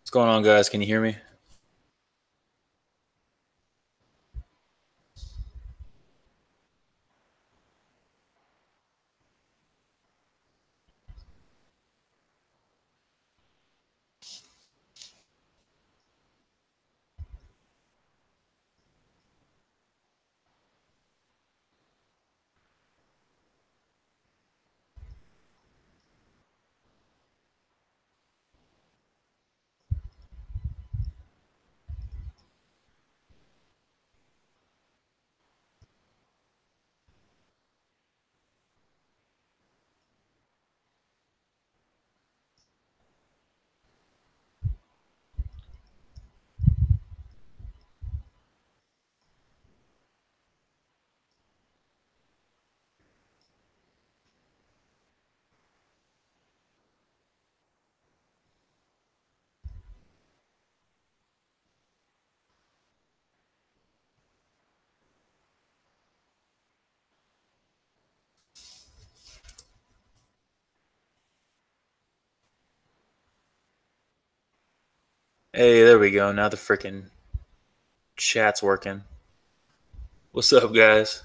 What's going on, guys? Can you hear me? Hey, there we go. Now the freaking chat's working. What's up, guys?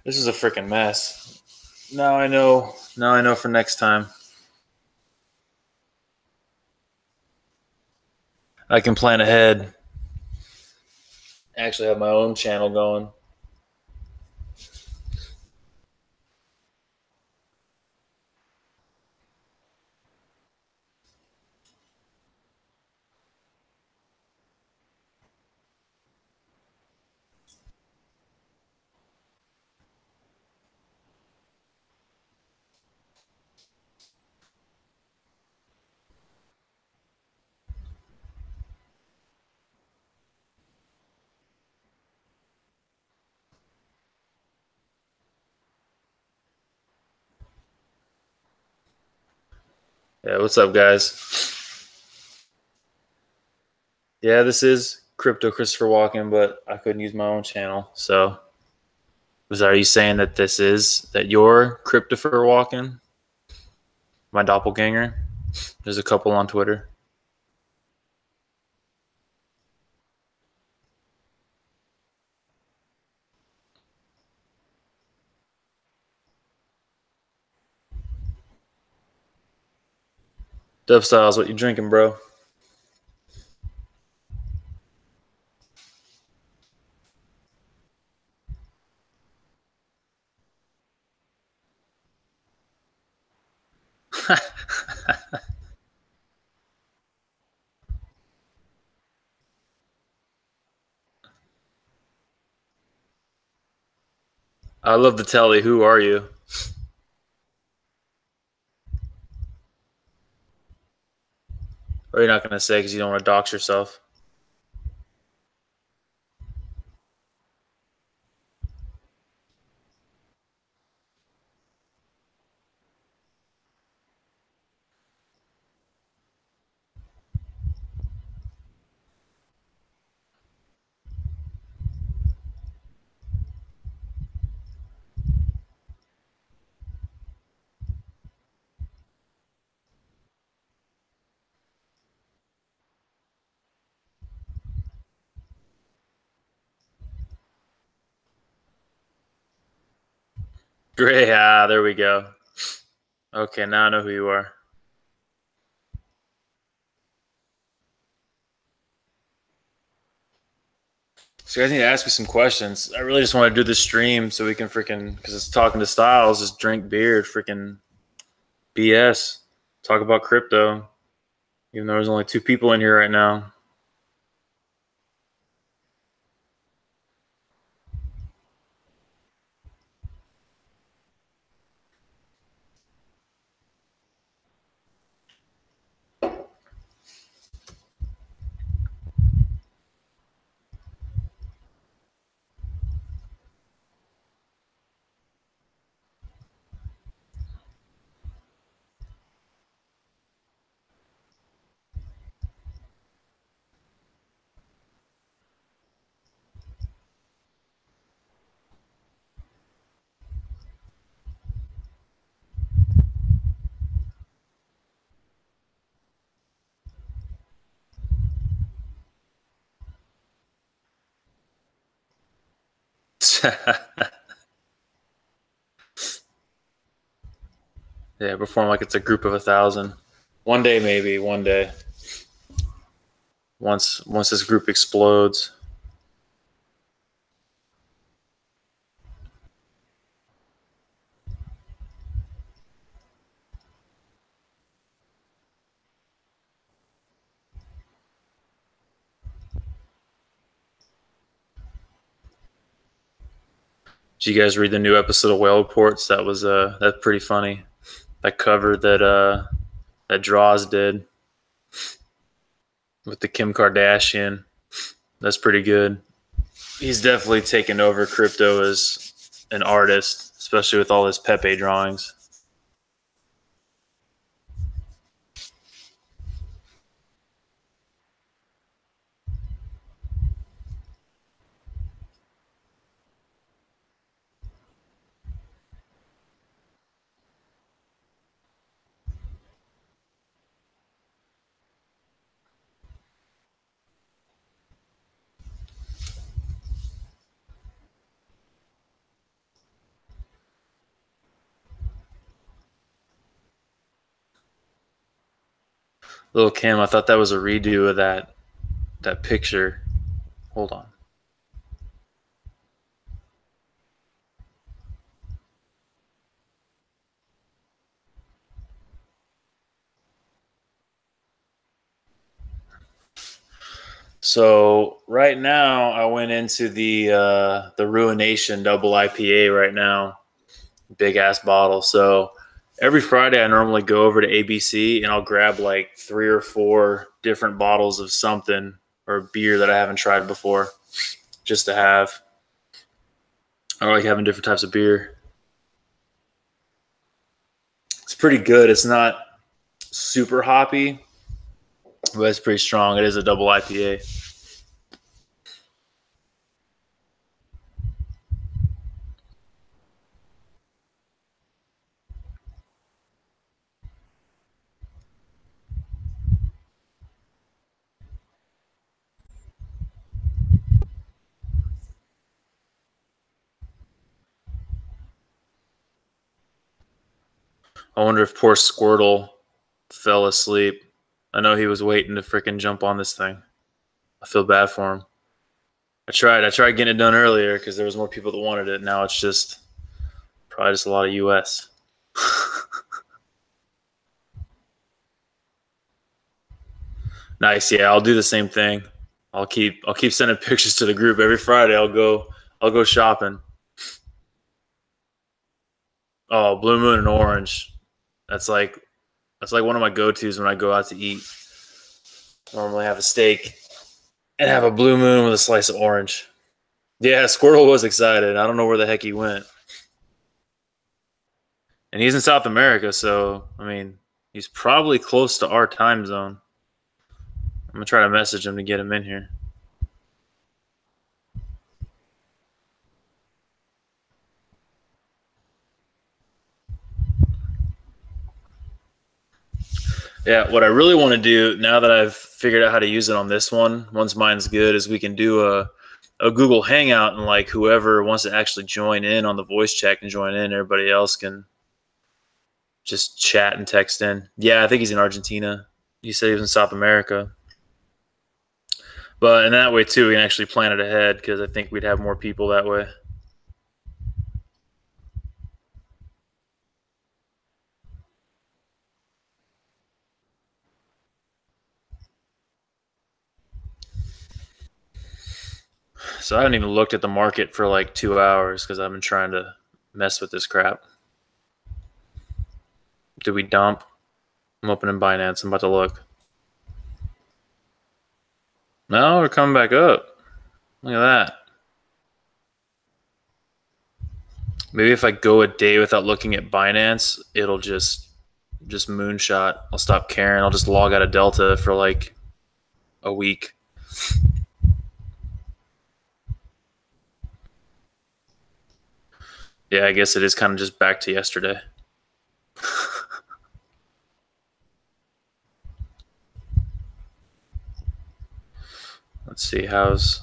This is a freaking mess. Now I know. Now I know for next time. I can plan ahead. Actually, have my own channel going. Yeah, what's up, guys? Yeah, this is Crypto Christopher Walken, but I couldn't use my own channel. So, are you saying that you're Christopher Walken, my doppelganger? There's a couple on Twitter. Dub Styles, what you drinking, bro? I love the telly. Who are you? Or you're not gonna say because you don't want to dox yourself. Great. Ah, there we go. Okay, now I know who you are. So you guys need to ask me some questions. I really just want to do this stream so we can freaking, because it's talking to Styles, just drink beer, freaking BS, talk about crypto. Even though there's only two people in here right now. Yeah, perform like it's a group of 1,000. One day, maybe one day. Once this group explodes. Did you guys read the new episode of Whale Reports? That's pretty funny. That cover that Draws did with the Kim Kardashian. That's pretty good. He's definitely taken over crypto as an artist, especially with all his Pepe drawings. Little Kim, I thought that was a redo of that picture. Hold on. So right now, I went into the Ruination Double IPA right now, big ass bottle. So every Friday, I normally go over to ABC and I'll grab like 3 or 4 different bottles of something or beer that I haven't tried before, just to have. I like having different types of beer. It's pretty good. It's not super hoppy, but it's pretty strong. It is a double IPA. I wonder if poor Squirtle fell asleep. I know he was waiting to freaking jump on this thing. I feel bad for him. I tried getting it done earlier because there was more people that wanted it. Now it's just probably just a lot of US. Nice, yeah. I'll do the same thing. I'll keep sending pictures to the group every Friday. I'll go shopping. Oh, Blue Moon and Orange. That's like that's like one of my go tos when I go out to eat. Normally have a steak and have a Blue Moon with a slice of orange. Yeah, Squirtle was excited. I don't know where the heck he went. And he's in South America, so I mean, he's probably close to our time zone. I'm gonna try to message him to get him in here. Yeah, what I really want to do now that I've figured out how to use it on this one, once mine's good, is we can do a Google Hangout and like whoever wants to actually join in on the voice chat can join in. Everybody else can just chat and text in. Yeah, I think he's in Argentina. You said he was in South America. But in that way too, we can actually plan it ahead because I think we'd have more people that way. So I haven't even looked at the market for like 2 hours because I've been trying to mess with this crap. Do we dump? I'm opening Binance. I'm about to look. No, we're coming back up. Look at that. Maybe if I go a day without looking at Binance, it'll just moonshot. I'll stop caring. I'll just log out of Delta for like a week. Yeah, I guess it is kind of just back to yesterday. Let's see how's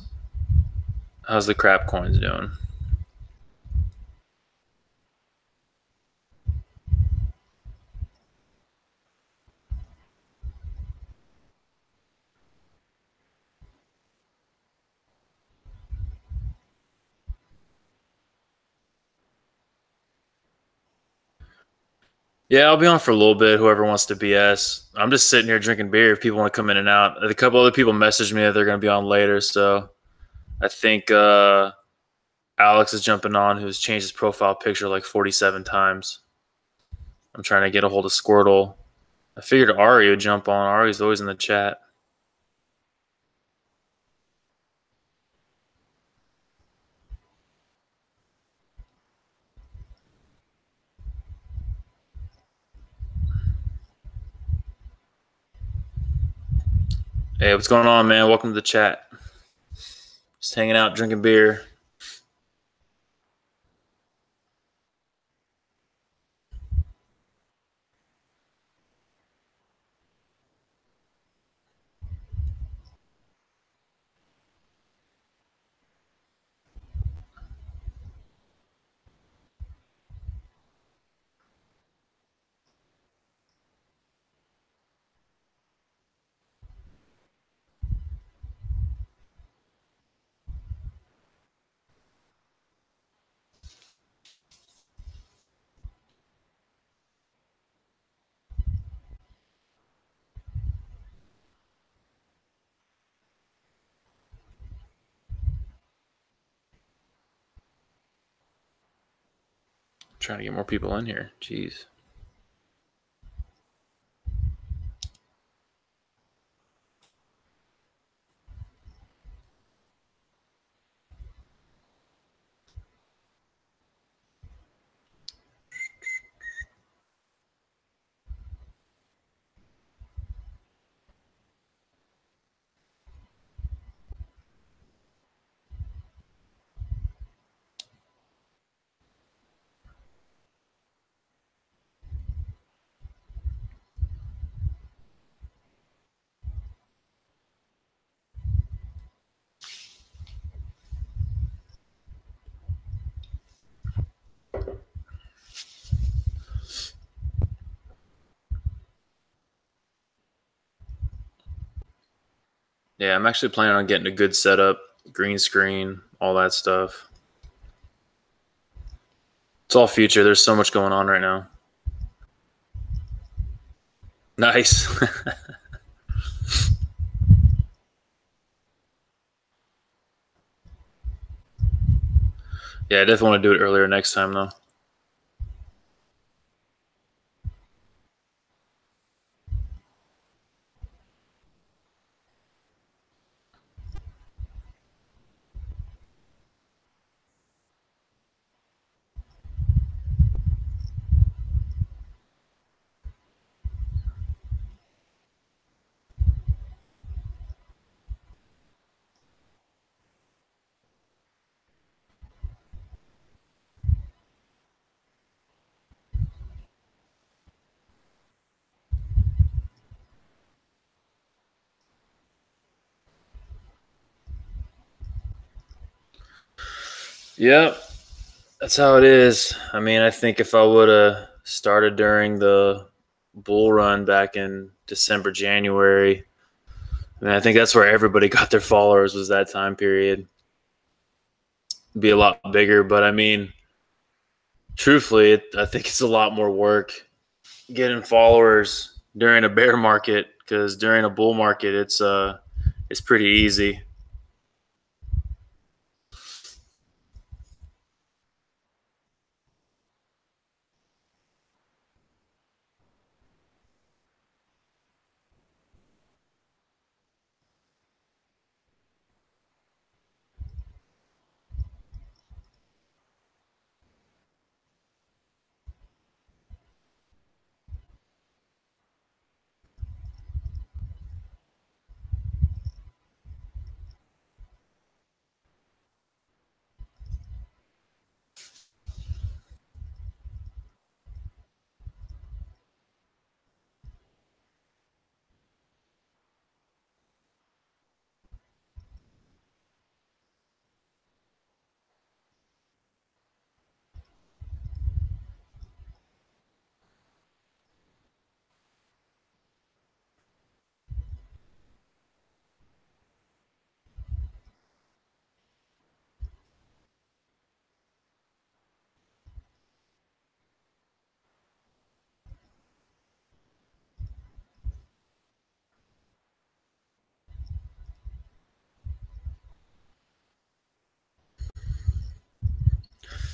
the crap coins doing. Yeah, I'll be on for a little bit. Whoever wants to BS, I'm just sitting here drinking beer. If people want to come in and out, a couple other people messaged me that they're going to be on later, so I think Alex is jumping on, who's changed his profile picture like 47 times. I'm trying to get a hold of Squirtle. I figured Ari would jump on. Ari's always in the chat. Hey, what's going on, man? Welcome to the chat. Just hanging out, drinking beer. I'm trying to get more people in here. Jeez. Yeah, I'm actually planning on getting a good setup, green screen, all that stuff. It's all future. There's so much going on right now. Nice. Yeah, I definitely want to do it earlier next time, though. Yep, that's how it is. I mean, I think if I would have started during the bull run back in December, January, I mean, I think that's where everybody got their followers was that time period. It'd be a lot bigger, but I mean, truthfully, I think it's a lot more work getting followers during a bear market because during a bull market, it's pretty easy.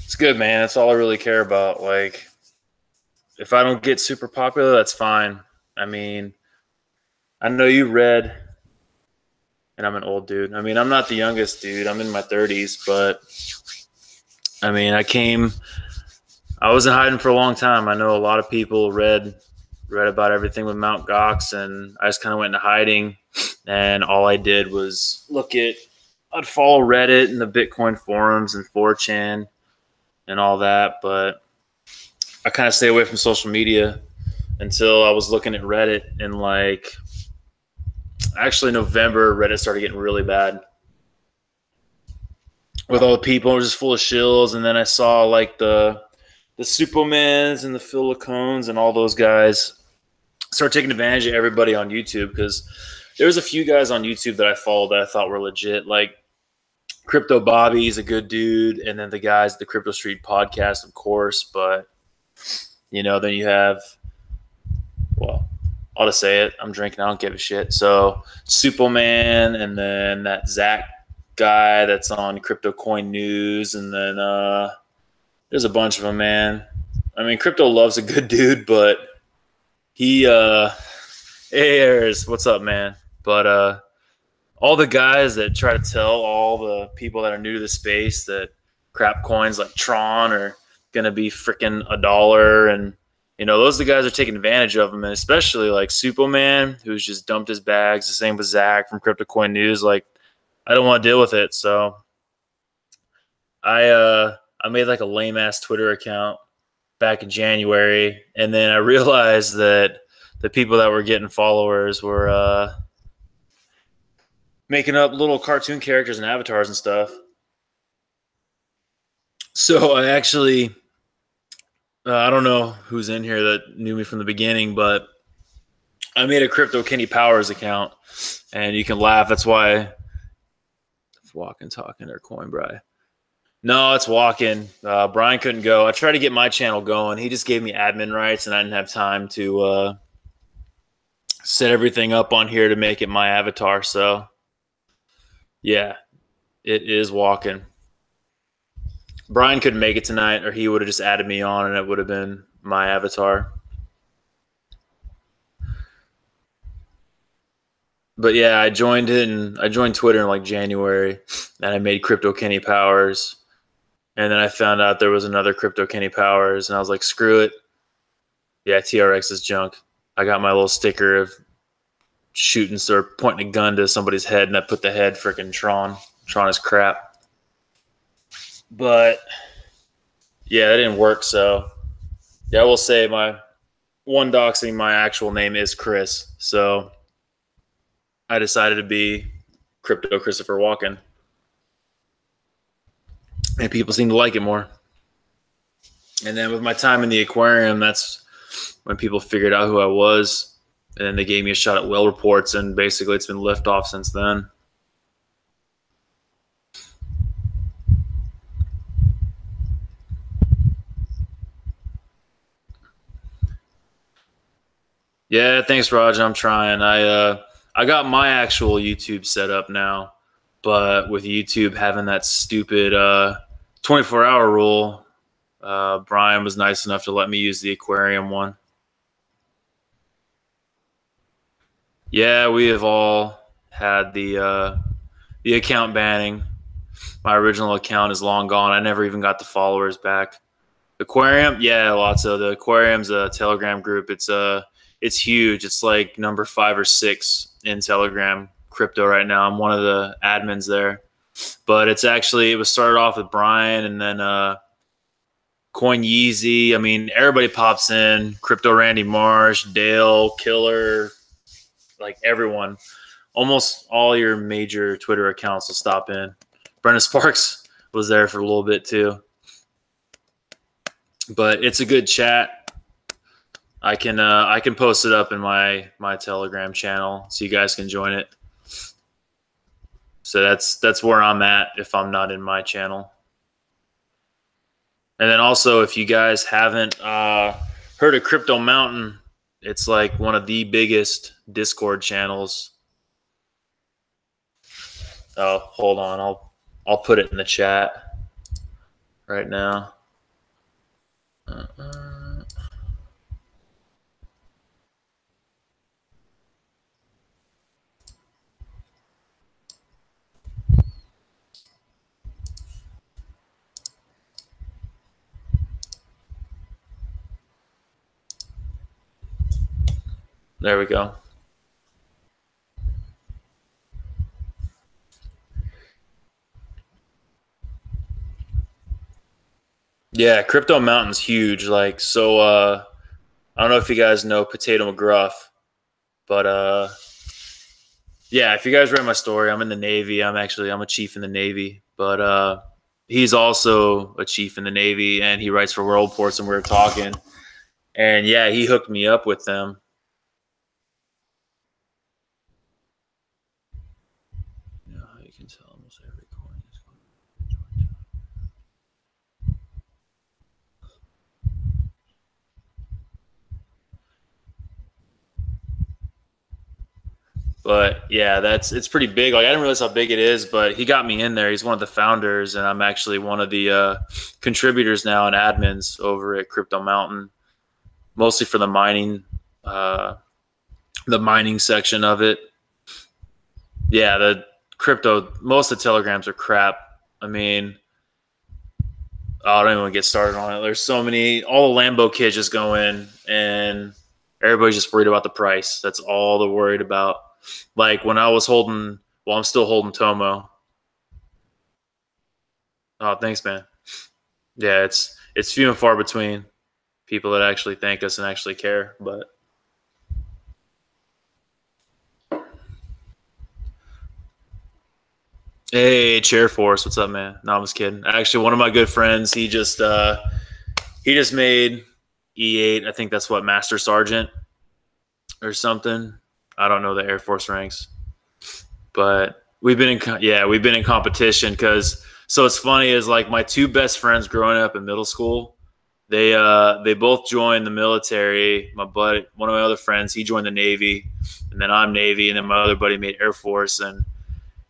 It's good, man. That's all I really care about. Like, if I don't get super popular, that's fine. I mean, I know you read, and I'm an old dude. I mean, I'm not the youngest dude. I'm in my 30s, but I mean, I wasn't hiding for a long time. I know a lot of people read about everything with Mount Gox, and I just kind of went into hiding. And all I did was I'd follow Reddit and the Bitcoin forums and 4chan and all that, but I kind of stay away from social media until I was looking at Reddit in actually November. Reddit started getting really bad with all the people. It was just full of shills, and then I saw like the Supermans and the Phil Lacones and all those guys start taking advantage of everybody on YouTube, because there was a few guys on YouTube that I followed that I thought were legit. Like Crypto Bobby's a good dude, and then the guys at the Crypto Street podcast, of course. But then you have, well, I'll just say it. I'm drinking. I don't give a shit. So Superman, and then that Zach guy that's on Crypto Coin News, and then there's a bunch of them, man. I mean, Crypto Love's a good dude, but he what's up, man? But all the guys that try to tell all the people that are new to the space that crap coins like Tron are gonna be freaking $1, and those are the guys that are taking advantage of them, and especially like Superman, who's just dumped his bags. The same with Zach from Crypto Coin News. Like, I don't want to deal with it, so I made like a lame ass Twitter account back in January, and then I realized that the people that were getting followers were making up little cartoon characters and avatars and stuff. So I actually, I don't know who's in here that knew me from the beginning, but I made a Crypto Kenny Powers account, and you can laugh. That's why it's walking, talking, or coin Bry. No, it's walking. Brian couldn't go. I tried to get my channel going. He just gave me admin rights, and I didn't have time to set everything up on here to make it my avatar. So, yeah, it is walking. Brian couldn't make it tonight, or he would have just added me on, and it would have been my avatar. But yeah, I joined Twitter in like January, and I made Crypto Kenny Powers. And then I found out there was another Crypto Kenny Powers, and I was like, screw it. Yeah, TRX is junk. I got my little sticker of shooting or pointing a gun to somebody's head, and I put the head freaking Tron. Tron is crap. But yeah, that didn't work. So yeah, I will say my one doxing, my actual name is Chris. So I decided to be Crypto Christopher Walken. And people seem to like it more. And then with my time in the aquarium, that's when people figured out who I was. And then they gave me a shot at whale reports, and basically it's been lift off since then. Yeah, thanks, Raj. I'm trying. I got my actual YouTube set up now, but with YouTube having that stupid 24-hour rule, Brian was nice enough to let me use the aquarium one. Yeah, we have all had the account banning. My original account is long gone. I never even got the followers back. Aquarium, yeah, lots of the aquarium's a Telegram group. It's huge. It's like number 5 or 6 in Telegram crypto right now. I'm one of the admins there, but it was started off with Brian, and then Coin Yeezy. I mean, everybody pops in. Crypto Randy Marsh, Dale, Killer, like everyone. Almost all your major Twitter accounts will stop in. Brenna Sparks was there for a little bit too. But it's a good chat. I can post it up in my Telegram channel so you guys can join it. So that's where I'm at if I'm not in my channel. And then also, if you guys haven't heard of Crypto Mountain, it's like one of the biggest Discord channels. Oh, hold on. I'll put it in the chat right now. There we go. Yeah, Crypto Mountain's huge. Like, so I don't know if you guys know Potato McGruff, but yeah, if you guys read my story, I'm in the Navy. I'm a chief in the Navy, but he's also a chief in the Navy, and he writes for World Ports, and we were talking, and yeah, he hooked me up with them. You know how you can tell almost every coin is going. But yeah, it's pretty big. Like I didn't realize how big it is, but he got me in there. He's one of the founders, and I'm actually one of the contributors now and admins over at Crypto Mountain, mostly for uh, the mining section of it. Yeah, the crypto. Most of the telegrams are crap. I mean, I don't even want to get started on it. There's so many. All the Lambo kids just go in, and everybody's just worried about the price. That's all they're worried about. Like when I was holding, well, I'm still holding Tomo. Oh, thanks, man. Yeah, it's few and far between people that actually thank us and actually care. But hey, Chair Force, what's up, man? No, I'm just kidding. Actually, one of my good friends, he just made E8. I think that's what Master Sergeant or something. I don't know the Air Force ranks, but we've been in competition because so it's funny is like my two best friends growing up in middle school. They both joined the military. My buddy, one of my other friends, he joined the Navy, and then I'm Navy, and then my other buddy made Air Force, and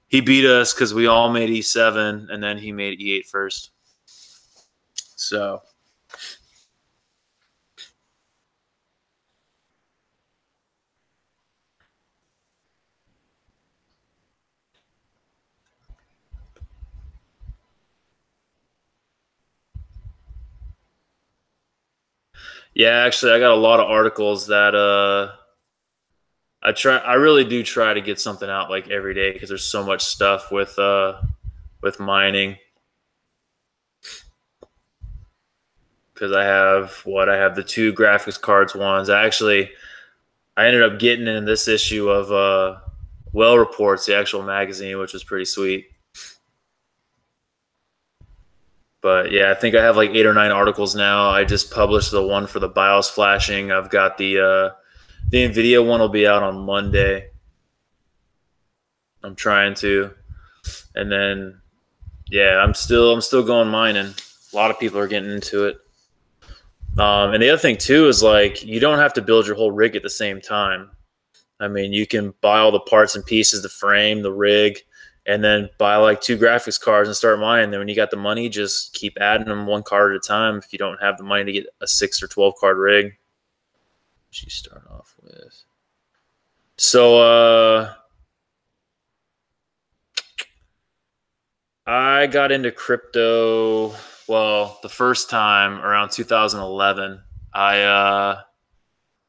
he beat us because we all made E7, and then he made E8 first. So yeah, actually, I got a lot of articles that I really do try to get something out like every day because there's so much stuff with mining. Because I have the two graphics cards ones. I ended up getting in this issue of Well Reports, the actual magazine, which was pretty sweet. But yeah, I think I have like 8 or 9 articles now. I just published the one for the BIOS flashing. I've got the Nvidia one will be out on Monday. I'm trying to, and then yeah, I'm still going mining. A lot of people are getting into it. And the other thing too is like you don't have to build your whole rig at the same time. I mean, you can buy all the parts and pieces, the frame, the rig, and then buy like 2 graphics cards and start mining. Then when you got the money, just keep adding them one card at a time. If you don't have the money to get a 6 or 12 card rig, you start off with. So I got into crypto. Well, the first time around 2011. My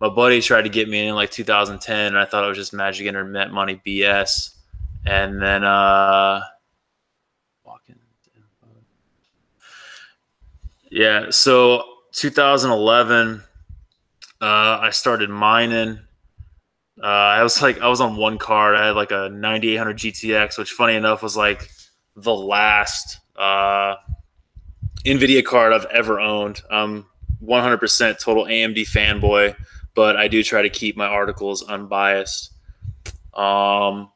buddy tried to get me in like 2010, and I thought it was just magic internet money BS. And then yeah, so 2011, I started mining. I was on one card. I had like a 9800 GTX, which funny enough was like the last NVIDIA card I've ever owned. 100% total AMD fanboy, but I do try to keep my articles unbiased. Um,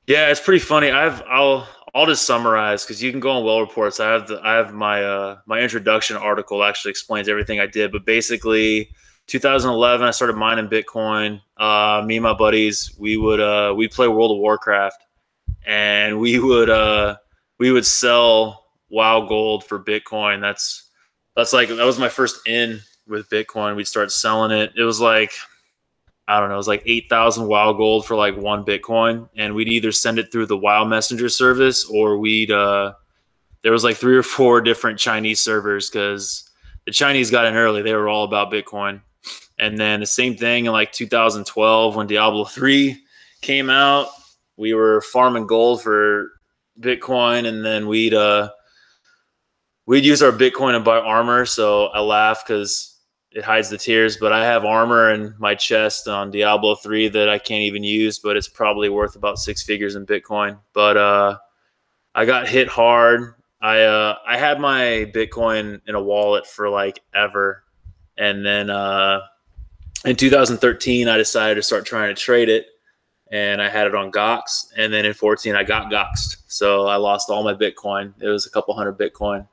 yeah, it's pretty funny. I'll just summarize because you can go on Well Reports. I have my my introduction article actually explains everything I did. But basically, 2011, I started mining Bitcoin. Me and my buddies, we play World of Warcraft, and we would sell WoW Gold for Bitcoin. that was my first in with Bitcoin. We'd start selling it. It was like, I don't know, it was like 8,000 wild gold for like one Bitcoin. And we'd either send it through the Wild Messenger service, or there was like 3 or 4 different Chinese servers, because the Chinese got in early. They were all about Bitcoin. And then the same thing in like 2012 when Diablo 3 came out, we were farming gold for Bitcoin, and then we'd use our Bitcoin to buy armor. So I laugh because it hides the tears, but I have armor in my chest on Diablo 3 that I can't even use, but it's probably worth about 6 figures in Bitcoin. But I got hit hard. I had my Bitcoin in a wallet for like ever. And then in 2013, I decided to start trying to trade it, and I had it on Gox. And then in 14, I got Goxed. So I lost all my Bitcoin. It was a couple hundred Bitcoin.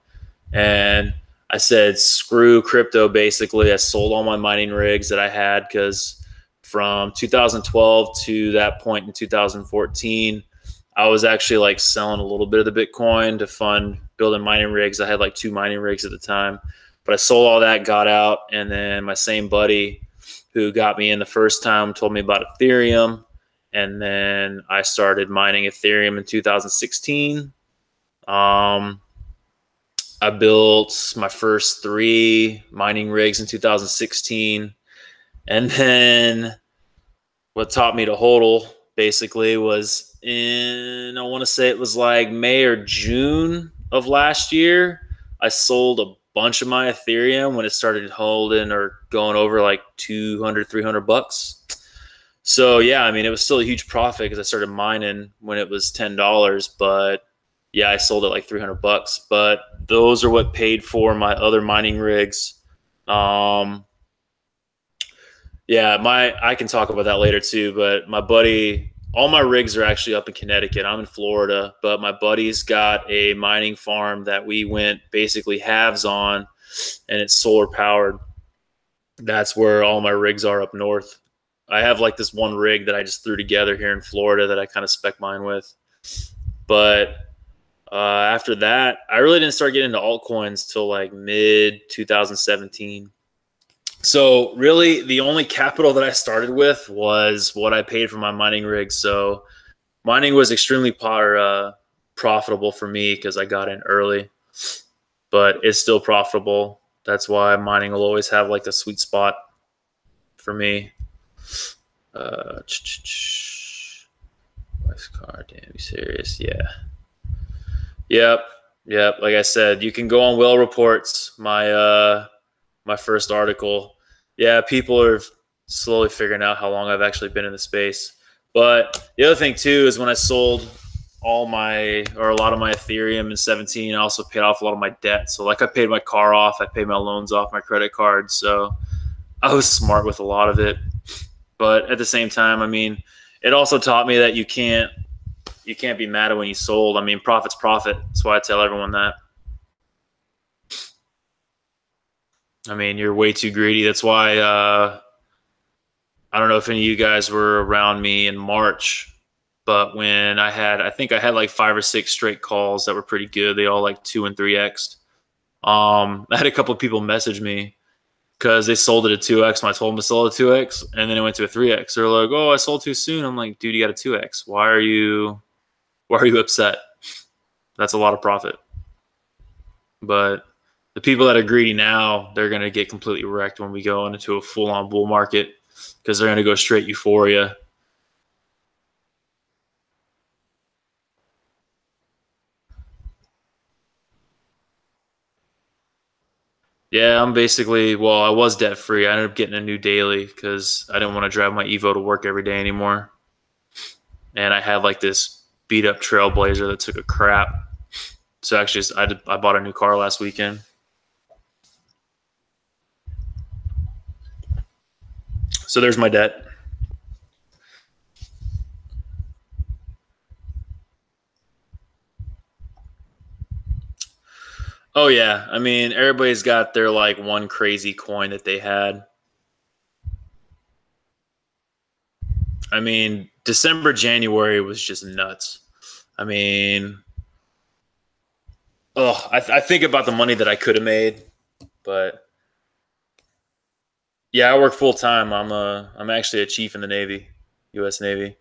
And I said, screw crypto, basically. I sold all my mining rigs that I had, because from 2012 to that point in 2014, I was actually like selling a little bit of the Bitcoin to fund building mining rigs. I had like 2 mining rigs at the time, but I sold all that, got out. And then my same buddy who got me in the first time told me about Ethereum. And then I started mining Ethereum in 2016. I built my first 3 mining rigs in 2016. And then what taught me to hodl basically was in, I want to say it was like May or June of last year, I sold a bunch of my Ethereum when it started holding or going over like 200, 300 bucks. So yeah, I mean, it was still a huge profit because I started mining when it was $10, but yeah, I sold it like 300 bucks, but those are what paid for my other mining rigs. Yeah, I can talk about that later too, but my buddy, all my rigs are actually up in Connecticut. I'm in Florida, but my buddy's got a mining farm that we went basically halves on, and it's solar powered. That's where all my rigs are up north. I have like this one rig that I just threw together here in Florida that I kind of spec mine with. But after that, I really didn't start getting into altcoins till like mid 2017. So really the only capital that I started with was what I paid for my mining rig. So mining was extremely profitable for me because I got in early, but it's still profitable. That's why mining will always have like a sweet spot for me. Wife's car, damn, be serious. Yeah. Yep. Like I said, you can go on Whale Reports, my first article. Yeah, people are slowly figuring out how long I've actually been in the space. But the other thing too is when I sold a lot of my Ethereum in 17, I also paid off a lot of my debt. So like I paid my car off, I paid my loans off, my credit card. So I was smart with a lot of it. But at the same time, I mean, it also taught me that you can't be mad at when you sold. I mean, profit's profit. That's why I tell everyone that. I mean, you're way too greedy. That's why I don't know if any of you guys were around me in March, but when I think I had like 5 or 6 straight calls that were pretty good. They all like 2 and 3x'd. I had a couple of people message me because they sold it at 2x, and I told them to sell it at 2x, and then it went to a 3x. They're like, "Oh, I sold too soon." I'm like, "Dude, you got a 2x. Why are you upset? That's a lot of profit." But the people that are greedy now, they're going to get completely wrecked when we go into a full-on bull market because they're going to go straight euphoria. Yeah, I was debt free. I ended up getting a new daily because I didn't want to drive my Evo to work every day anymore. And I had like this beat up Trailblazer that took a crap. So actually, I bought a new car last weekend. So there's my debt. Oh yeah, I mean everybody's got their like one crazy coin that they had. I mean December, January was just nuts. I mean, I think about the money that I could have made But yeah, I work full time. I'm actually a chief in the Navy, U.S. Navy.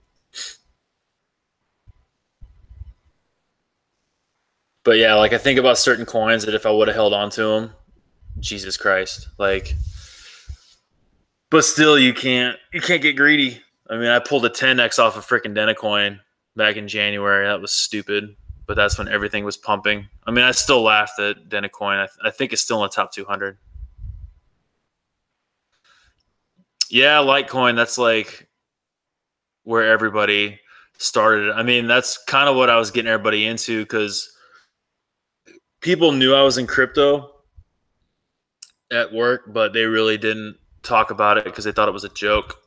But yeah, like I think about certain coins that if I would have held on to them, Jesus Christ, like. But still, you can't get greedy. I mean, I pulled a 10x off a freaking Denicoin back in January. That was stupid, but that's when everything was pumping. I mean, I still laughed at Denicoin. I think it's still in the top 200. Yeah, Litecoin. That's like where everybody started. I mean, that's kind of what I was getting everybody into because people knew I was in crypto at work, but they really didn't talk about it because they thought it was a joke.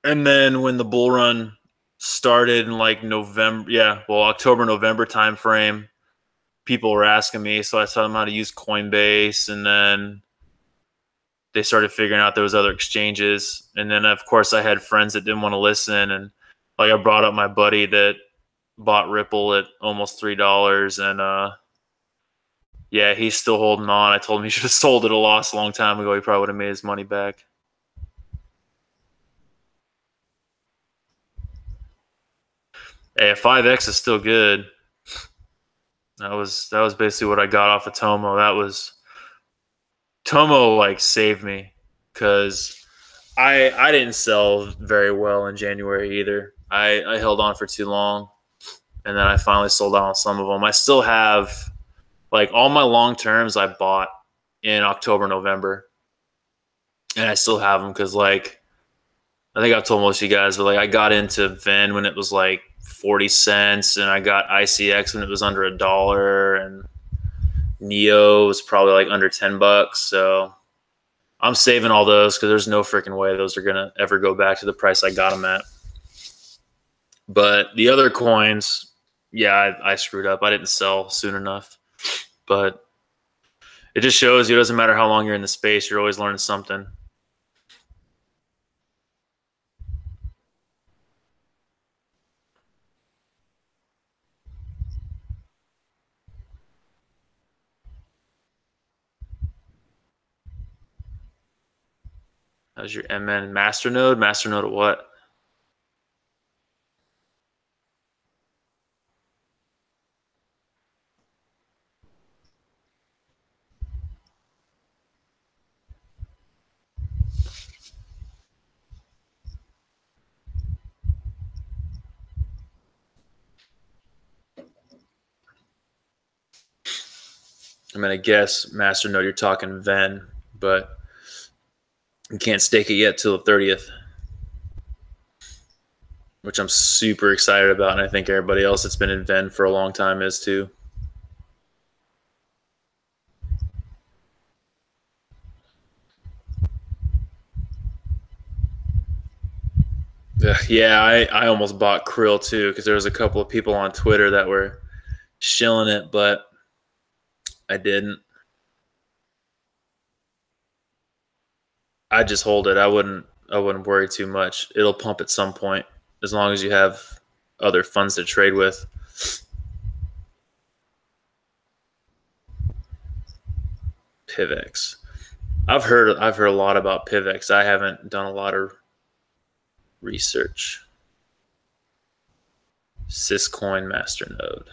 And then when the bull run started in like November, yeah, well, October, November timeframe, people were asking me. So I taught them how to use Coinbase. And then they started figuring out there was other exchanges. And then, of course, I had friends that didn't want to listen. And like I brought up my buddy that bought Ripple at almost $3. And yeah, he's still holding on. I told him he should have sold at a loss a long time ago. He probably would have made his money back. Hey, 5X is still good. That was basically what I got off of Tomo. That was Tomo like saved me because I didn't sell very well in January either. I held on for too long, and then I finally sold out on some of them. I still have like all my long terms I bought in October, November, and I still have them because like I think I've told most of you guys, but like I got into Ven when it was like 40 cents, and I got ICX when it was under $1, and Neo was probably like under $10. So I'm saving all those because there's no freaking way those are gonna ever go back to the price I got them at. But the other coins, yeah, I screwed up. I didn't sell soon enough. But it just shows you it doesn't matter how long you're in the space, you're always learning something. How's your MN Masternode? Masternode of what? I mean, I guess Masternode, you're talking Ven, but you can't stake it yet till the 30th, which I'm super excited about. And I think everybody else that's been in Ven for a long time is too. Yeah, I almost bought Krill too because there was a couple of people on Twitter that were shilling it, but I didn't. I just hold it. I wouldn't worry too much. It'll pump at some point as long as you have other funds to trade with. Pivex. I've heard a lot about Pivex. I haven't done a lot of research. Syscoin Masternode.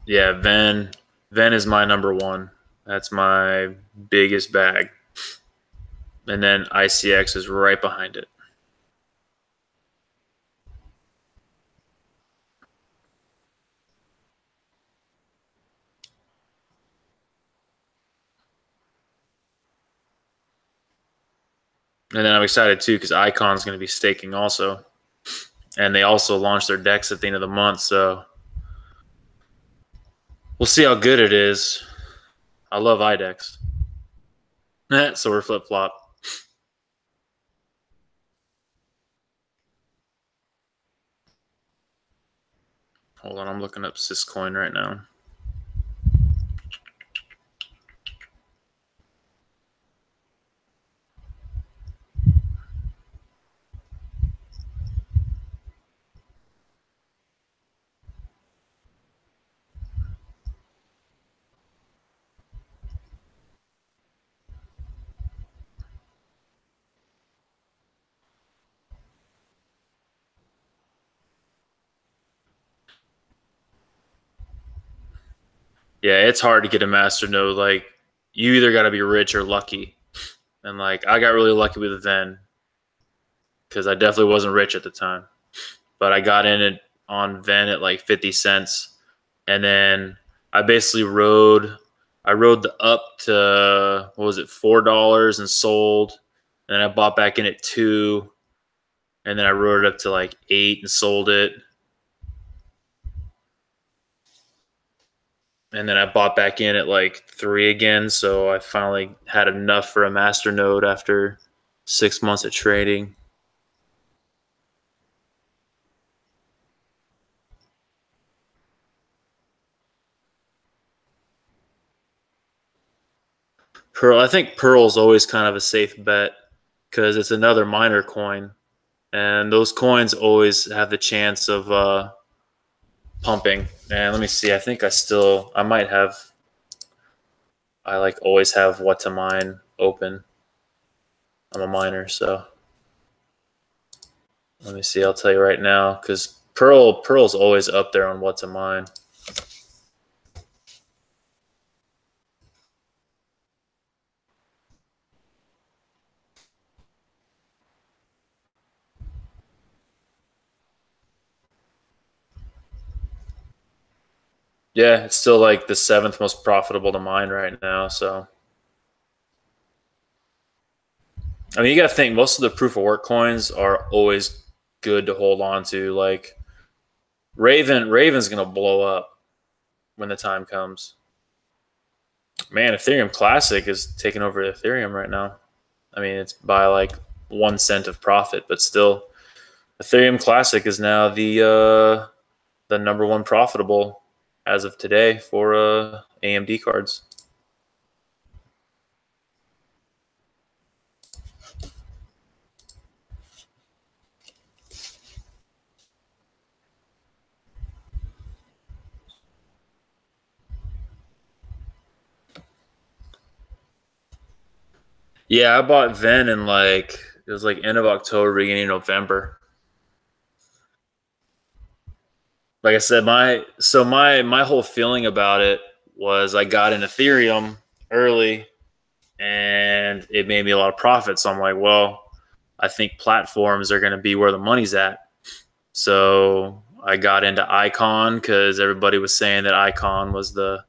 Yeah, Ven is my number one. That's my biggest bag. And then ICX is right behind it. And then I'm excited too because Icon's going to be staking also. And they also launched their decks at the end of the month, so we'll see how good it is. I love IDEX. So we're flip flop. Hold on, I'm looking up Syscoin right now. Yeah, it's hard to get a master node. Like, you either got to be rich or lucky. And like, I got really lucky with Ven because I definitely wasn't rich at the time, but I got in it on Ven at like 50 cents, and then I basically rode. I rode the up to what was it, $4 and sold, and then I bought back in at 2, and then I rode it up to like 8 and sold it, and then I bought back in at like 3 again. So I finally had enough for a master node after 6 months of trading. Pearl, I think Pearl's always kind of a safe bet because it's another miner coin, and those coins always have the chance of pumping. And let me see, I think I might have, I like always have what to mine open. I'm a miner, so let me see. I'll tell you right now because Pearl's always up there on what to mine. Yeah, it's still like the 7th most profitable to mine right now. So I mean, you got to think most of the proof of work coins are always good to hold on to. Like Raven's gonna blow up when the time comes. Man, Ethereum Classic is taking over Ethereum right now. I mean, it's by like 1 cent of profit, but still, Ethereum Classic is now the number one profitable as of today for AMD cards. Yeah, I bought Ven in like it was like end of October, beginning of November. Like I said, my whole feeling about it was I got in Ethereum early and it made me a lot of profit. So I'm like, well, I think platforms are going to be where the money's at. So I got into Icon because everybody was saying that Icon was the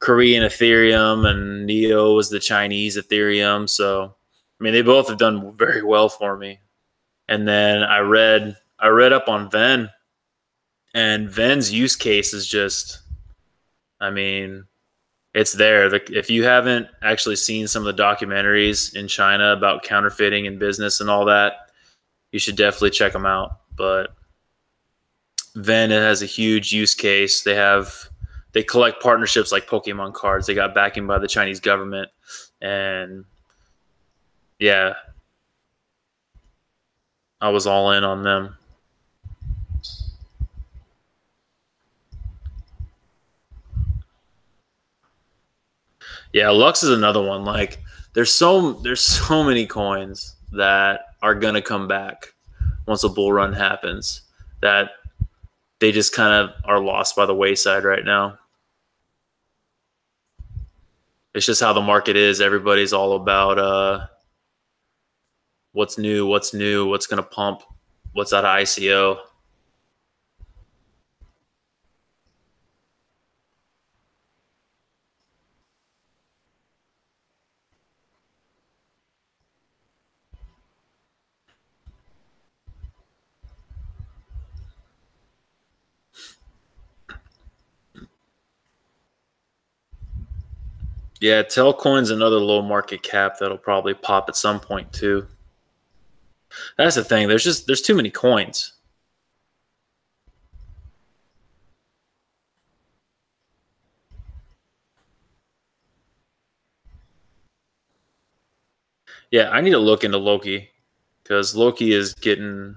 Korean Ethereum and Neo was the Chinese Ethereum. So I mean, they both have done very well for me. And then I read up on Ven, and Ven's use case is just, I mean, it's there. If you haven't actually seen some of the documentaries in China about counterfeiting and business and all that, you should definitely check them out. But Ven has a huge use case. They collect partnerships like Pokemon cards. They got backing by the Chinese government, and yeah, I was all in on them. Yeah, Lux is another one. Like there's so many coins that are gonna come back once a bull run happens that they just kind of are lost by the wayside right now. It's just how the market is. Everybody's all about what's new, what's gonna pump, what's out of ICO. Yeah, Telcoin's another low market cap that'll probably pop at some point too. That's the thing. There's too many coins. Yeah, I need to look into Loki because Loki is getting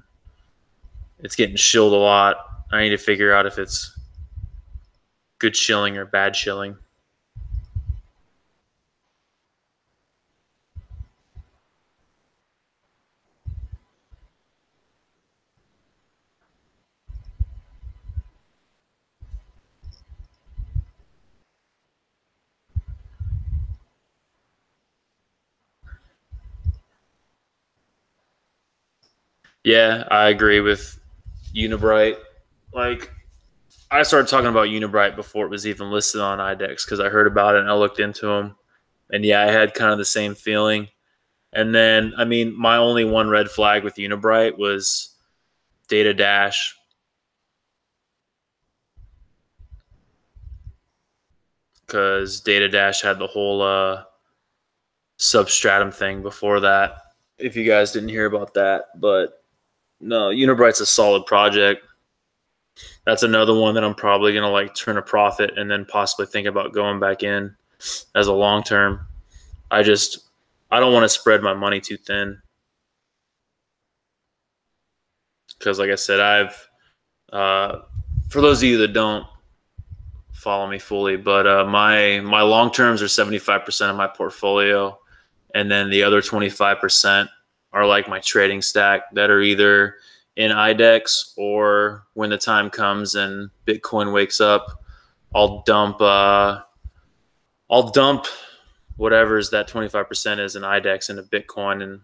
shilled a lot. I need to figure out if it's good shilling or bad shilling. Yeah, I agree with Unibright. Like, I started talking about Unibright before it was even listed on IDEX because I heard about it and I looked into them. And yeah, I had kind of the same feeling. And then, I mean, my only one red flag with Unibright was Data Dash, because Data Dash had the whole substratum thing before that. If you guys didn't hear about that, but no, Unibright's a solid project. That's another one that I'm probably gonna like turn a profit and then possibly think about going back in as a long term. I don't want to spread my money too thin because, like I said, I've for those of you that don't follow me fully, but my long terms are 75% of my portfolio, and then the other 25% are like my trading stack that are either in IDEX or when the time comes and Bitcoin wakes up, I'll dump whatever's that 25% is in IDEX into Bitcoin and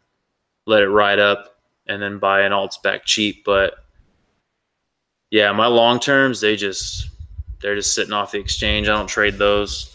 let it ride up, and then buy an alts back cheap. But yeah, my long terms they're just sitting off the exchange. I don't trade those.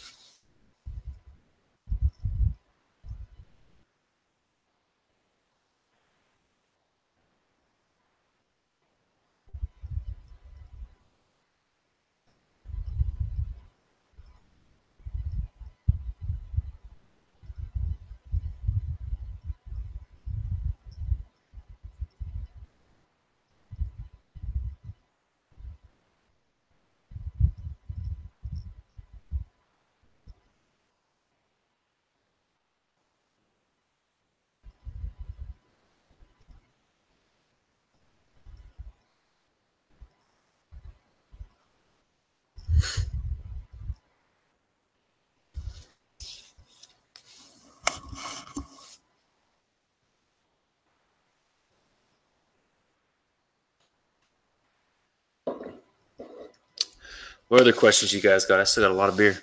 What other questions you guys got? I still got a lot of beer.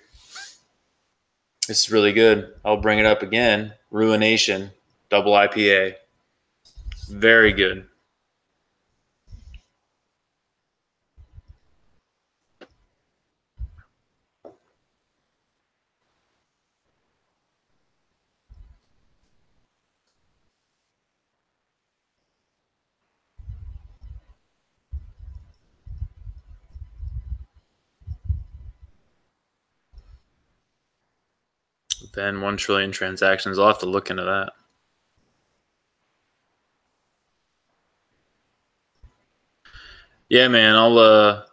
This is really good. I'll bring it up again. Ruination, double IPA. Very good. Then 1 trillion transactions. I'll have to look into that. Yeah, man. I'll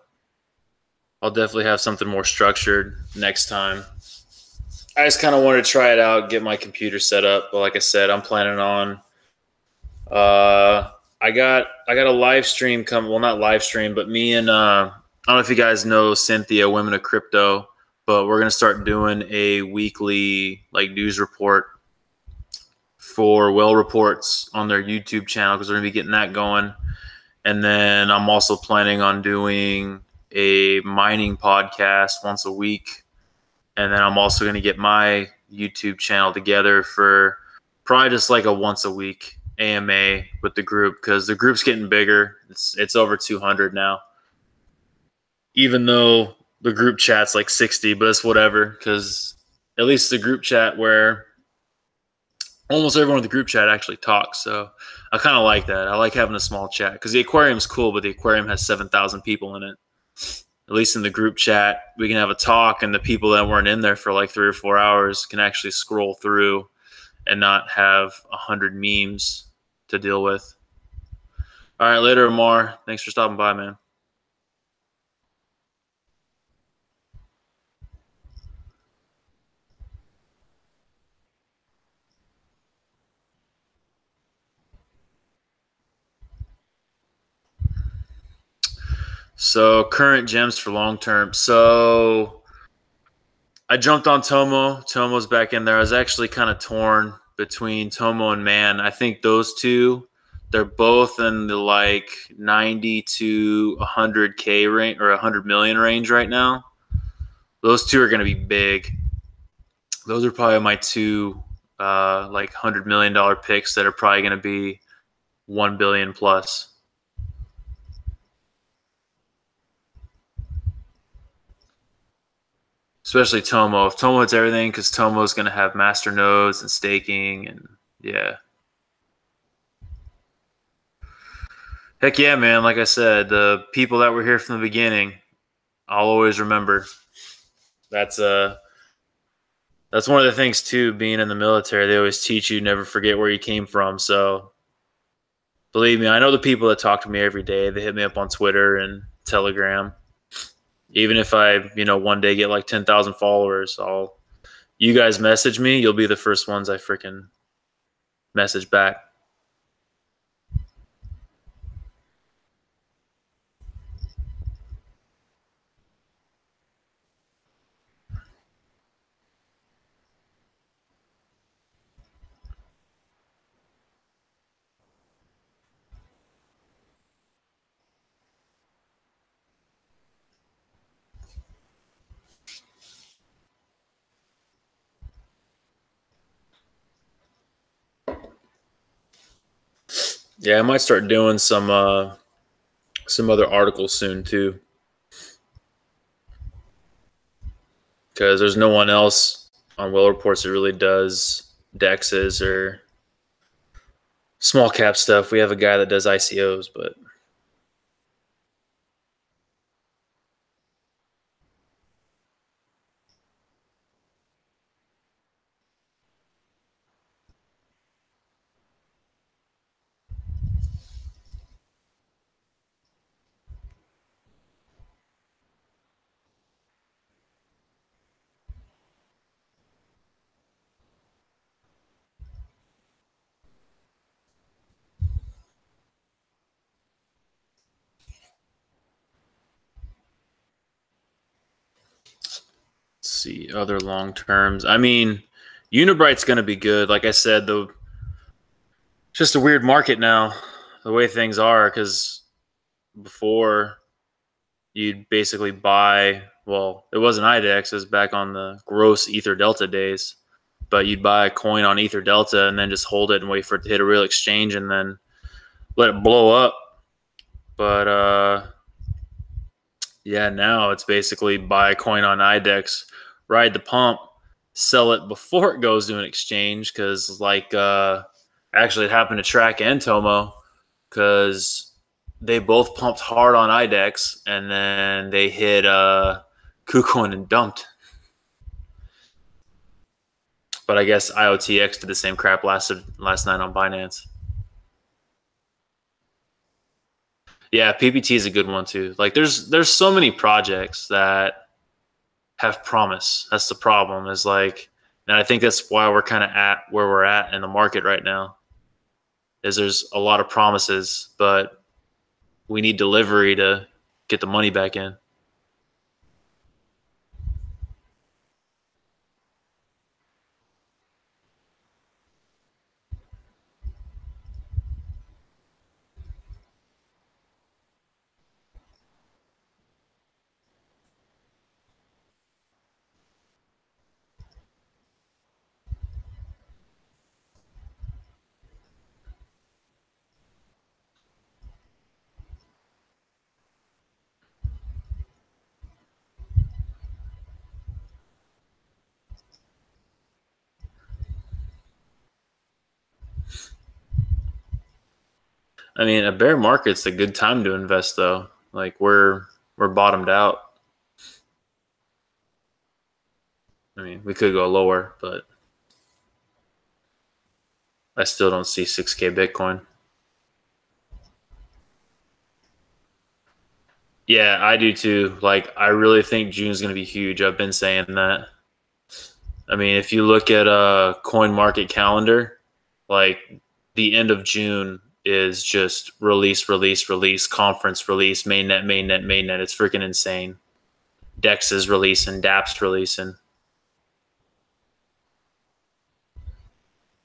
definitely have something more structured next time. I just kind of wanted to try it out, get my computer set up. But like I said, I'm planning on. I got a live stream coming. Well, not live stream, but me and I don't know if you guys know Cynthia, Women of Crypto, but we're gonna start doing a weekly like news report for Well Reports on their YouTube channel because we're gonna be getting that going. And then I'm also planning on doing a mining podcast once a week. And then I'm also going to get my YouTube channel together for probably just like a once a week AMA with the group because the group's getting bigger. It's over 200 now. Even though the group chat's like 60, but it's whatever because at least the group chat where almost everyone in the group chat actually talks. So I kind of like that. I like having a small chat because the aquarium's cool, but the aquarium has 7,000 people in it. At least in the group chat, we can have a talk, and the people that weren't in there for like 3 or 4 hours can actually scroll through and not have 100 memes to deal with. All right, later, Amar. Thanks for stopping by, man. So current gems for long term. So I jumped on Tomo. Tomo's back in there. I was actually kind of torn between Tomo and Man. I think those two, they're both in the like 90 to 100K range or 100 million range right now. Those two are going to be big. Those are probably my two like $100 million picks that are probably going to be 1 billion plus. Especially Tomo. If Tomo hits everything, because Tomo's going to have master nodes and staking, and yeah. Heck yeah, man. Like I said, the people that were here from the beginning, I'll always remember. That's one of the things too, being in the military. They always teach you never forget where you came from. So believe me, I know the people that talk to me every day. They hit me up on Twitter and Telegram. Even if I, one day get like 10,000 followers, you guys message me, you'll be the first ones I freaking message back. Yeah, I might start doing some other articles soon too, because there's no one else on Whale Reports that really does dexes or small cap stuff. We have a guy that does ICOs, but let's see other long terms. I mean, Unibright's going to be good. Like I said, it's just a weird market now, the way things are, because before you'd basically buy, well, it wasn't IDEX, it was back on the gross Ether Delta days, but you'd buy a coin on Ether Delta and then just hold it and wait for it to hit a real exchange and then let it blow up. But yeah, now it's basically buy a coin on IDEX, ride the pump, sell it before it goes to an exchange, because actually it happened to Track and Tomo, because they both pumped hard on IDEX and then they hit KuCoin and dumped. But I guess IOTX did the same crap last night on Binance. Yeah, PPT is a good one too. Like there's so many projects that have promise. That's the problem. And I think that's why we're kind of at where we're at in the market right now. Is there's a lot of promises, but we need delivery to get the money back in. I mean, a bear market's a good time to invest, though. Like we're bottomed out. I mean, we could go lower, but I still don't see 6K Bitcoin. Yeah, I do too. Like, I really think June's going to be huge. I've been saying that. I mean, if you look at a coin market calendar, like the end of June is just release, conference release, mainnet, mainnet, mainnet. It's freaking insane. Dex is releasing, DApp's releasing.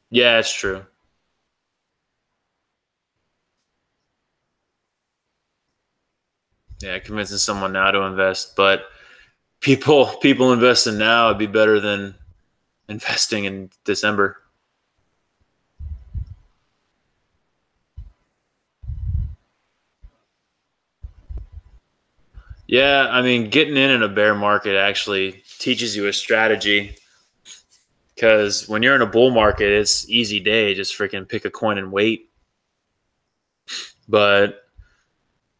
Yeah, it's true. Yeah, convincing someone now to invest, but people investing now would be better than investing in December. Yeah, I mean, getting in a bear market actually teaches you a strategy because when you're in a bull market, it's easy day, just freaking pick a coin and wait. But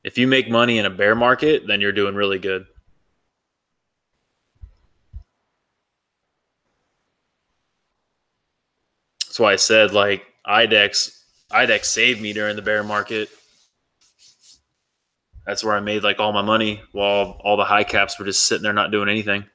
if you make money in a bear market, then you're doing really good. That's why I said like IDEX saved me during the bear market. That's where I made like all my money while all the high caps were just sitting there not doing anything.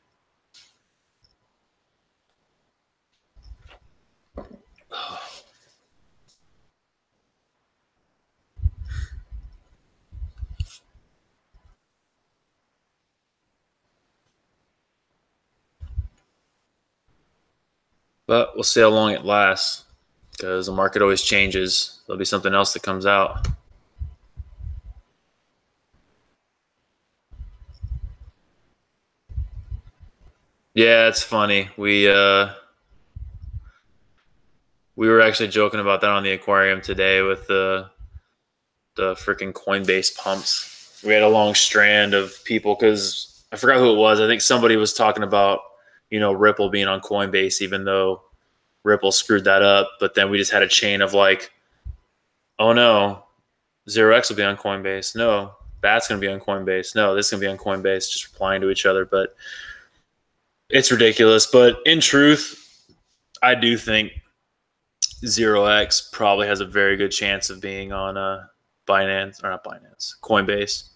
But we'll see how long it lasts because the market always changes. There'll be something else that comes out. Yeah, it's funny. We were actually joking about that on the aquarium today with the freaking Coinbase pumps. We had a long strand of people because I forgot who it was. I think somebody was talking about Ripple being on Coinbase, even though Ripple screwed that up. But then we just had a chain of like, oh no, Zero X will be on Coinbase. No, that's going to be on Coinbase. No, this is going to be on Coinbase. Just replying to each other, but it's ridiculous. But in truth, I do think Zero X probably has a very good chance of being on Binance or not Binance, Coinbase.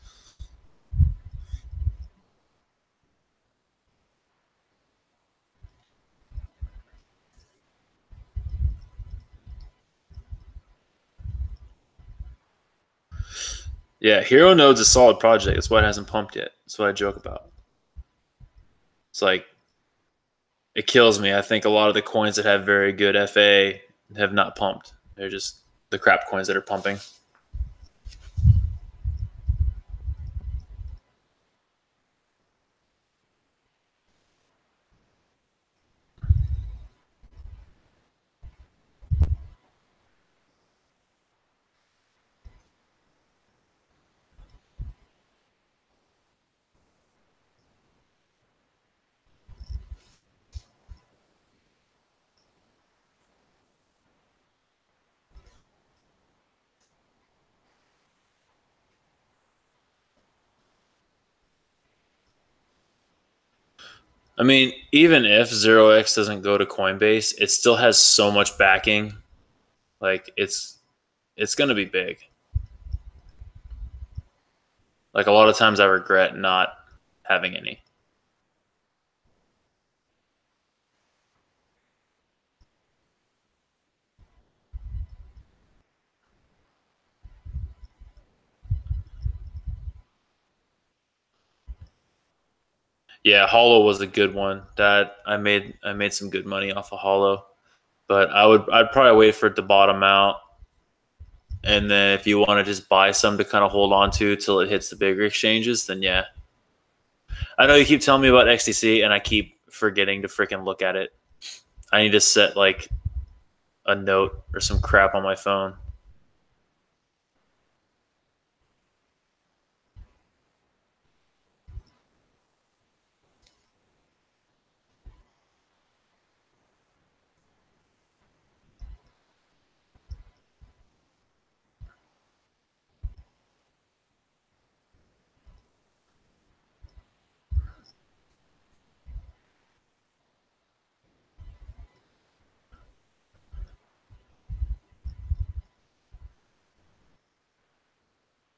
Yeah, Hero Node's a solid project. That's why it hasn't pumped yet. That's what I joke about. It's like it kills me. I think a lot of the coins that have very good FA have not pumped. They're just the crap coins that are pumping. I mean, even if Zero X doesn't go to Coinbase, it still has so much backing. Like it's going to be big. Like a lot of times, I regret not having any. Yeah, Hollow was a good one. That I made some good money off of Hollow, but I'd probably wait for it to bottom out, and then if you want to just buy some to kind of hold on to till it hits the bigger exchanges, then yeah. I know you keep telling me about XTC, and I keep forgetting to freaking look at it. I need to set like a note or some crap on my phone.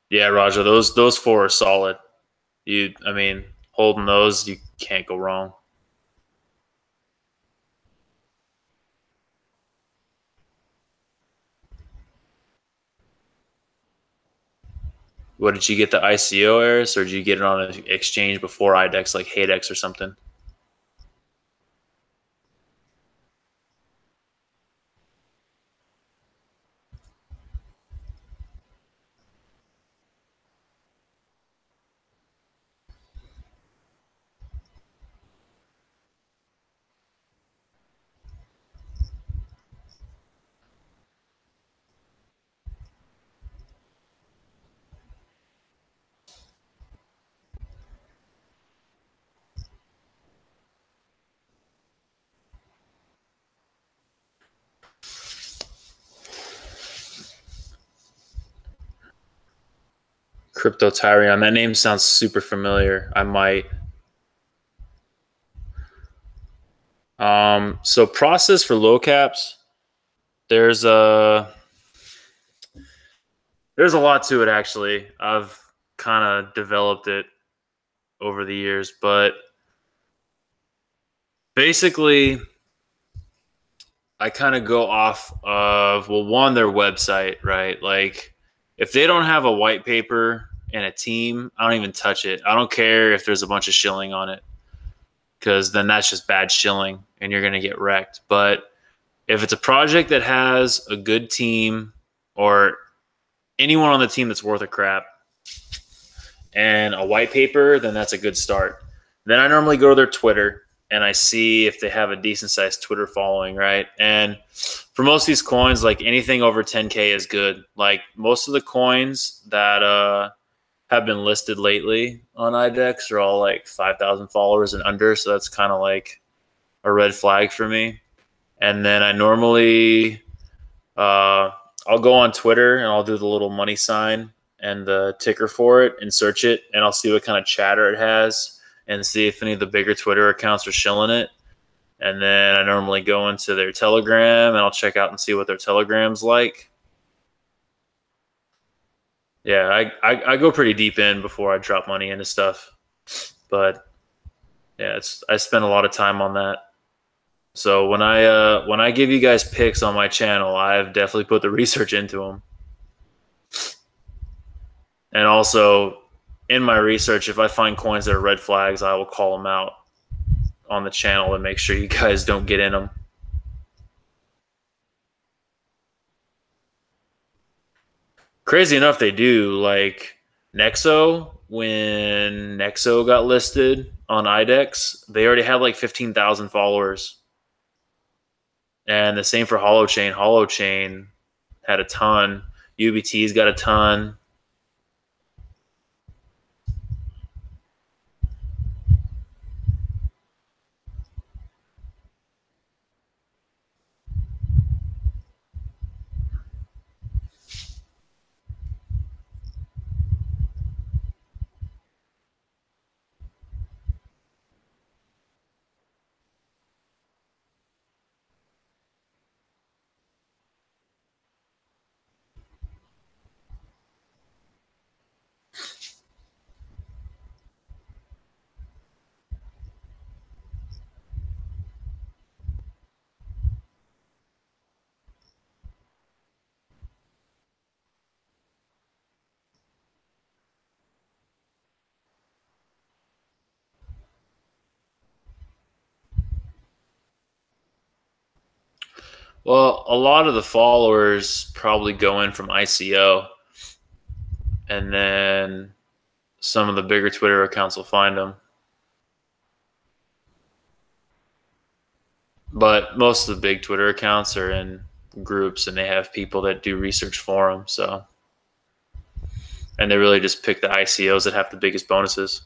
Yeah, Roger, those four are solid. I mean, holding those, you can't go wrong. What did you get the ICO Eris, or did you get it on an exchange before IDEX, like Haydex or something? Crypto Tyrion. That name sounds super familiar. I might. So process for low caps. There's a lot to it actually. I've kind of developed it over the years, but basically I kind of go off of, well, one, their website, right? Like if they don't have a white paper and a team, I don't even touch it. I don't care if there's a bunch of shilling on it, because then that's just bad shilling and you're going to get wrecked. But if it's a project that has a good team or anyone on the team that's worth a crap and a white paper, then that's a good start. Then I normally go to their Twitter and I see if they have a decent sized Twitter following, right? And for most of these coins, like anything over 10K is good. Like most of the coins that have been listed lately on IDEX are all like 5,000 followers and under. So that's kind of like a red flag for me. And then I normally, I'll go on Twitter and I'll do the little money sign and the ticker for it and search it, and I'll see what kind of chatter it has and see if any of the bigger Twitter accounts are shilling it. And then I normally go into their Telegram and I'll check out and see what their Telegram's like. Yeah, I go pretty deep in before I drop money into stuff. But yeah, I spend a lot of time on that. So when I give you guys picks on my channel, I've definitely put the research into them. And also in my research, if I find coins that are red flags, I will call them out on the channel and make sure you guys don't get in them. Crazy enough, they do. Like Nexo, when Nexo got listed on IDEX, they already had like 15,000 followers. And the same for Holochain. Holochain had a ton. UBT's got a ton. Well, a lot of the followers probably go in from ICO, and then some of the bigger Twitter accounts will find them. But most of the big Twitter accounts are in groups and they have people that do research for them. So, and they really just pick the ICOs that have the biggest bonuses.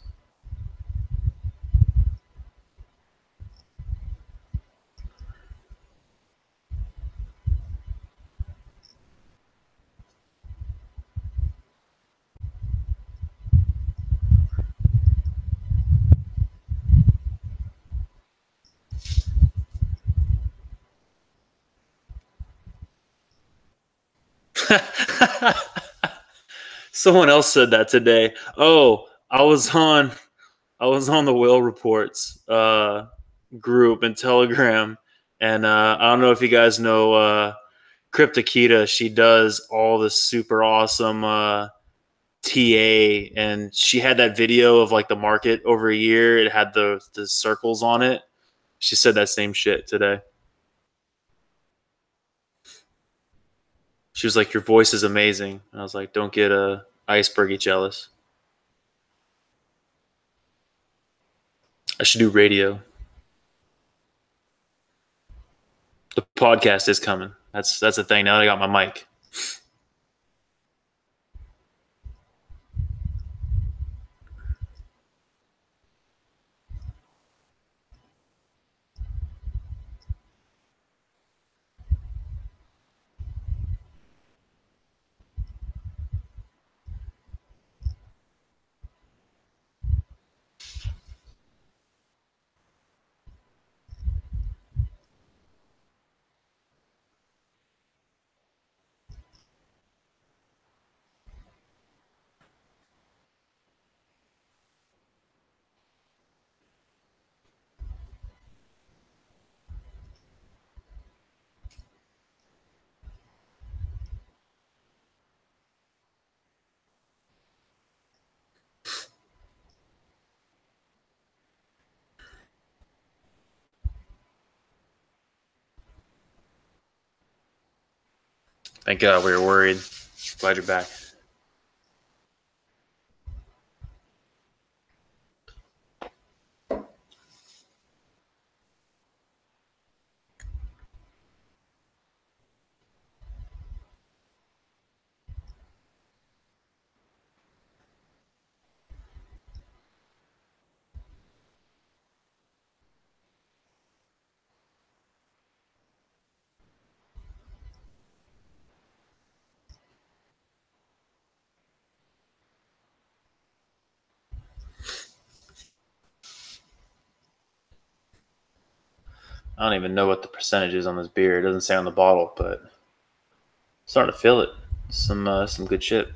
Someone else said that today. Oh, I was on the Whale Reports group in Telegram, and I don't know if you guys know Cryptokita. She does all this super awesome TA, and she had that video of like the market over a year. It had the circles on it. She said that same shit today. She was like, "Your voice is amazing." And I was like, "Don't get icebergy jealous. I should do radio. The podcast is coming. That's the thing. Now that I got my mic." Thank God we were worried. Glad you're back. I don't even know what the percentage is on this beer. It doesn't say on the bottle, but I'm starting to feel it. Some good shit.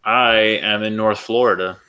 I am in North Florida.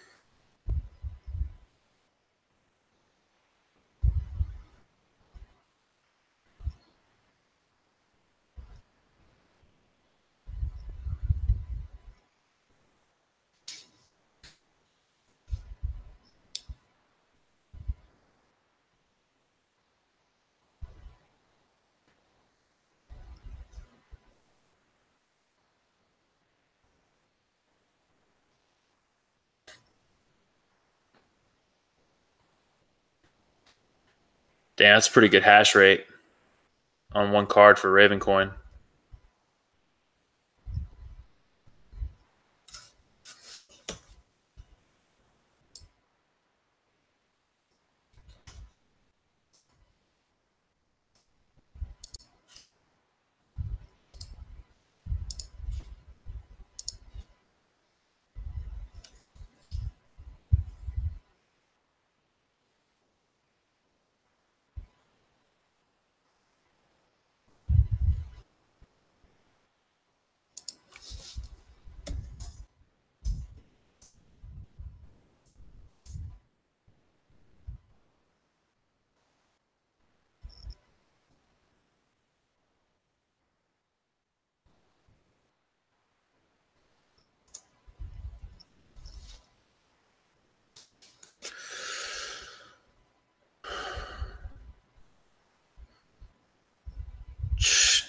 Damn, that's a pretty good hash rate on one card for Ravencoin.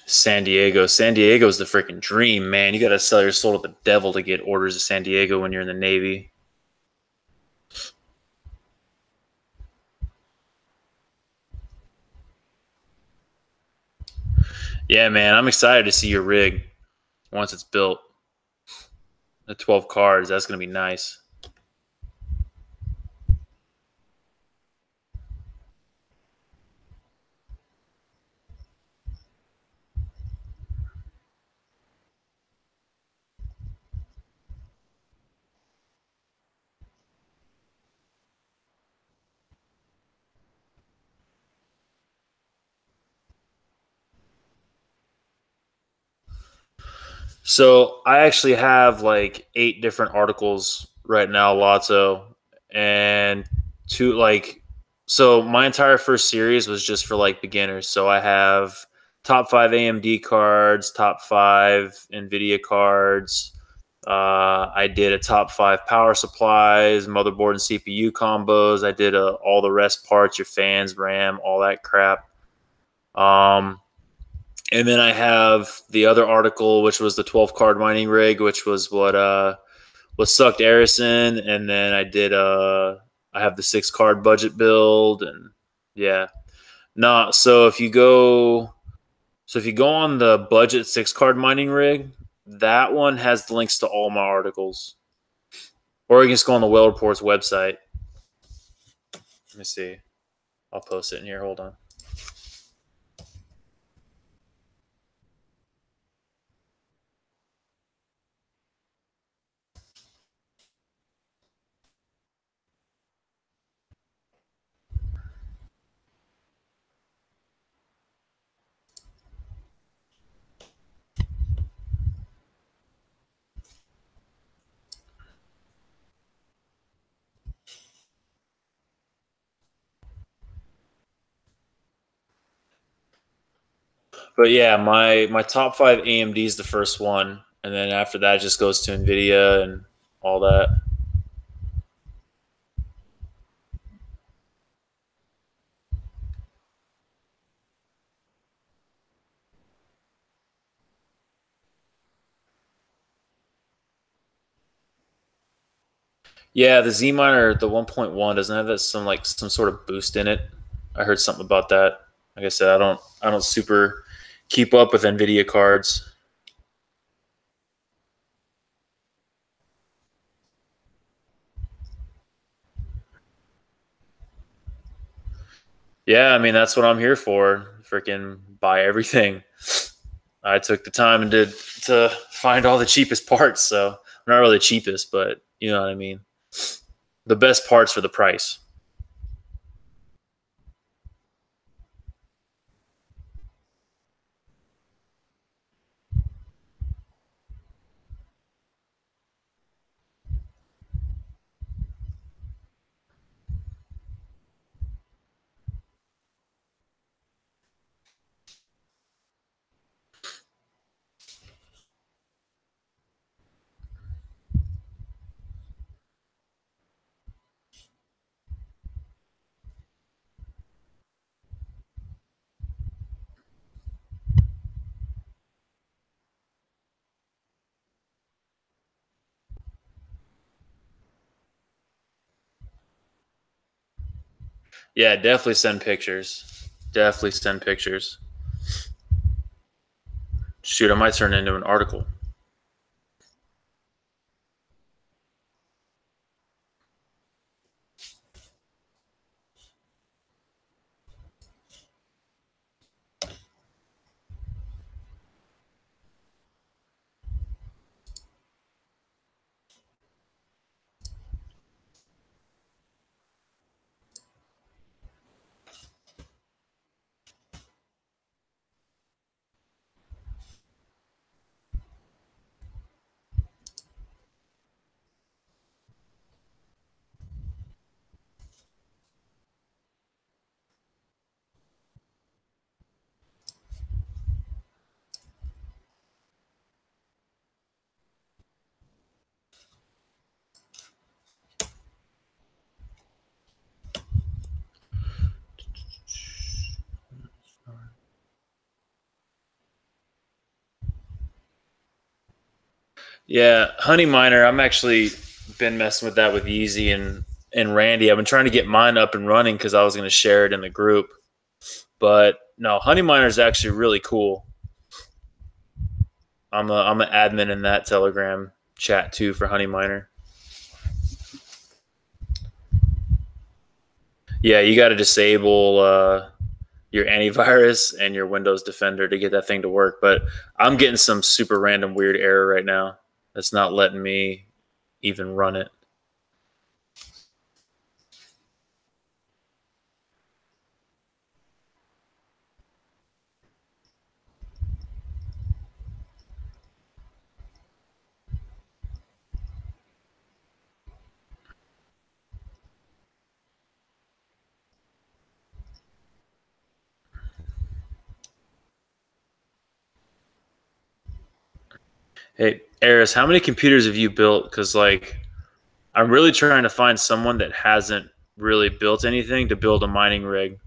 San Diego. San Diego's the freaking dream, man. You got to sell your soul to the devil to get orders to San Diego when you're in the Navy. Yeah, man. I'm excited to see your rig once it's built. The 12 cards. That's going to be nice. So I actually have like 8 different articles right now, Lotso, and two like so my entire first series was just for like beginners. So I have top 5 AMD cards, top 5 NVIDIA cards. I did a top 5 power supplies, motherboard and CPU combos. I did all the rest parts, your fans, RAM, all that crap. Um, and then I have the other article, which was the 12 card mining rig, which was what sucked Arison. And then I have the 6 card budget build, and yeah, no. So if you go on the budget 6 card mining rig, that one has the links to all my articles, or you can just go on the Well Reports website. Let me see. I'll post it in here. Hold on. But yeah, my top five AMD is the first one, and then after that it just goes to Nvidia and all that. Yeah, the Z miner, the 1.1 doesn't have that some sort of boost in it. I heard something about that. Like I said, I don't super keep up with Nvidia cards. Yeah, I mean that's what I'm here for. Freaking buy everything. I took the time and did to find all the cheapest parts. So not really the cheapest, but you know what I mean. The best parts for the price. Yeah, definitely send pictures. Definitely send pictures. Shoot, I might turn it into an article. Yeah, Honey Miner. I'm actually been messing with that with Yeezy and Randy. I've been trying to get mine up and running because I was going to share it in the group. But no, Honey Miner is actually really cool. I'm an admin in that Telegram chat too for Honey Miner. Yeah, you got to disable your antivirus and your Windows Defender to get that thing to work. But I'm getting some super random weird error right now that's not letting me even run it. Hey, Eris, how many computers have you built? Because like I'm really trying to find someone that hasn't really built anything to build a mining rig.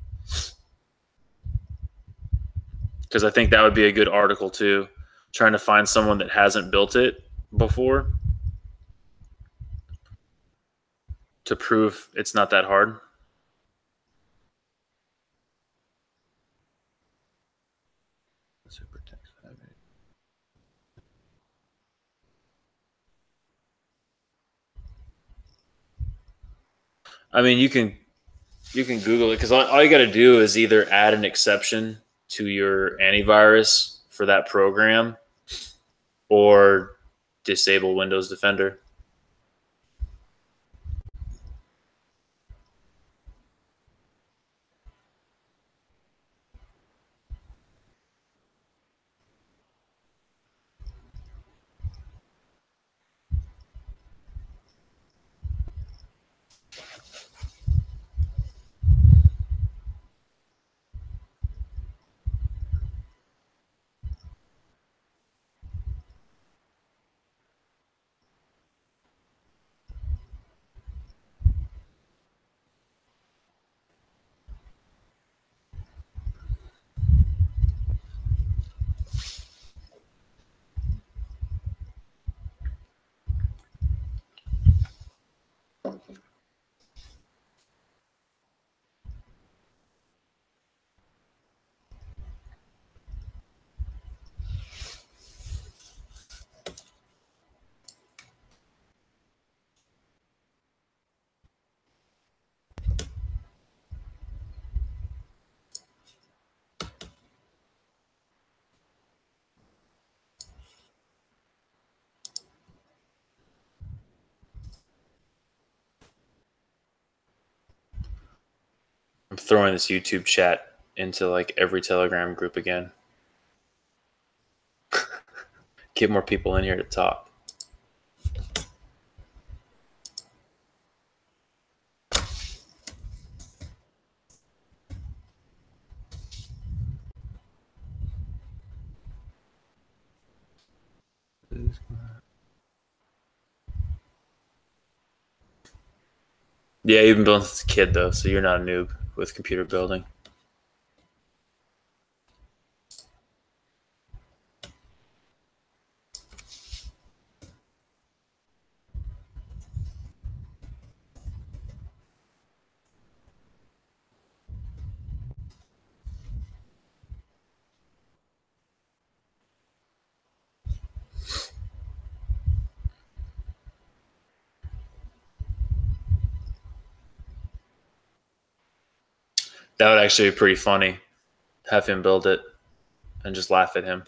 Because I think that would be a good article too. Trying to find someone that hasn't built it before to prove it's not that hard. I mean, you can Google it because all you got to do is either add an exception to your antivirus for that program or disable Windows Defender. throwing this YouTube chat into like every Telegram group again. Get more people in here to talk. Yeah, you've been building since a kid though, so you're not a noob with computer building. That would actually be pretty funny. Have him build it and just laugh at him.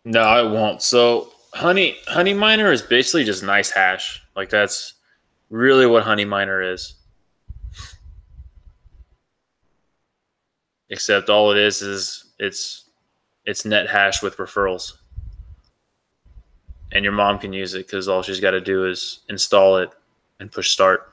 No, I won't. So Honey Miner is basically just nice hash. Like that's really what Honey Miner is. Except all it is it's net hash with referrals. And your mom can use it because all she's got to do is install it and push start.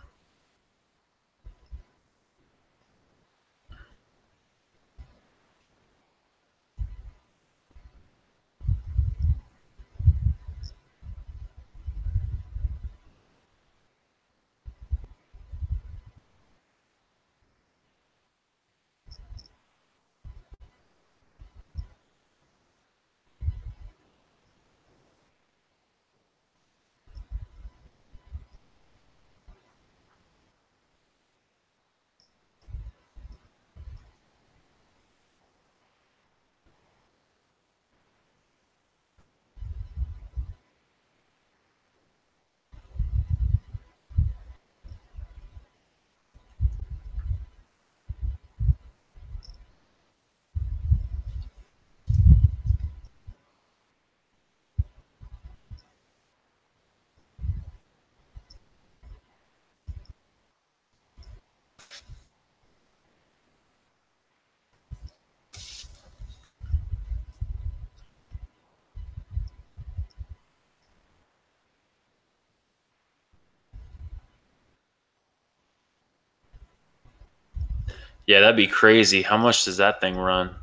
Yeah, that'd be crazy. How much does that thing run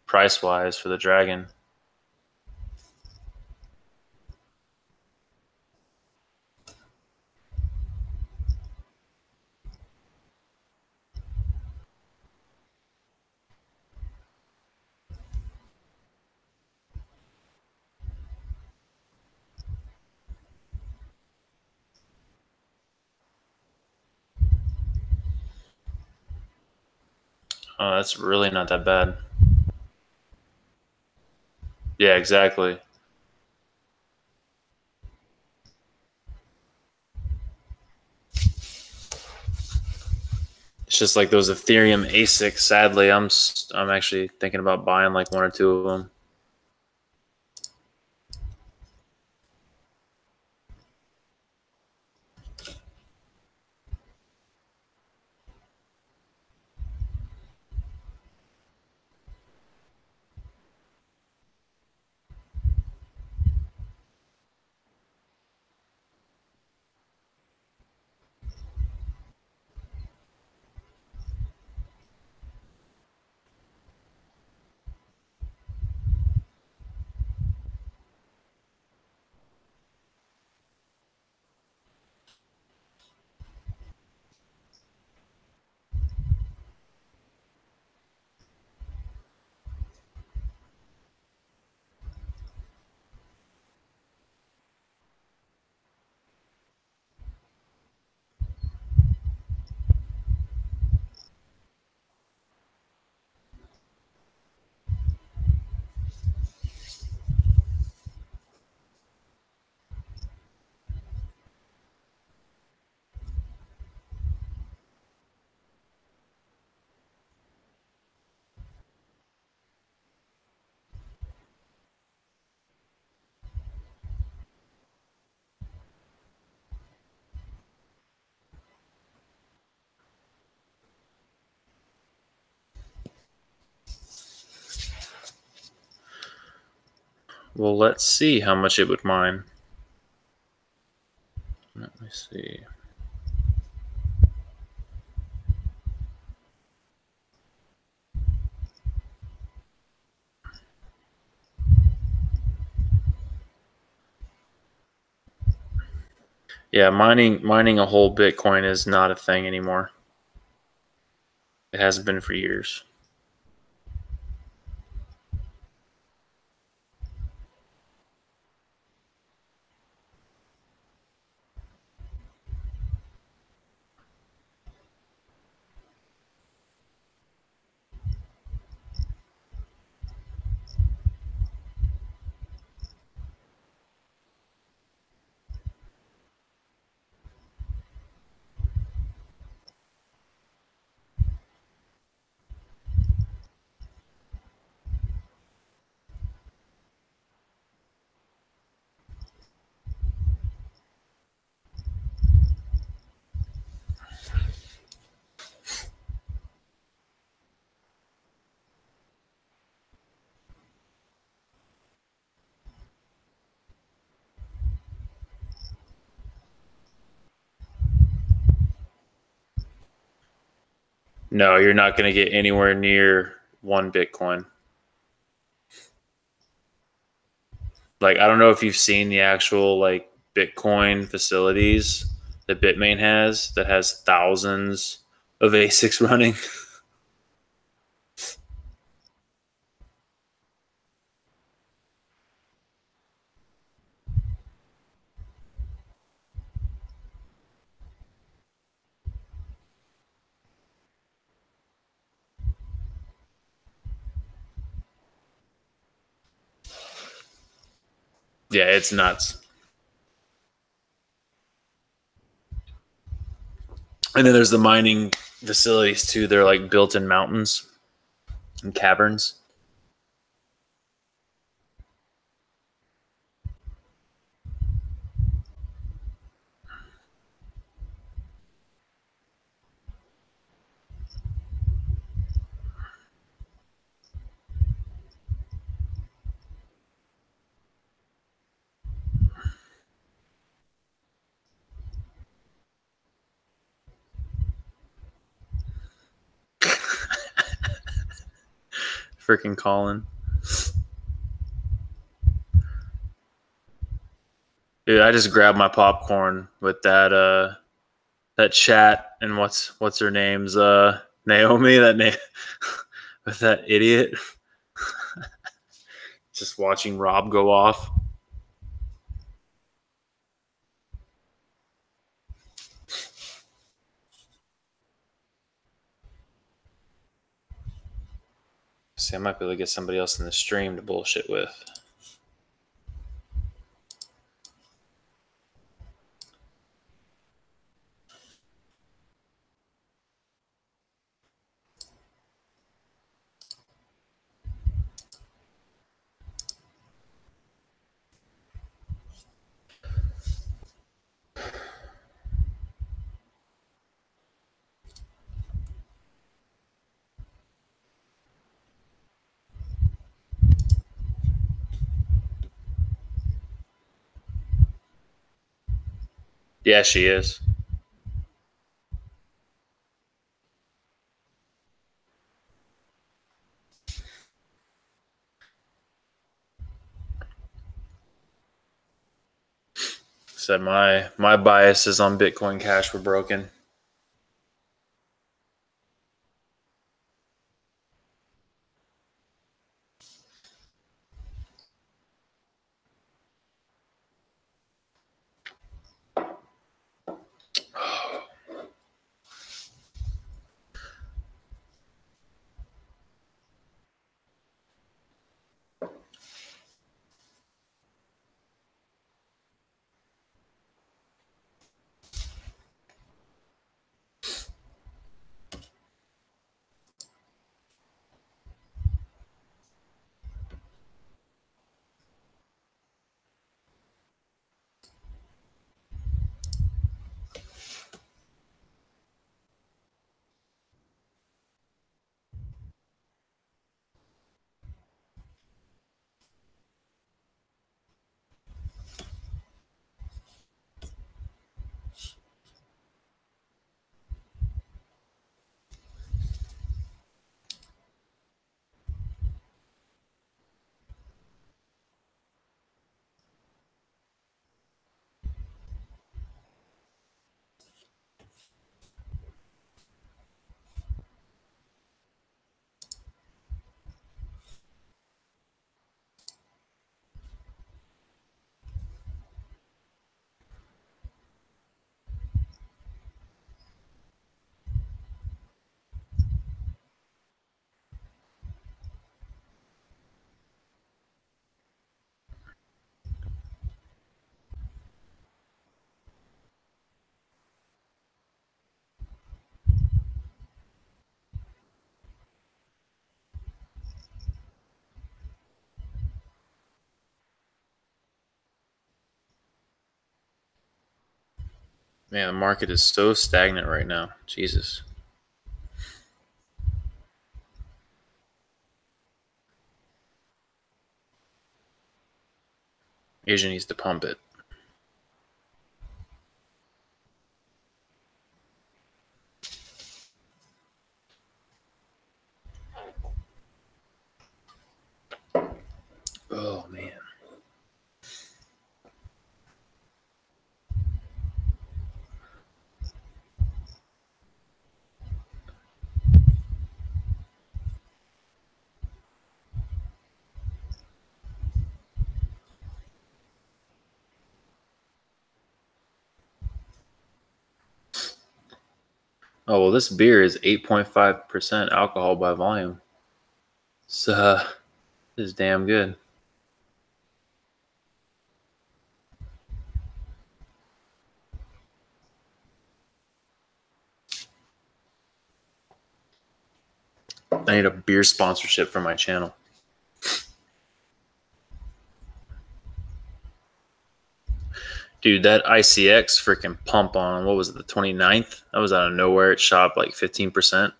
price wise for the Dragon? Oh, that's really not that bad. Yeah, exactly. It's just like those Ethereum ASICs. Sadly, I'm actually thinking about buying like one or two of them. Well, let's see how much it would mine. Let me see. Yeah, mining a whole Bitcoin is not a thing anymore. It hasn't been for years. No, you're not going to get anywhere near 1 Bitcoin. Like, I don't know if you've seen the actual like Bitcoin facilities that Bitmain has that has thousands of ASICs running. Yeah, it's nuts. And then there's the mining facilities too. They're like built in mountains and caverns. Freaking Colin. Dude, I just grabbed my popcorn with that chat and what's her name's Naomi, that name with that idiot. Just watching Rob go off. See, I might be able to get somebody else in the stream to bullshit with. Yeah, she is. Said my biases on Bitcoin Cash were broken. Man, the market is so stagnant right now. Jesus. Asia needs to pump it. Oh, man. Oh, well, this beer is 8.5% alcohol by volume. So, this is damn good. I need a beer sponsorship for my channel. Dude, that ICX freaking pump on, what was it, the 29th? That was out of nowhere. It shot up like 15%.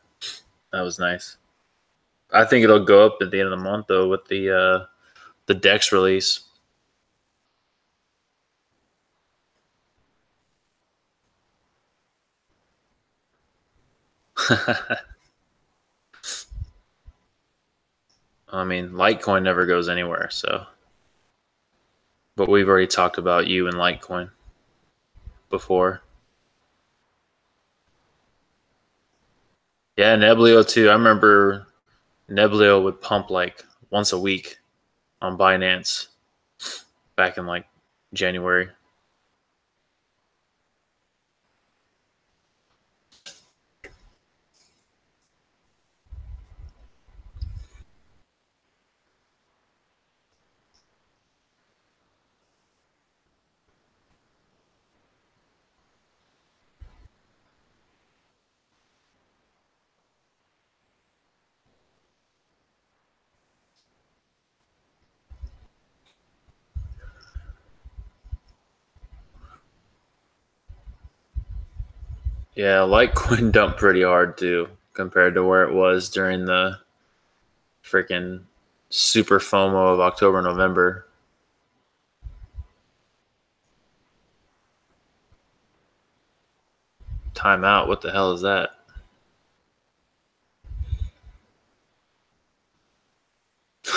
That was nice. I think it'll go up at the end of the month, though, with the Dex release. I mean, Litecoin never goes anywhere, so. But we've already talked about you and Litecoin before. Yeah, Neblio too. I remember Neblio would pump like once a week on Binance back in like January. Yeah, Litecoin dumped pretty hard too, compared to where it was during the freaking super FOMO of October, November. Timeout. What the hell is that?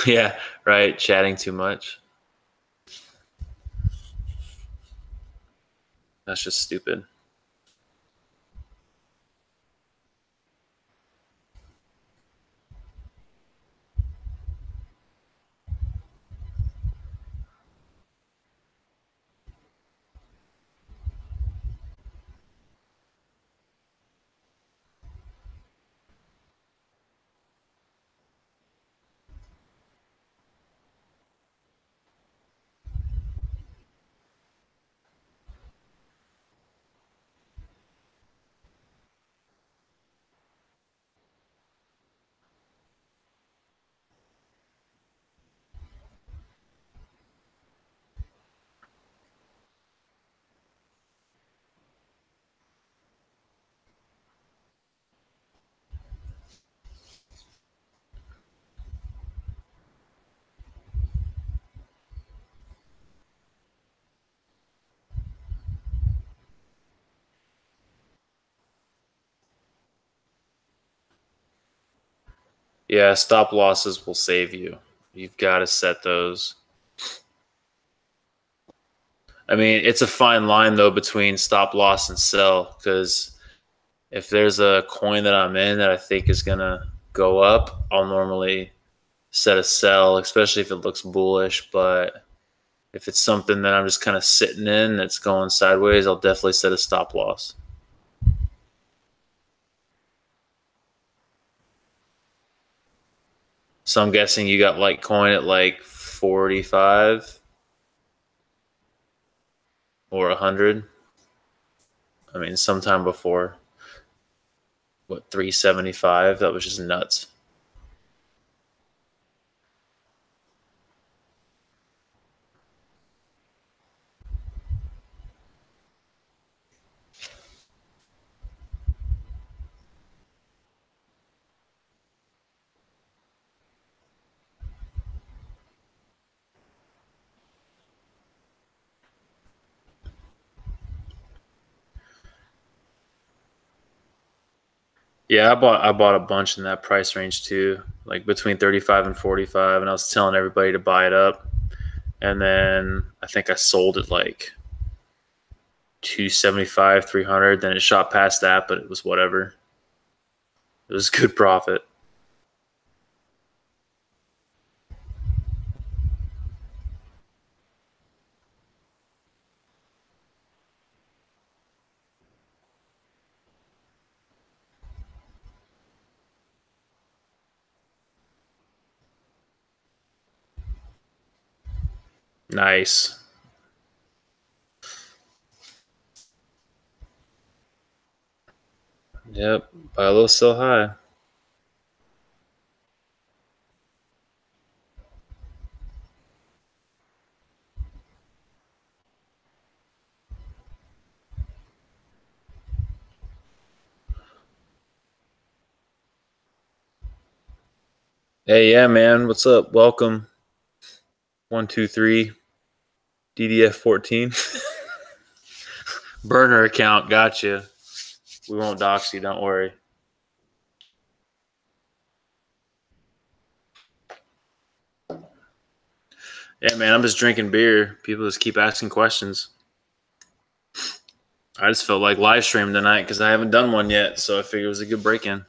Yeah, right. Chatting too much. That's just stupid. Yeah, stop losses will save you. You've got to set those. I mean, it's a fine line though between stop loss and sell, because if there's a coin that I'm in that I think is gonna go up, I'll normally set a sell, especially if it looks bullish. But if it's something that I'm just kind of sitting in that's going sideways, I'll definitely set a stop loss. So I'm guessing you got Litecoin at like 45 or 100. I mean, sometime before, what, 375? That was just nuts. Yeah, I bought a bunch in that price range too, like between 35 and 45, and I was telling everybody to buy it up. And then I think I sold it like 275, 300. Then it shot past that, but it was whatever. It was good profit. Nice. Yep. Buy low, sell high. Hey, yeah, man. What's up? Welcome. 123 DDF 14. Burner account. Gotcha. We won't dox you. Don't worry. Yeah, man. I'm just drinking beer. People just keep asking questions. I just felt like live stream tonight because I haven't done one yet, so I figured it was a good break in.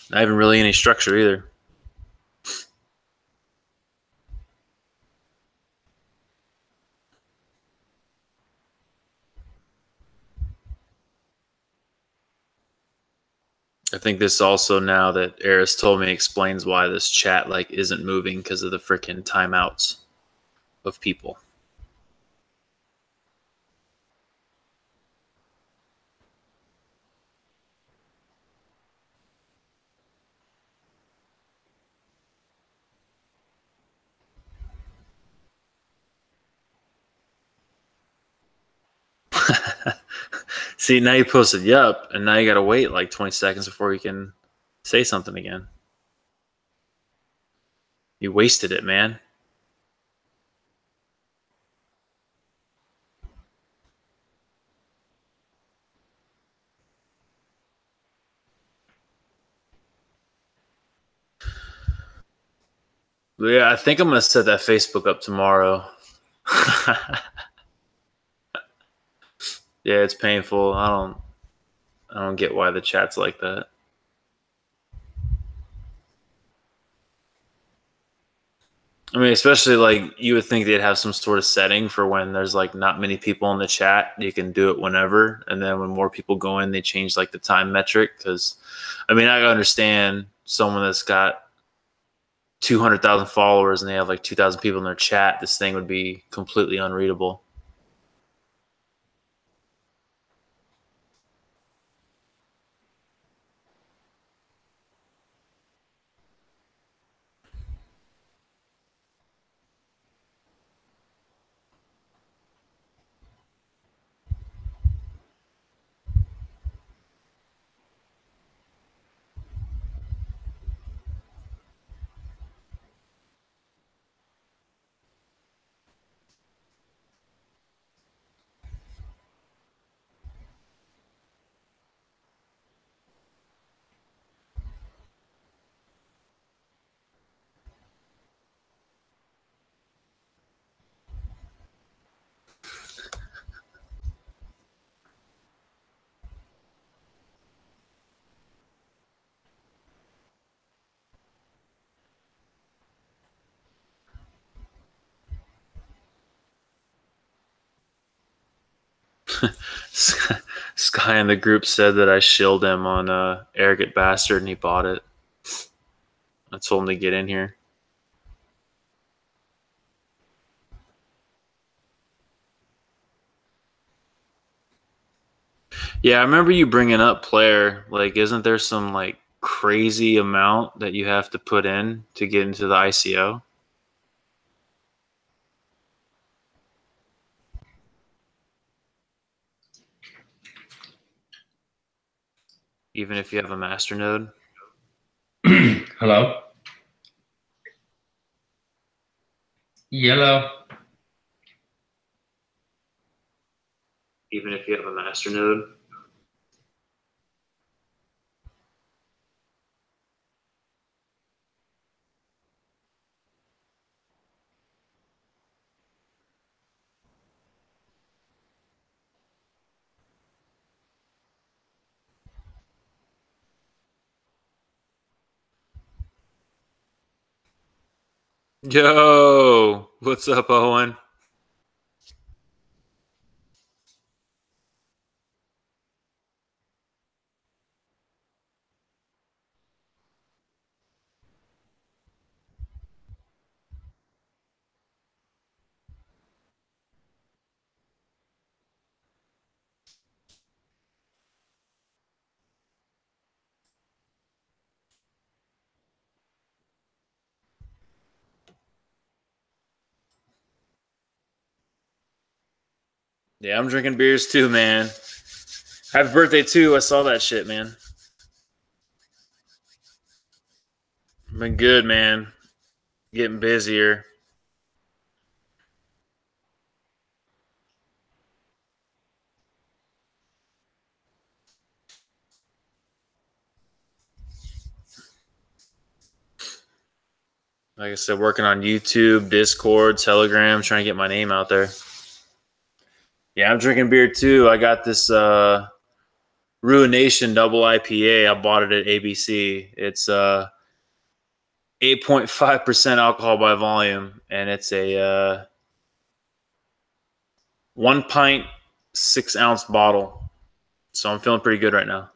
Not even really any structure either. I think this also, now that Eris told me, explains why this chat like isn't moving because of the freaking timeouts of people. See, now you posted yup, and now you gotta wait like 20 seconds before you can say something again. You wasted it, man. But yeah, I think I'm gonna set that Facebook up tomorrow. Yeah, it's painful. I don't get why the chat's like that. I mean, especially like you would think they'd have some sort of setting for when there's like not many people in the chat. You can do it whenever, and then when more people go in, they change like the time metric. Because, I mean, I understand someone that's got 200,000 followers and they have like 2,000 people in their chat. This thing would be completely unreadable. Sky in the group said that I shilled him on Arrogant Bastard and he bought it. I told him to get in here. Yeah, I remember you bringing up player. Like, isn't there some like crazy amount that you have to put in to get into the ICO? Even if you have a master node? Hello? Yellow. Even if you have a master node. Yo, what's up, Owen? Yeah, I'm drinking beers too, man. Happy birthday too. I saw that shit, man. Been good, man. Getting busier. Like I said, working on YouTube, Discord, Telegram, trying to get my name out there. Yeah, I'm drinking beer too. I got this Ruination Double IPA. I bought it at ABC. It's 8.5% alcohol by volume, and it's a 1 pint, 6 ounce bottle. So I'm feeling pretty good right now.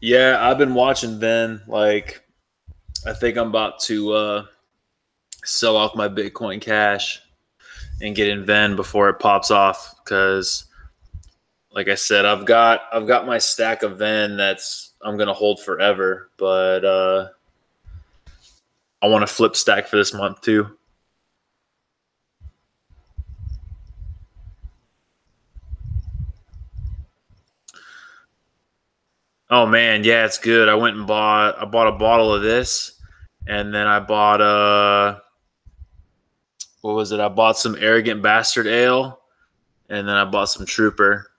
Yeah, I've been watching Ven. Like, I think I'm about to sell off my Bitcoin Cash and get in Ven before it pops off. Because, like I said, I've got my stack of Ven that's I'm gonna hold forever. But I want to flip stack for this month too. Oh man, yeah, it's good. I bought a bottle of this, and then I bought what was it? I bought some Arrogant Bastard Ale, and then I bought some Trooper.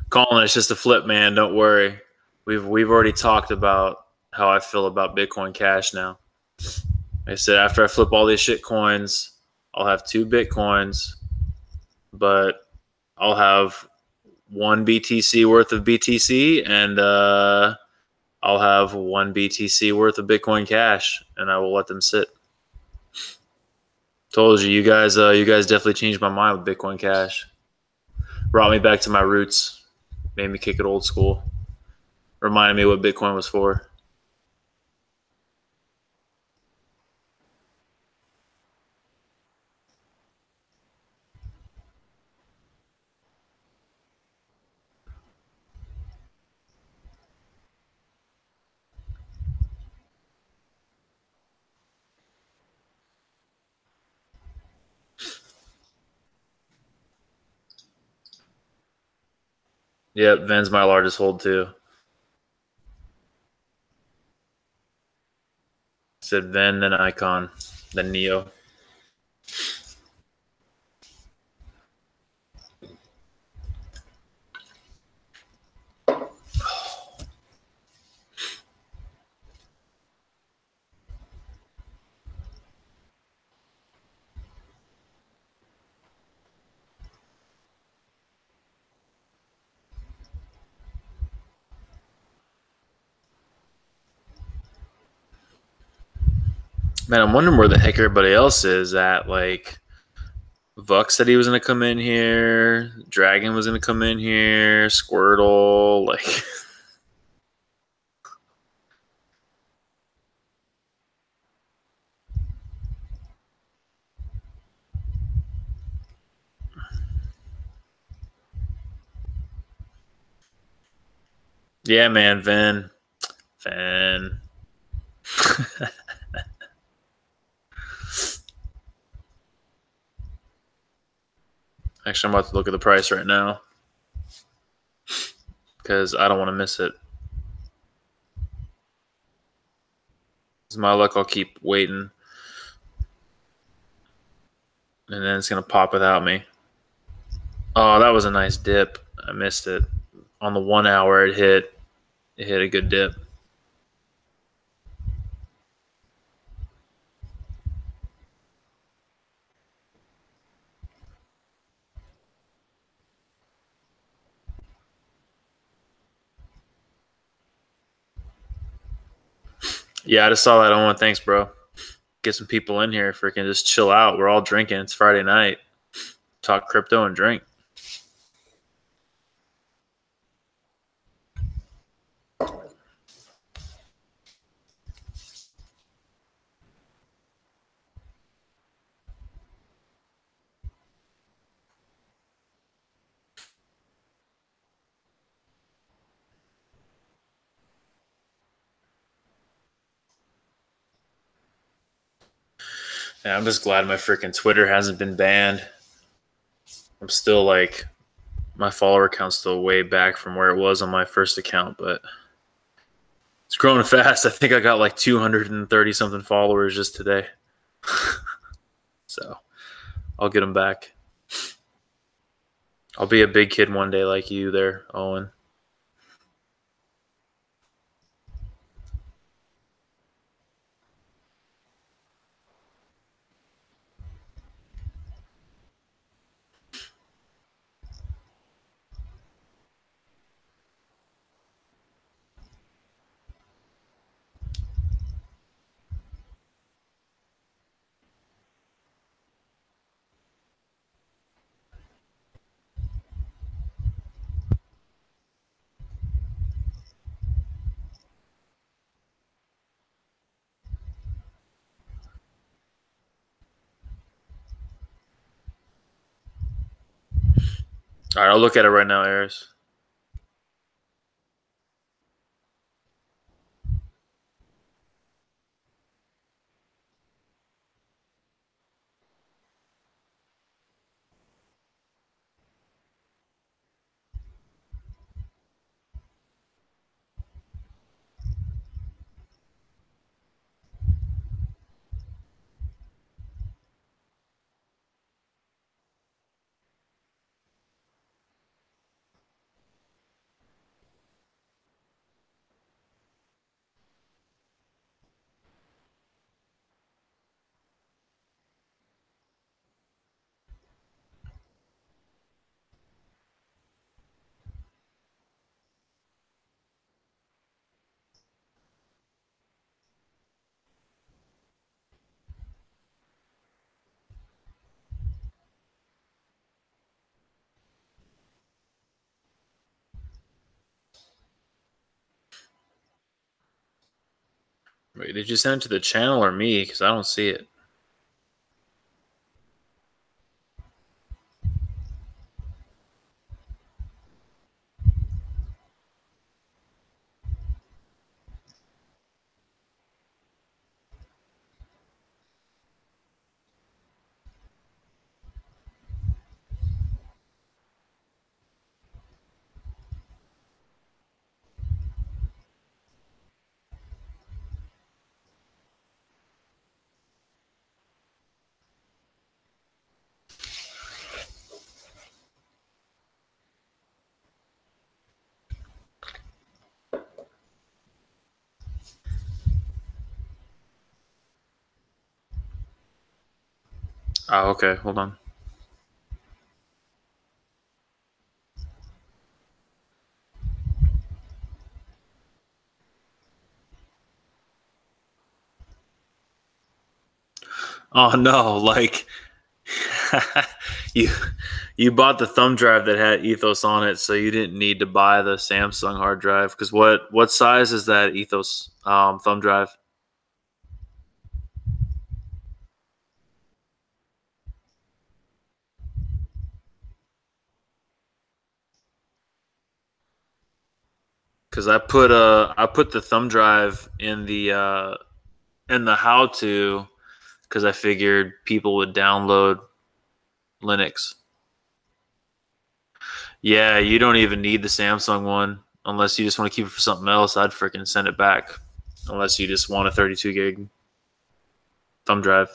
Colin, it's just a flip, man. Don't worry. We've already talked about how I feel about Bitcoin Cash now. Like I said, after I flip all these shit coins, I'll have 2 Bitcoins, but I'll have 1 BTC worth of BTC, and I'll have 1 BTC worth of Bitcoin Cash, and I will let them sit. Told you, you guys definitely changed my mind with Bitcoin Cash. Brought me back to my roots, made me kick it old school, reminded me what Bitcoin was for. Yep, Ven's my largest hold too. Said Ven, then Icon, then Neo. Man, I'm wondering where the heck everybody else is at. Like, Vux said he was going to come in here. Dragon was going to come in here. Squirtle. Like, yeah, man, Vin. Vin. Actually, I'm about to look at the price right now because I don't want to miss it. It's my luck, I'll keep waiting. And then it's going to pop without me. Oh, that was a nice dip. I missed it. On the 1 hour, it hit a good dip. Yeah, I just saw that. I want thanks, bro. Get some people in here, freaking just chill out. We're all drinking. It's Friday night. Talk crypto and drink. Yeah, I'm just glad my freaking Twitter hasn't been banned. I'm still like my follower count's still way back from where it was on my first account, but it's growing fast. I think I got like 230 something followers just today. So I'll get them back. I'll be a big kid one day like you there, Owen. All right, I'll look at it right now, Aris. Wait, did you send it to the channel or me? Because I don't see it. Oh, okay. Hold on. Oh no, like you you bought the thumb drive that had Ethos on it, so you didn't need to buy the Samsung hard drive. Because what size is that Ethos thumb drive? Because I put the thumb drive in the how to because I figured people would download Linux. Yeah, you don't even need the Samsung one unless you just want to keep it for something else. I'd freaking send it back unless you just want a 32 gig thumb drive.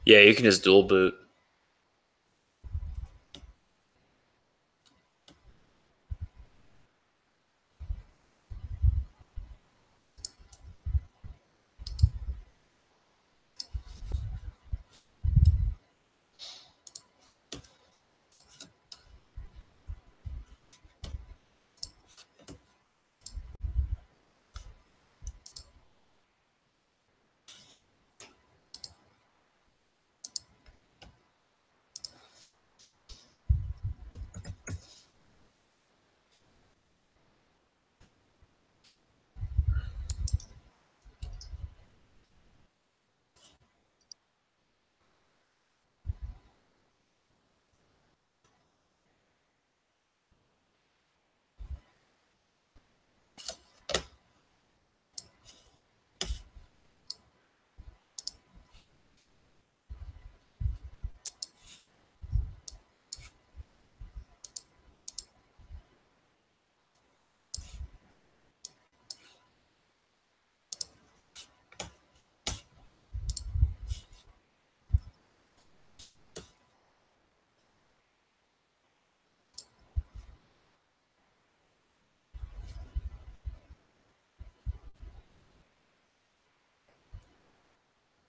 Yeah, you can just dual boot.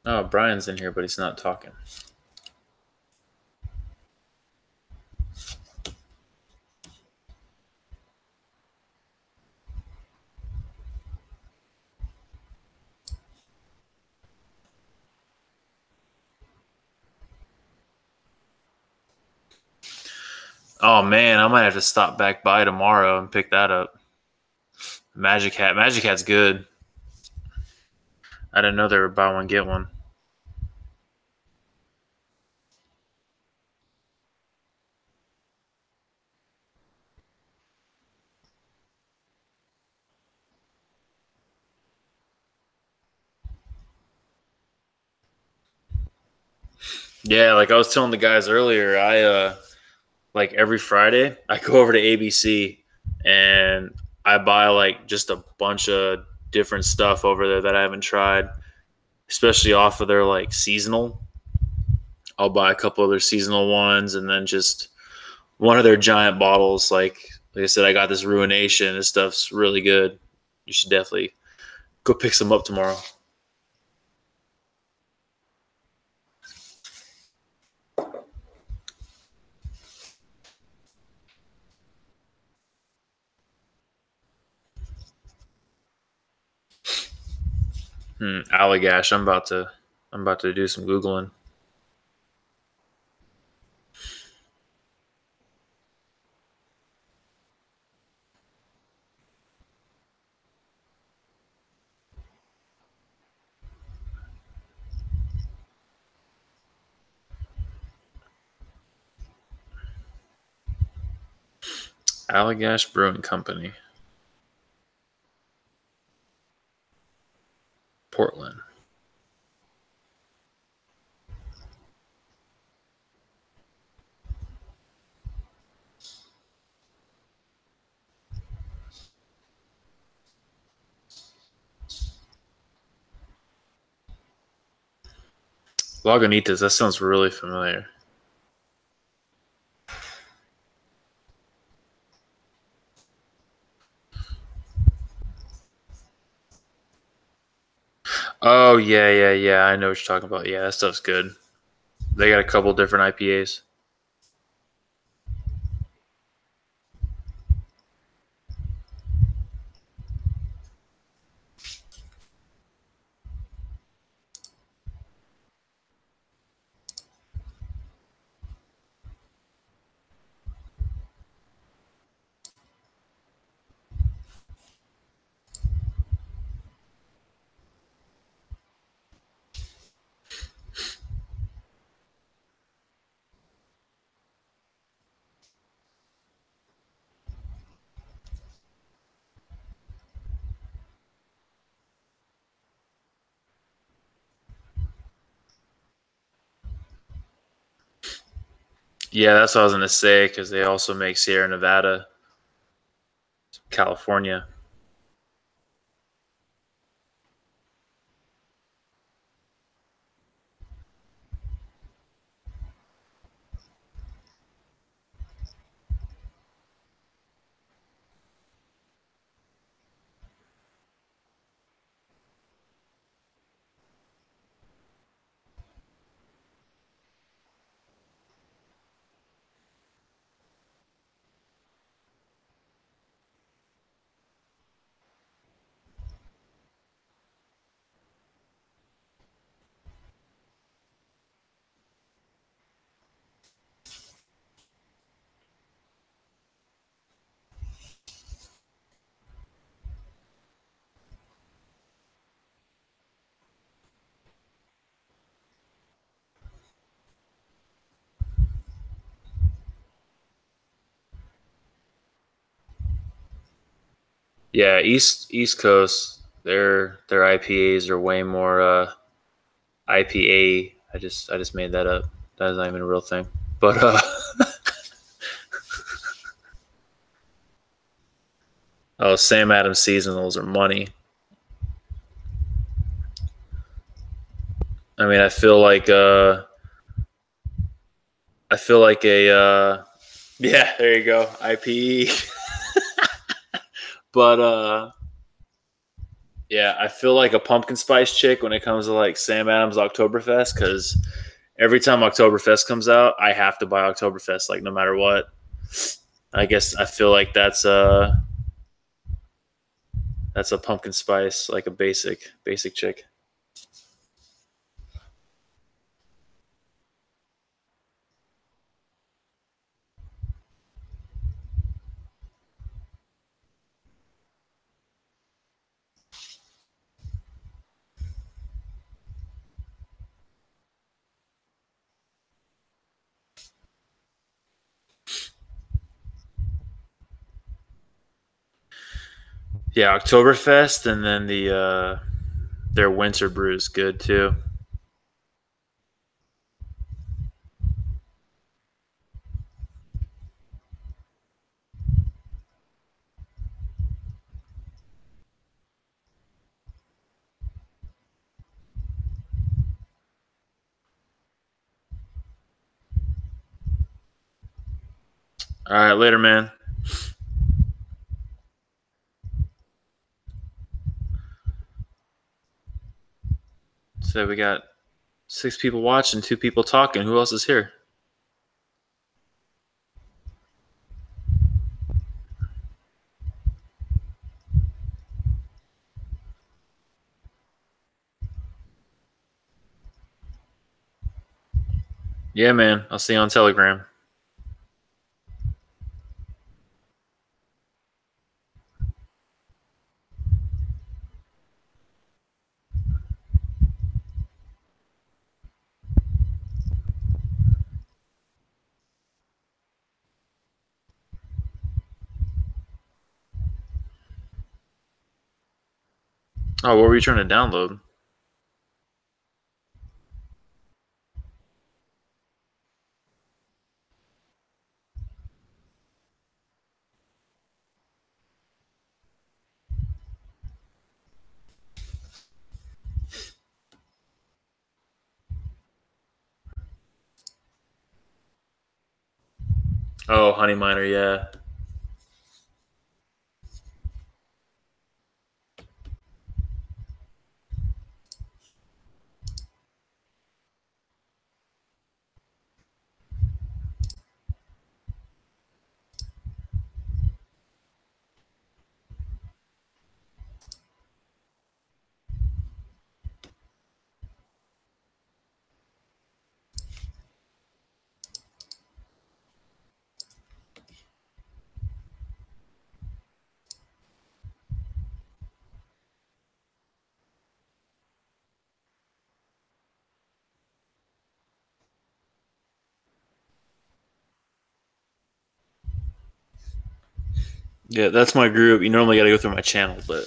Oh, Brian's in here, but he's not talking. Oh man, I might have to stop back by tomorrow and pick that up. Magic Hat. Magic Hat's good. I didn't know they were buy one get one. Yeah, like I was telling the guys earlier, I like every Friday I go over to ABC and I buy like just a bunch of different stuff over there that I haven't tried, especially off of their like seasonal. I'll buy a couple of their seasonal ones and then just one of their giant bottles. Like I said, I got this Ruination. This stuff's really good. You should definitely go pick some up tomorrow. Allagash. I'm about to do some googling. Allagash Brewing Company, Portland. Lagunitas. That sounds really familiar. Oh yeah. I know what you're talking about. Yeah, that stuff's good. They got a couple different IPAs. Yeah, that's what I was gonna say because they also make Sierra Nevada, California. Yeah, East Coast. Their IPAs are way more IPA. I just made that up. That is not even a real thing. But oh, Sam Adams seasonals are money. I mean, I feel like a yeah. There you go, IPE. But yeah, I feel like a pumpkin spice chick when it comes to like Sam Adams Oktoberfest because every time Oktoberfest comes out, I have to buy Oktoberfest like no matter what. I guess I feel like that's a pumpkin spice like a basic chick. Yeah, Oktoberfest and then their winter brew is good too. All right, later, man. So we got 6 people watching, 2 people talking. Who else is here? Yeah, man. I'll see you on Telegram. Oh, what were you trying to download? Oh, Honey Miner, yeah. Yeah, that's my group. You normally got to go through my channel, but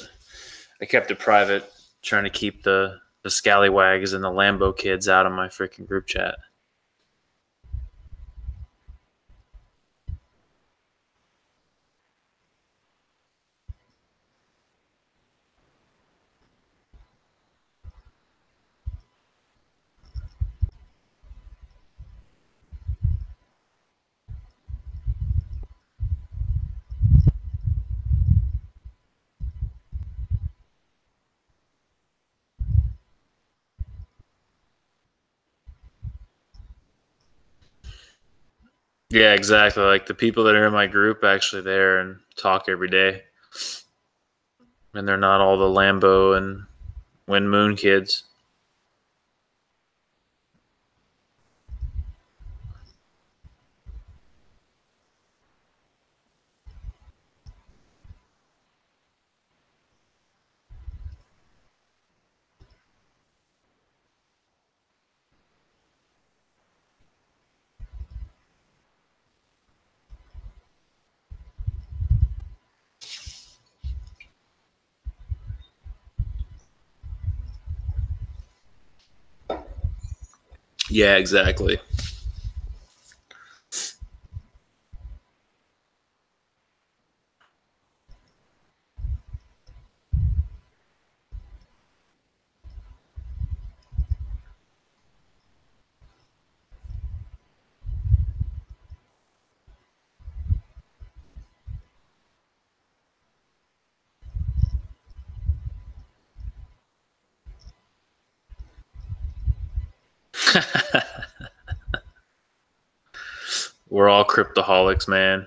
I kept it private, trying to keep the scallywags and the Lambo kids out of my freaking group chat. Yeah, exactly. Like the people that are in my group actually there and talk every day, and they're not all the Lambo and Wind Moon kids. Yeah, exactly. We're all cryptoholics, man.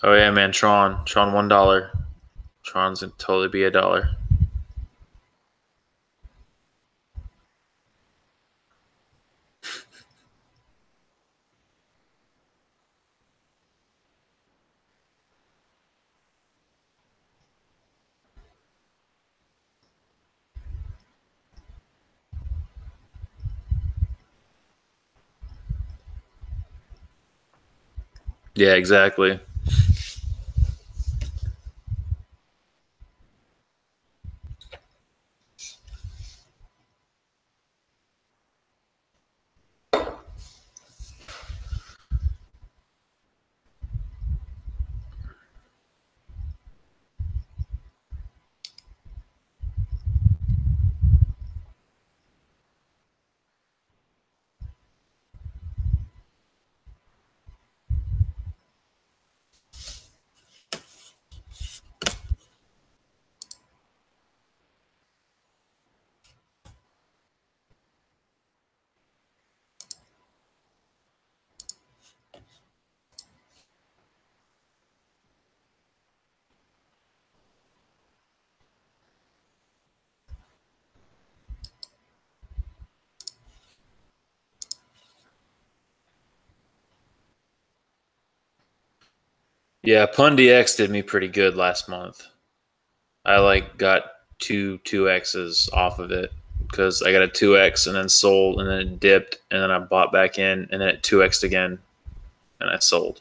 Oh yeah, man. Tron, $1. Tron's gonna totally be $1. Yeah, exactly. Yeah, Pundi X did me pretty good last month. I like got two X's off of it because I got a 2X and then sold and then it dipped and then I bought back in and then it 2X'd again and I sold.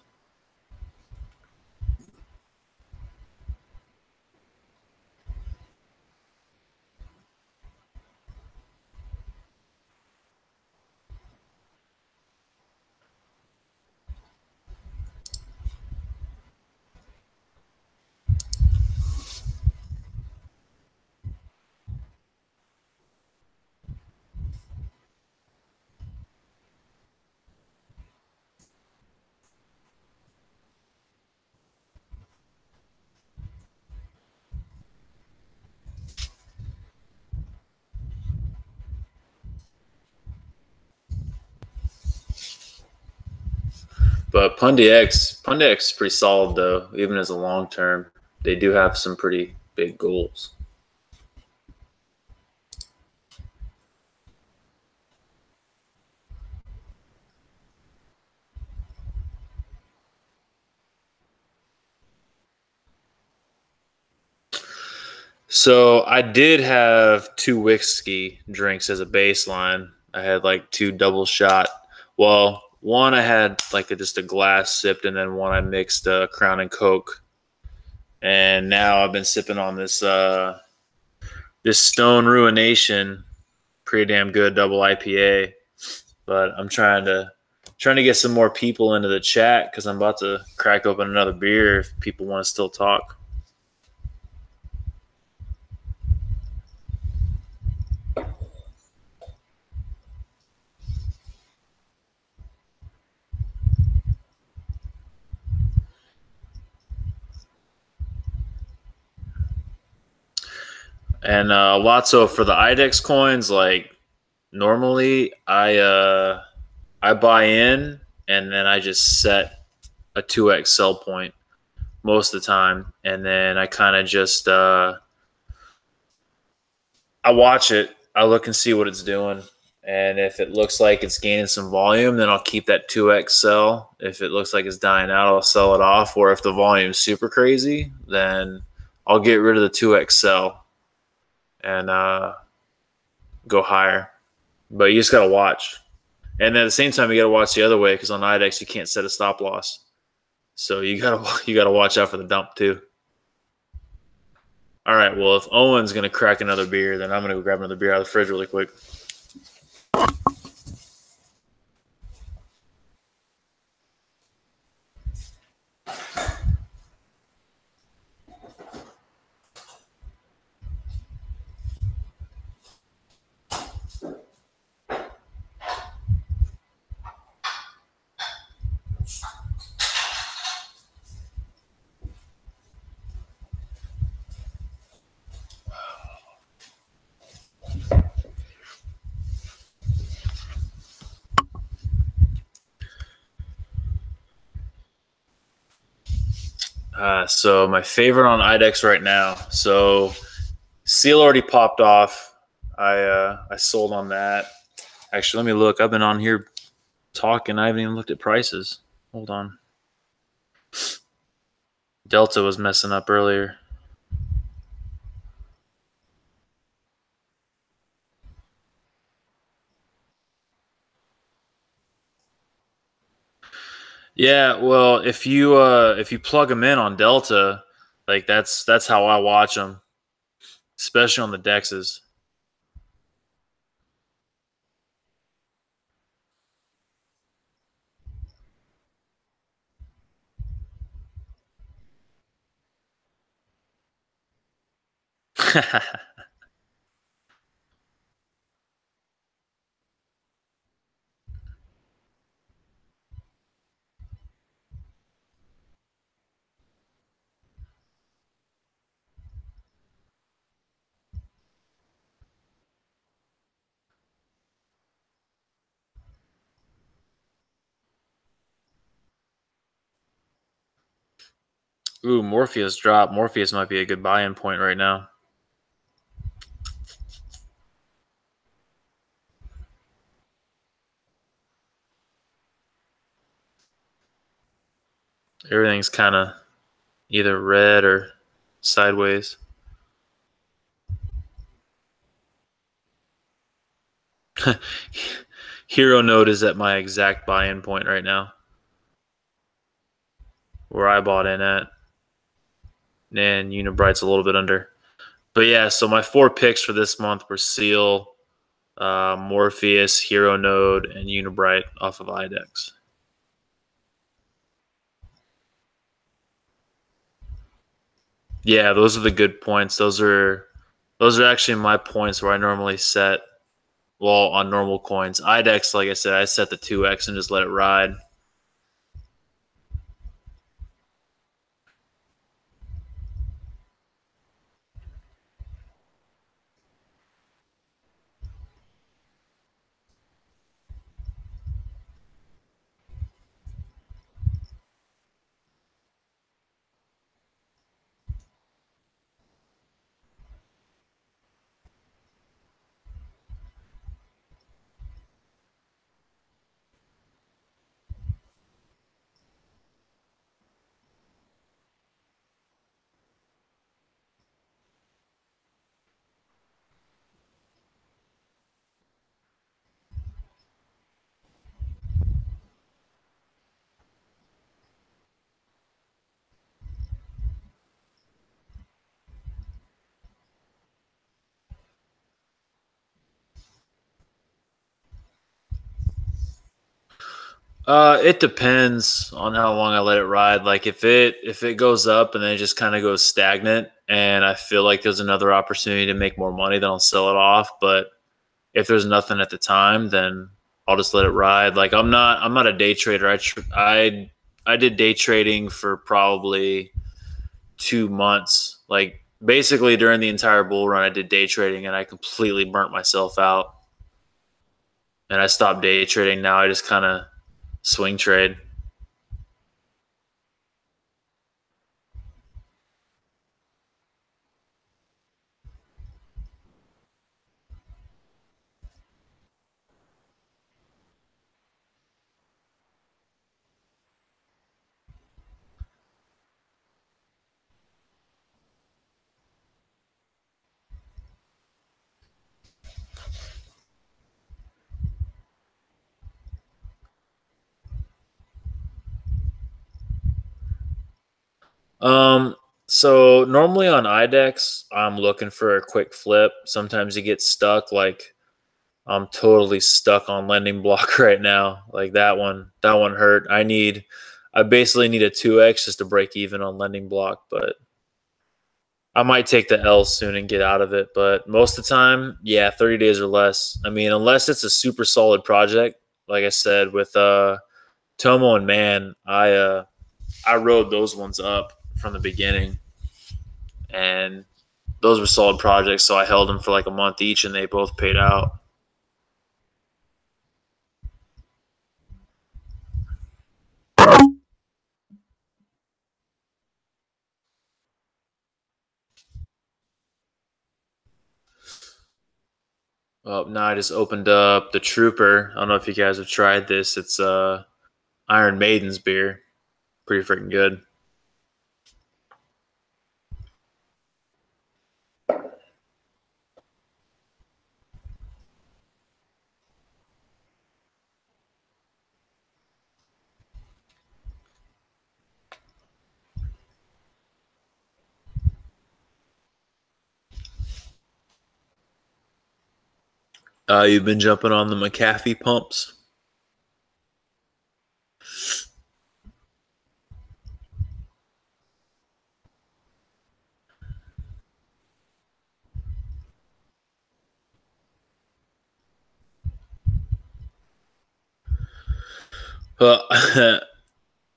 But Pundi X is pretty solid though, even as a long term. They do have some pretty big goals. So I did have two whiskey drinks as a baseline. I had like two double shot. Well, one I had like just a glass sipped, and then one I mixed Crown and Coke. And now I've been sipping on this Stone Ruination, pretty damn good double IPA. But I'm trying to get some more people into the chat because I'm about to crack open another beer if people want to still talk. And Lotso for the IDEX coins, like normally I buy in and then I just set a 2x sell point most of the time, and then I kind of just I watch it, I look and see what it's doing, and if it looks like it's gaining some volume, then I'll keep that 2x sell. If it looks like it's dying out, I'll sell it off. Or if the volume's super crazy, then I'll get rid of the 2x sell and go higher. But you just gotta watch. And at the same time, you got to watch the other way because on IDEX you can't set a stop loss, so you gotta watch out for the dump too. All right, well if Owen's gonna crack another beer, then I'm gonna go grab another beer out of the fridge really quick. So my favorite on IDEX right now. So Seal already popped off. I sold on that. Actually, let me look. I've been on here talking. I haven't even looked at prices. Hold on. Delta was messing up earlier. Yeah, well, if you plug them in on Delta, like that's how I watch them, especially on the Dexes. Ooh, Morpheus drop. Morpheus might be a good buy-in point right now. Everything's kind of either red or sideways. Hero Node is at my exact buy-in point right now, where I bought in at, and Unibright's a little bit under. But yeah, so my 4 picks for this month were Seal, Morpheus, Hero Node, and Unibright off of IDEX. Yeah, those are the good points. Those are actually my points where I normally set. Well, on normal coins, IDEX, like I said, I set the 2x and just let it ride. It depends on how long I let it ride. Like if it goes up and then it just kind of goes stagnant, and I feel like there's another opportunity to make more money, then I'll sell it off. But if there's nothing at the time, then I'll just let it ride. Like I'm not a day trader. I did day trading for probably 2 months. Like basically during the entire bull run, I did day trading and I completely burnt myself out. And I stopped day trading. Now I just kind of swing trade. Um, so normally on IDEX, I'm looking for a quick flip. Sometimes you get stuck. Like I'm totally stuck on lending block right now. Like that one hurt. I basically need a 2x just to break even on lending block, but I might take the L soon and get out of it. But most of the time, yeah, 30 days or less. I mean, unless it's a super solid project, like I said with Tomo and Man, I rode those ones up from the beginning, and those were solid projects. So I held them for like a month each, and they both paid out. Now I just opened up the Trooper. I don't know if you guys have tried this. It's Iron Maiden's beer. Pretty freaking good. You've been jumping on the McAfee pumps. Well,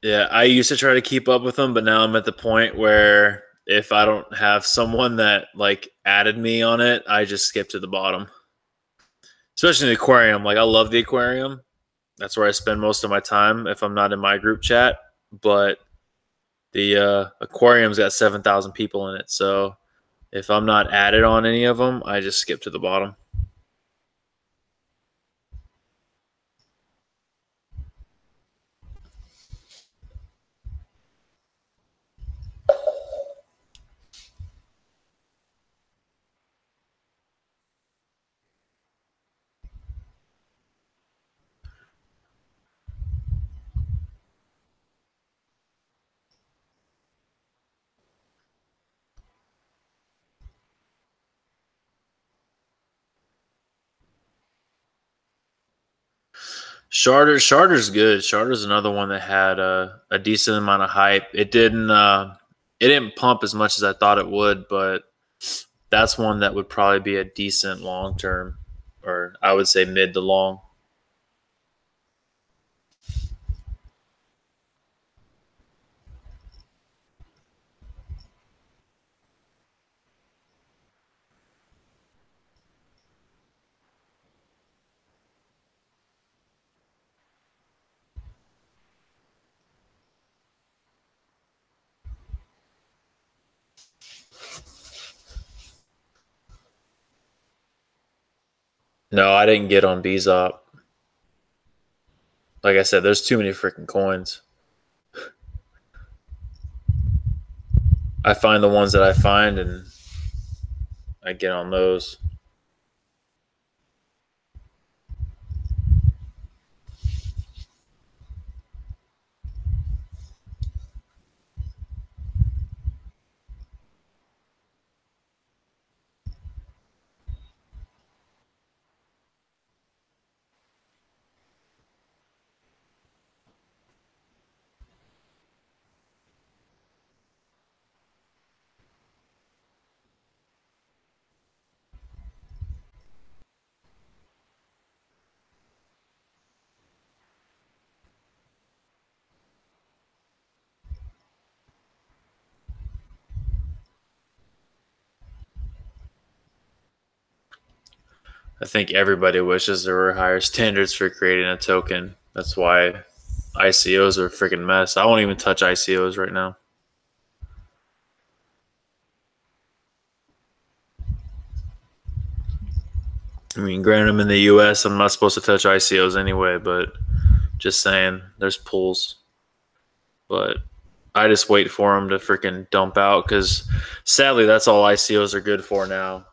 yeah, I used to try to keep up with them, but now I'm at the point where if I don't have someone that like added me on it, I just skip to the bottom. Especially in the aquarium. Like I love the aquarium. That's where I spend most of my time if I'm not in my group chat. But the aquarium's got 7,000 people in it, so if I'm not added on any of them, I just skip to the bottom. Charter's good. Charter's another one that had a decent amount of hype. It didn't pump as much as I thought it would, but that's one that would probably be a decent long term, or I would say mid to long. No, I didn't get on Bzop. Like I said, there's too many freaking coins. I find the ones that I find and I get on those. I think everybody wishes there were higher standards for creating a token. That's why ICOs are a freaking mess. I won't even touch ICOs right now. I mean, granted, I'm in the US. I'm not supposed to touch ICOs anyway, but just saying, there's pools. But I just wait for them to freaking dump out because sadly, that's all ICOs are good for now.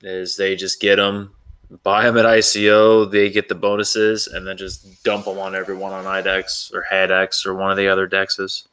Is they just get them, buy them at ICO, they get the bonuses, and then just dump them on everyone on IDEX or HADEX or one of the other dexes.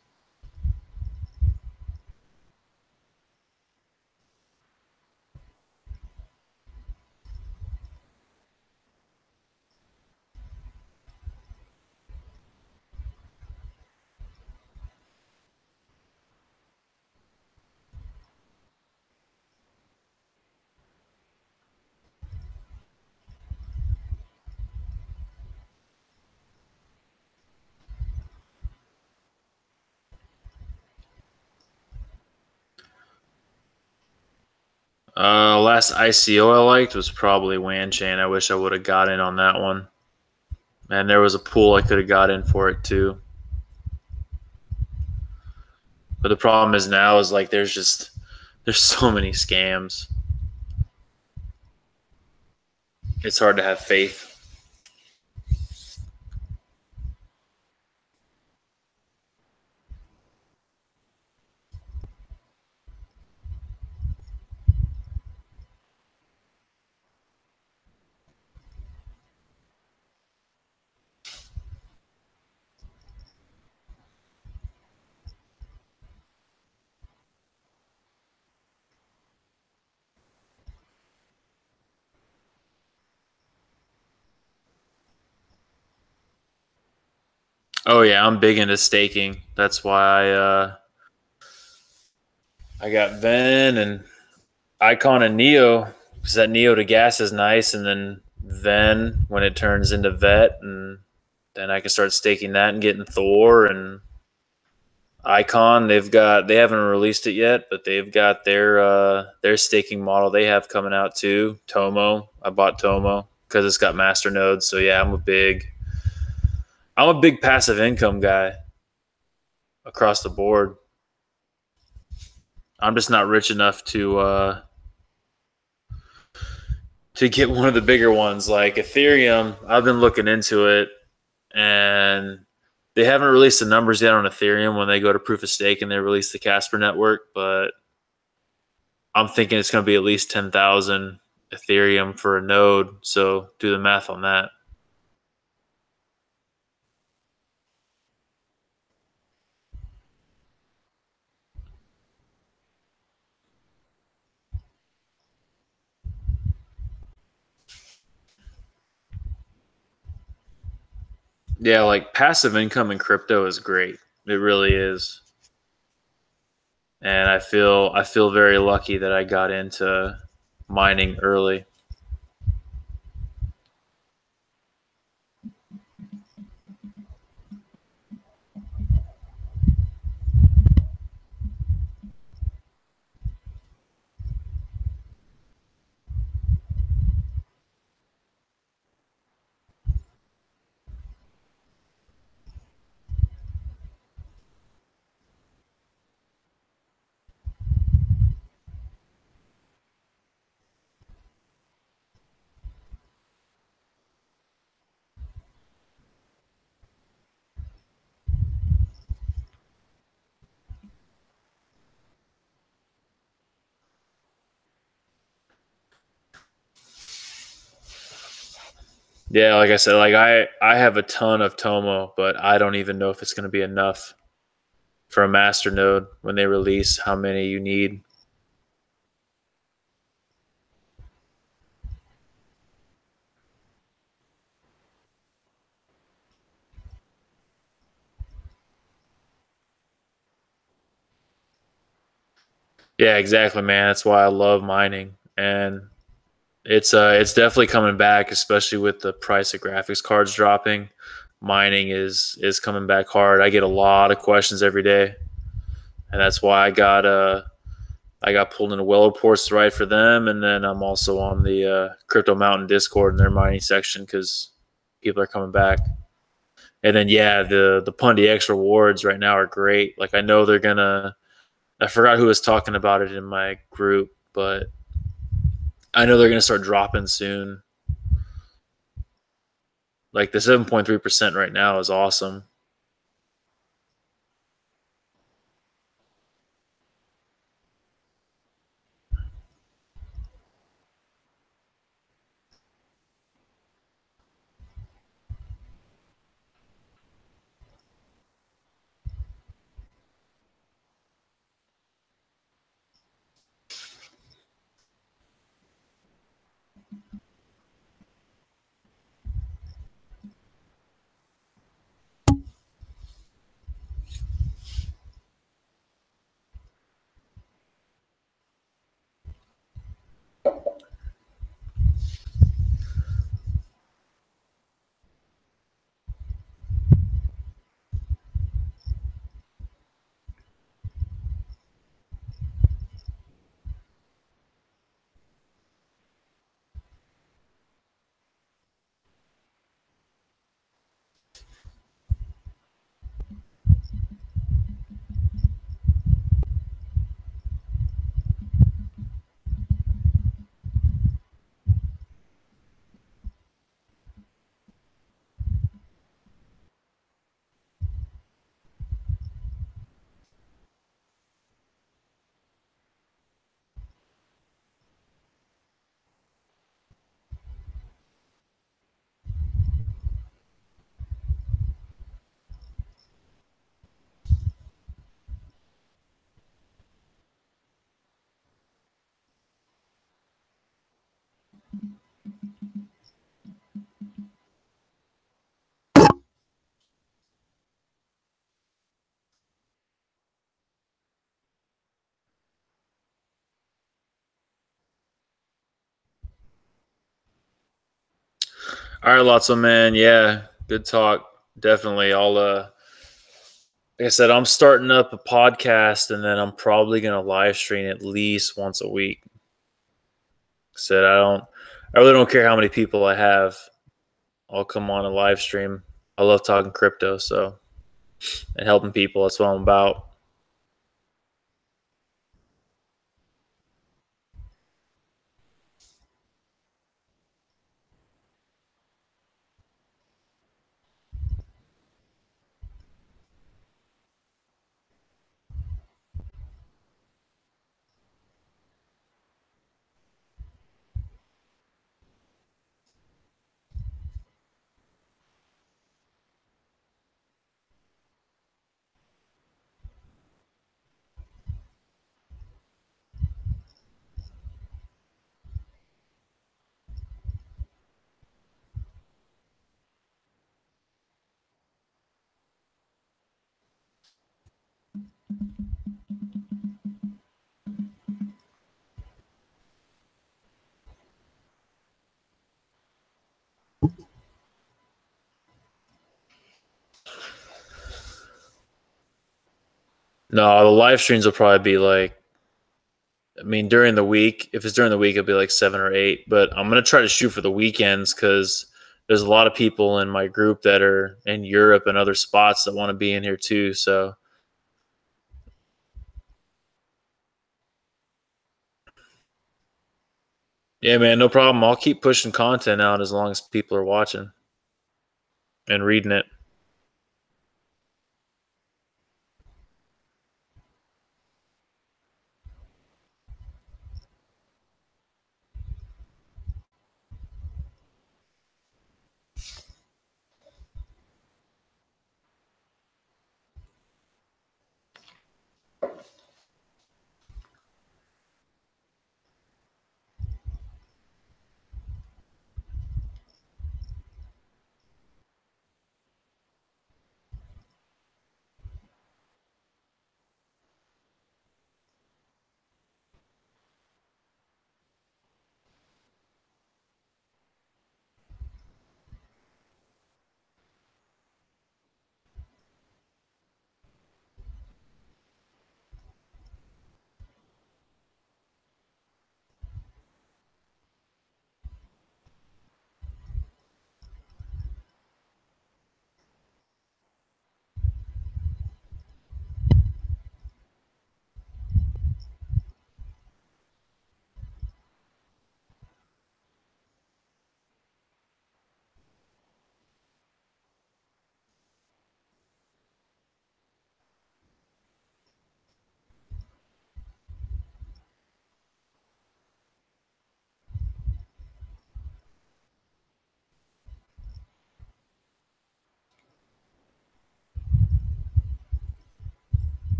Last ICO I liked was probably Wanchain. I wish I would have got in on that one. And there was a pool I could have got in for it too. But the problem is now is like there's so many scams. It's hard to have faith. Oh yeah, I'm big into staking. That's why I got Ven and Icon and Neo because that Neo to gas is nice, and then Ven when it turns into Vet, and then I can start staking that and getting Thor and Icon. They haven't released it yet, but they've got their staking model they have coming out too. Tomo, I bought Tomo because it's got master nodes. So yeah, I'm a big passive income guy across the board. I'm just not rich enough to get one of the bigger ones like Ethereum. I've been looking into it, and they haven't released the numbers yet on Ethereum when they go to proof of stake and they release the Casper network. But I'm thinking it's going to be at least 10,000 Ethereum for a node. So do the math on that. Yeah, like passive income in crypto is great. It really is. And I feel very lucky that I got into mining early. Yeah, like I said, like I have a ton of Tomo, but I don't even know if it's going to be enough for a master node when they release how many you need. Yeah, exactly, man. That's why I love mining, and it's definitely coming back, especially with the price of graphics cards dropping. Mining is coming back hard. I get a lot of questions every day, and that's why I got pulled into Well Reports to write for them, and then I'm also on the Crypto Mountain Discord in their mining section because people are coming back. And then yeah, the Pundy X rewards right now are great. Like I know they're gonna. I forgot who was talking about it in my group, but I know they're gonna start dropping soon. Like the 7.3% right now is awesome. All right, Lotso man. Yeah, good talk. Definitely. I'll like I said, I'm starting up a podcast, and then I'm probably gonna live stream at least once a week. Said I really don't care how many people I have. I'll come on a live stream. I love talking crypto, so and helping people. That's what I'm about. No, the live streams will probably be like, I mean, during the week. If it's during the week, it'll be like 7 or 8. But I'm gonna try to shoot for the weekends because there's a lot of people in my group that are in Europe and other spots that want to be in here too. So yeah, man, no problem. I'll keep pushing content out as long as people are watching and reading it.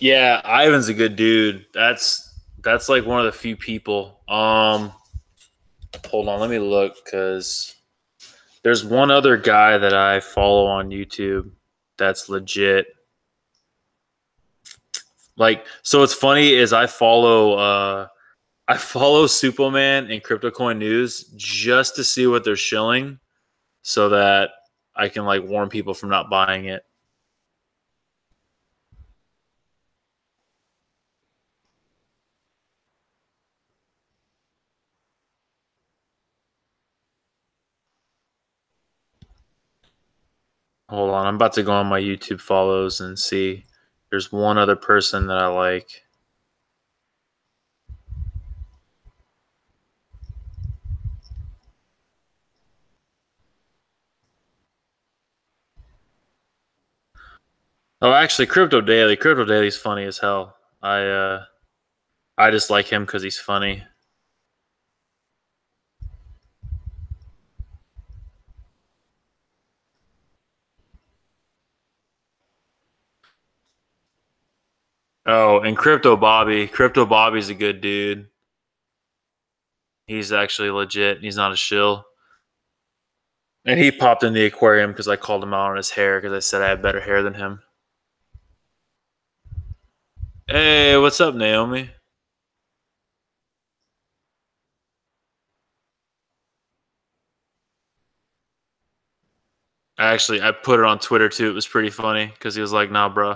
Yeah, Ivan's a good dude. That's like one of the few people. Hold on, let me look because there's one other guy that I follow on YouTube that's legit. Like, so what's funny is I follow Superman and CryptoCoin News just to see what they're shilling, so that I can like warn people from not buying it. Hold on, I'm about to go on my YouTube follows and see. There's one other person that I like. Oh, actually, Crypto Daily. Crypto Daily's funny as hell. I just like him because he's funny. Oh, and Crypto Bobby. Crypto Bobby's a good dude. He's actually legit. He's not a shill. And he popped in the aquarium because I called him out on his hair because I said I had better hair than him. Hey, what's up, Naomi? Actually, I put it on Twitter too. It was pretty funny because he was like, "Nah, bro."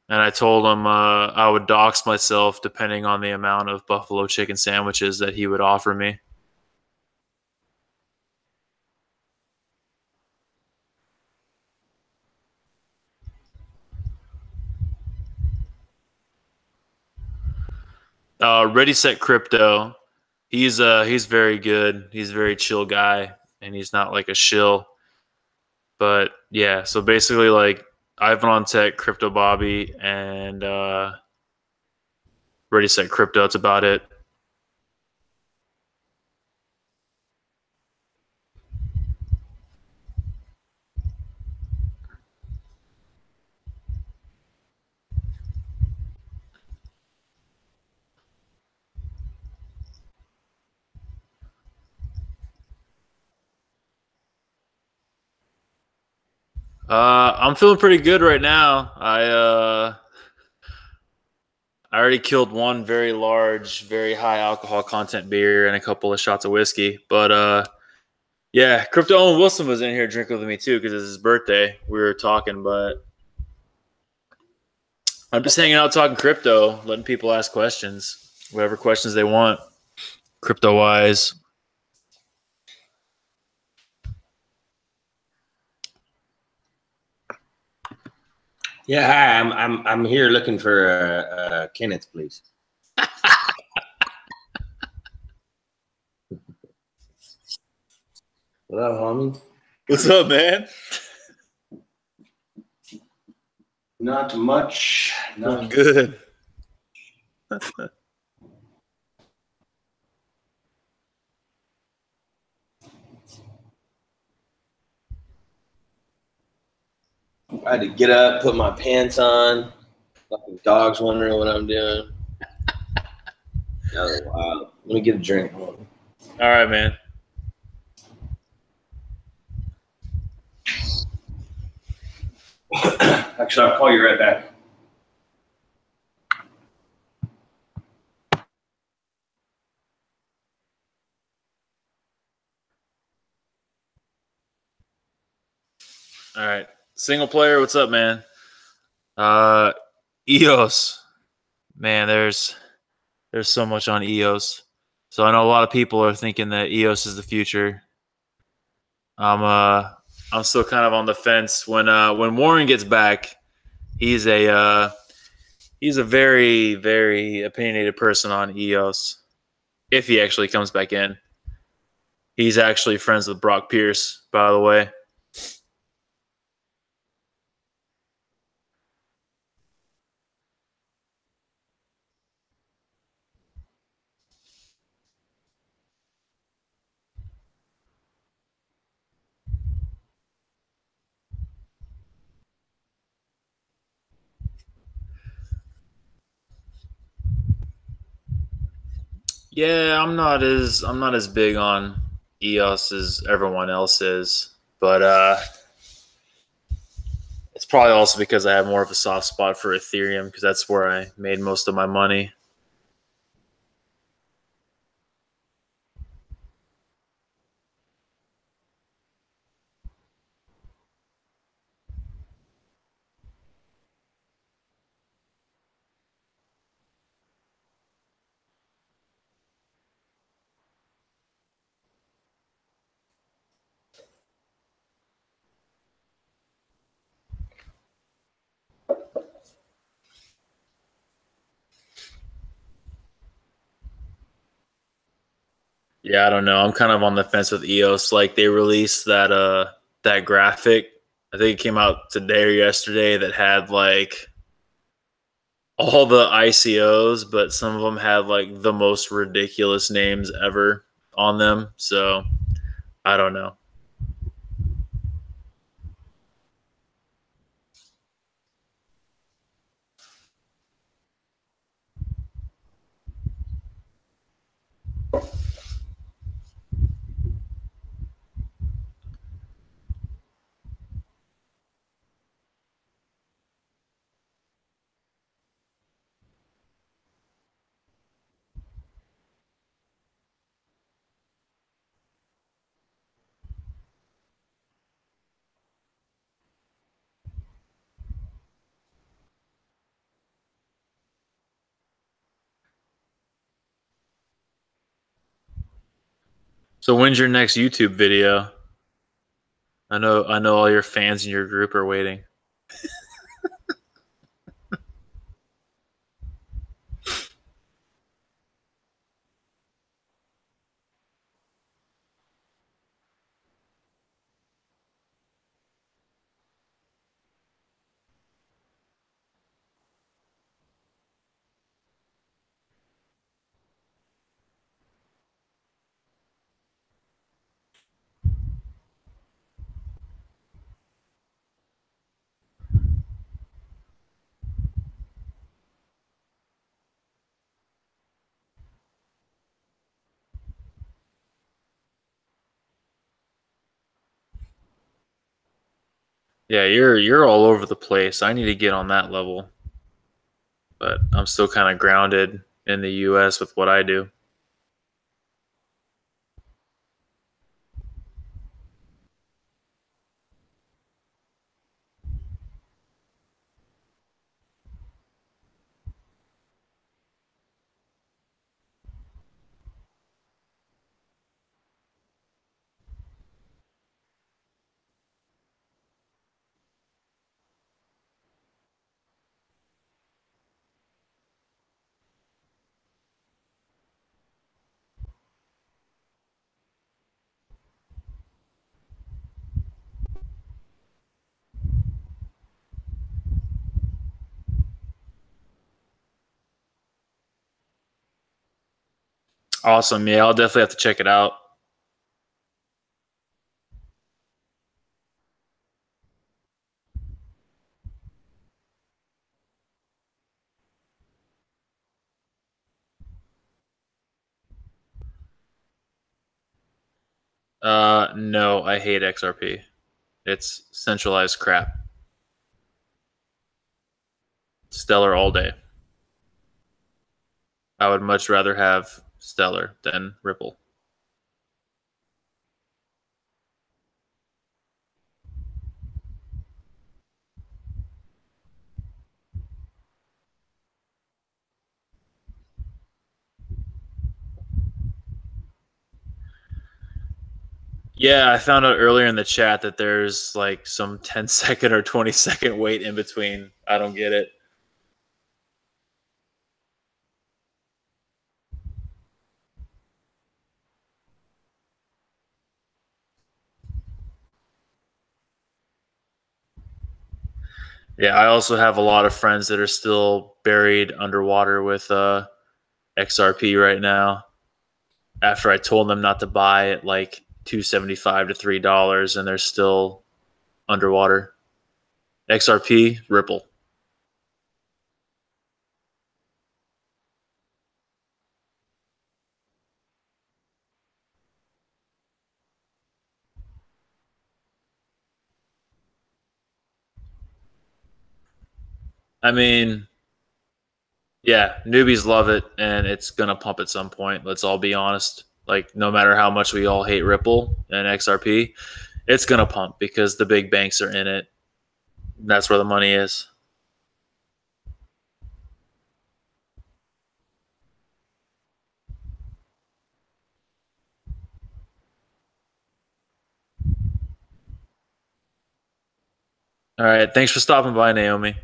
And I told him I would dox myself depending on the amount of buffalo chicken sandwiches that he would offer me. Ready Set Crypto. He's very good. He's a very chill guy, and he's not like a shill. But yeah, so basically, like Ivan on Tech, Crypto Bobby, and Ready Set Crypto. That's about it. I'm feeling pretty good right now. I already killed one very large, very high alcohol content beer and a couple of shots of whiskey. But yeah, Crypto Owen Wilson was in here drinking with me too because it's his birthday. We were talking, but I'm just hanging out talking crypto, letting people ask questions, whatever questions they want, crypto wise. Yeah, hi. I'm here looking for Kenneth, please. What up, homie? What's up, man? Not much. Doing good. I had to get up, put my pants on. Fucking dog's wondering what I'm doing. Oh, wow. Let me get a drink. All right, man. Actually, I'll call you right back. All right. Single player, what's up, man? EOS. Man, there's so much on EOS. So I know a lot of people are thinking that EOS is the future. I'm still kind of on the fence. When Warren gets back, he's a very, very opinionated person on EOS. If he actually comes back in. He's actually friends with Brock Pierce, by the way. Yeah, I'm not as big on EOS as everyone else is, but it's probably also because I have more of a soft spot for Ethereum because that's where I made most of my money. Yeah, I don't know. I'm kind of on the fence with EOS. Like they released that graphic. I think it came out today or yesterday that had like all the ICOs, but some of them had like the most ridiculous names ever on them. So I don't know. So when's your next YouTube video? I know all your fans in your group are waiting. Yeah, you're all over the place. I need to get on that level, but I'm still kind of grounded in the US with what I do. Awesome. Yeah, I'll definitely have to check it out. No, I hate XRP. It's centralized crap. Stellar all day. I would much rather have Stellar than Ripple. Yeah, I found out earlier in the chat that there's like some 10-second or 20-second wait in between. I don't get it. Yeah, I also have a lot of friends that are still buried underwater with XRP right now. After I told them not to buy at like 2.75 to $3, and they're still underwater. XRP, Ripple. I mean, yeah, newbies love it, and it's gonna pump at some point. Let's all be honest. Like, no matter how much we all hate Ripple and XRP, it's gonna pump because the big banks are in it. That's where the money is. All right, thanks for stopping by, Naomi.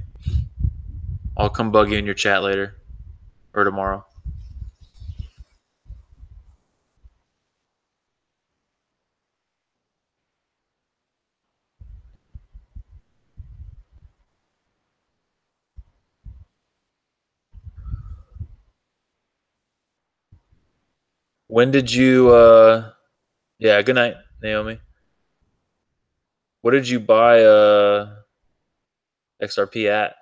I'll come bug you in your chat later or tomorrow. When did you? Yeah, good night, Naomi. What did you buy XRP at?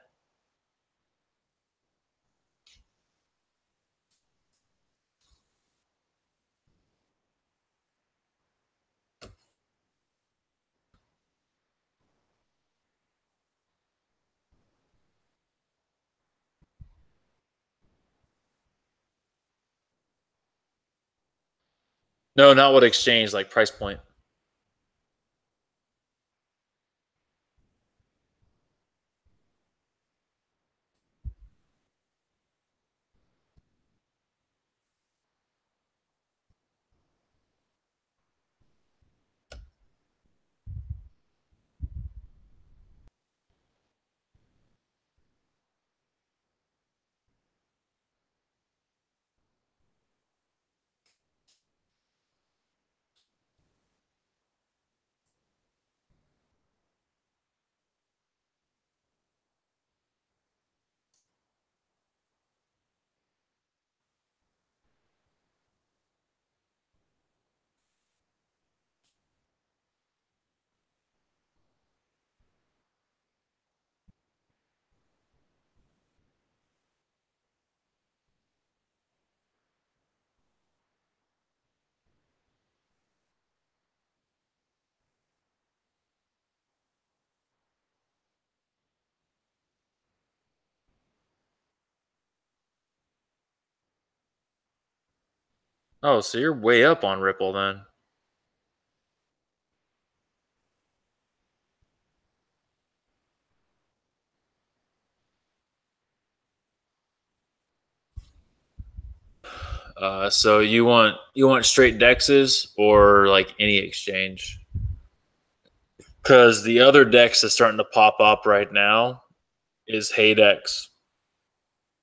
No, not what exchange, like price point. Oh, so you're way up on Ripple then. So you want straight dexes or like any exchange? Because the other dex that's starting to pop up right now is Haydex.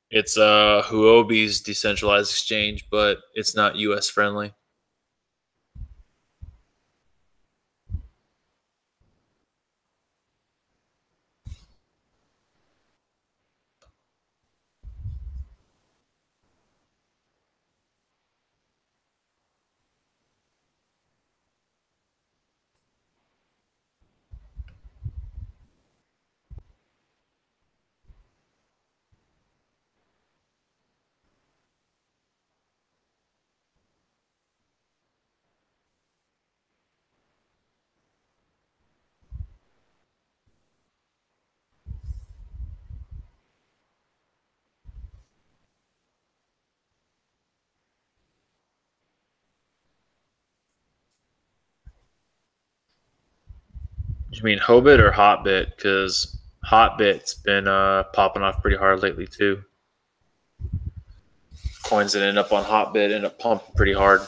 It's Huobi's decentralized exchange, but it's not US friendly. You mean Hobit or Hotbit? Because Hotbit's been popping off pretty hard lately too. Coins that end up on Hotbit end up pumping pretty hard.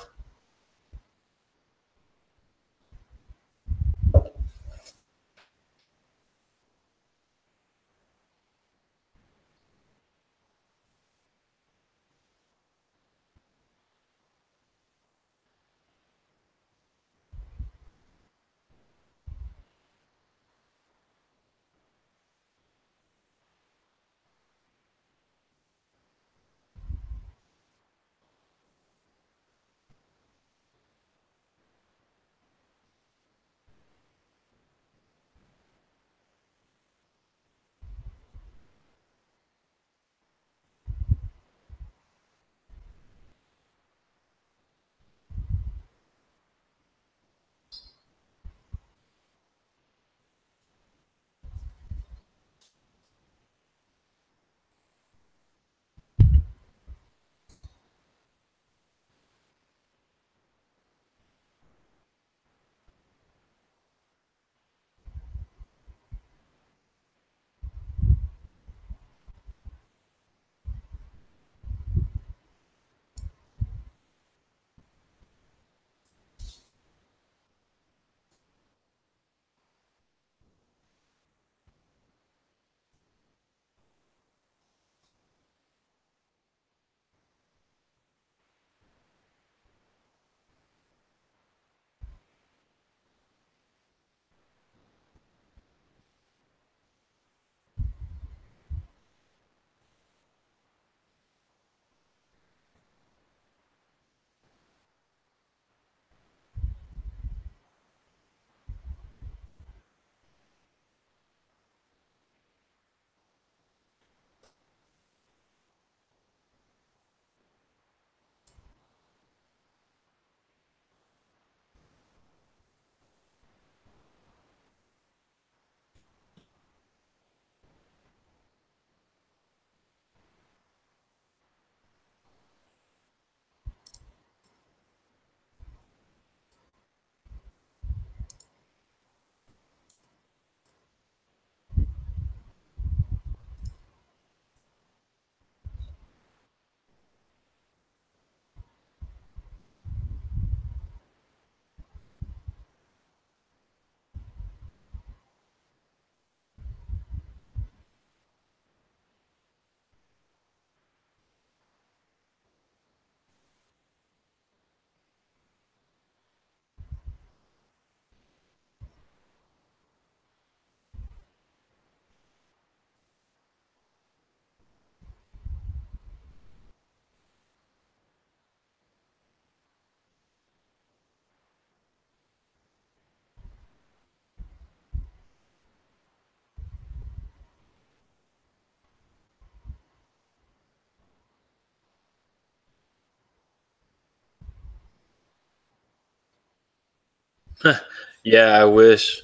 Yeah, I wish.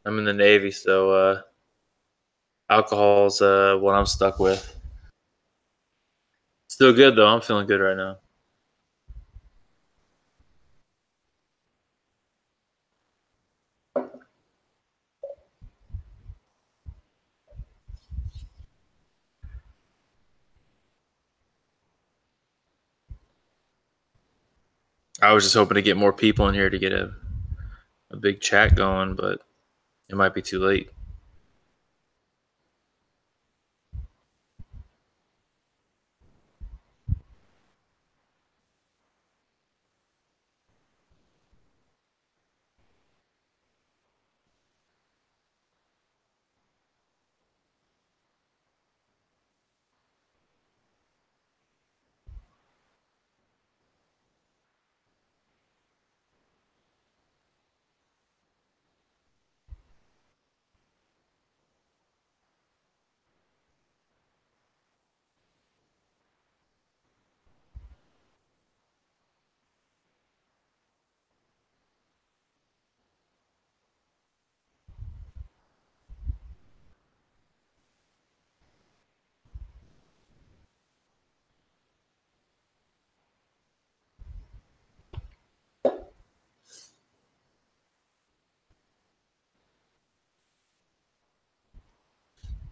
I'm in the Navy, so alcohol's what I'm stuck with. Still good though. I'm feeling good right now. I was just hoping to get more people in here to get a big chat going, but it might be too late.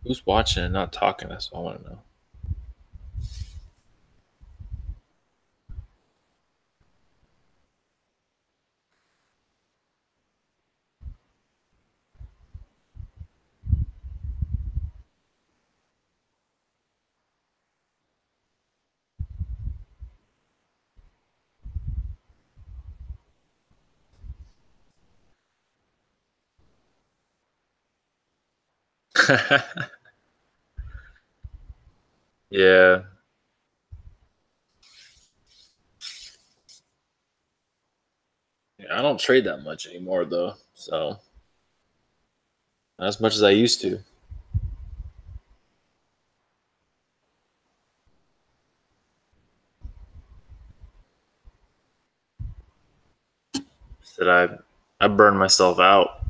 Who's watching and not talking? That's what I want to know. Yeah. I don't trade that much anymore, though. So, not as much as I used to. Said I burned myself out.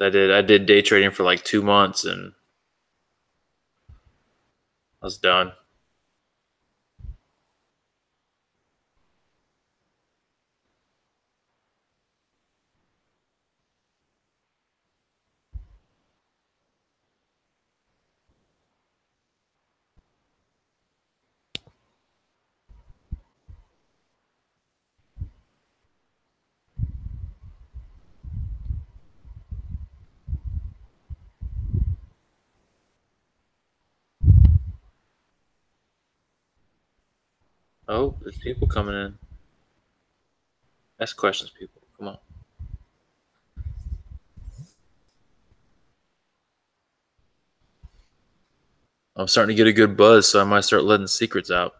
I did day trading for like 2 months and I was done. Oh, there's people coming in. Ask questions, people. Come on. I'm starting to get a good buzz, so I might start letting secrets out.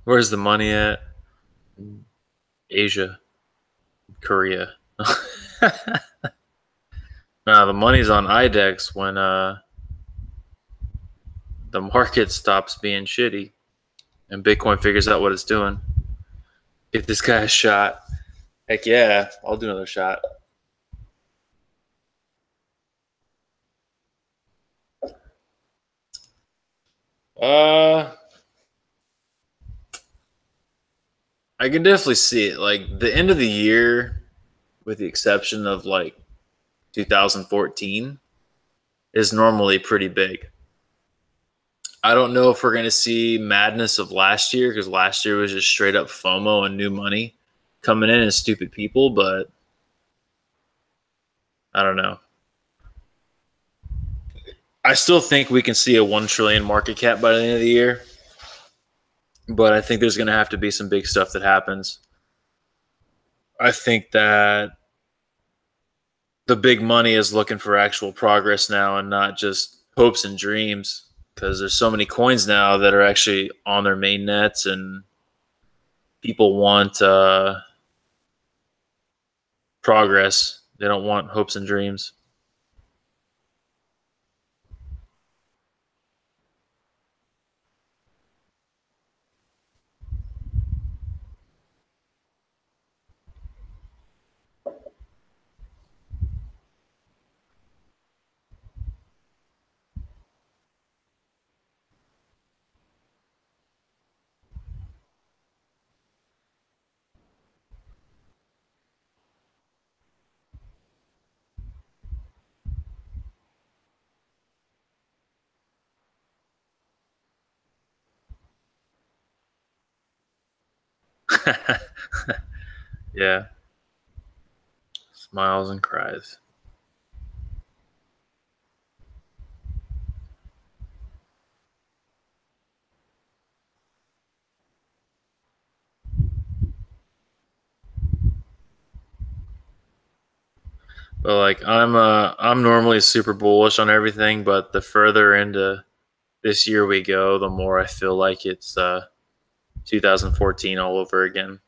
Where's the money at? Asia, Korea. Nah, the money's on IDEX when the market stops being shitty and Bitcoin figures out what it's doing. Get this guy a shot. Heck yeah, I'll do another shot. Uh, I can definitely see it. Like the end of the year, with the exception of like 2014, is normally pretty big. I don't know if we're going to see madness of last year because last year was just straight up FOMO and new money coming in and stupid people, but I don't know. I still think we can see a 1 trillion market cap by the end of the year, but I think there's going to have to be some big stuff that happens. I think that the big money is looking for actual progress now and not just hopes and dreams, because there's so many coins now that are actually on their main nets, and people want progress. They don't want hopes and dreams. Yeah. Smiles and cries. But like I'm normally super bullish on everything, but the further into this year we go, the more I feel like it's 2014 all over again.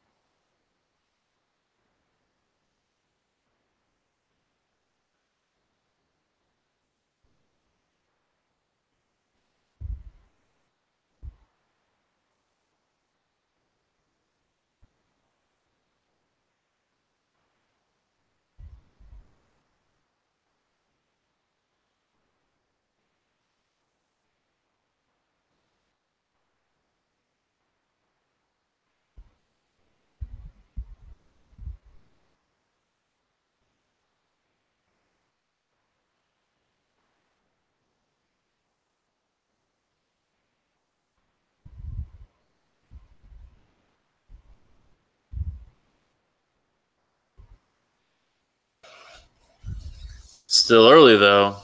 Still early though.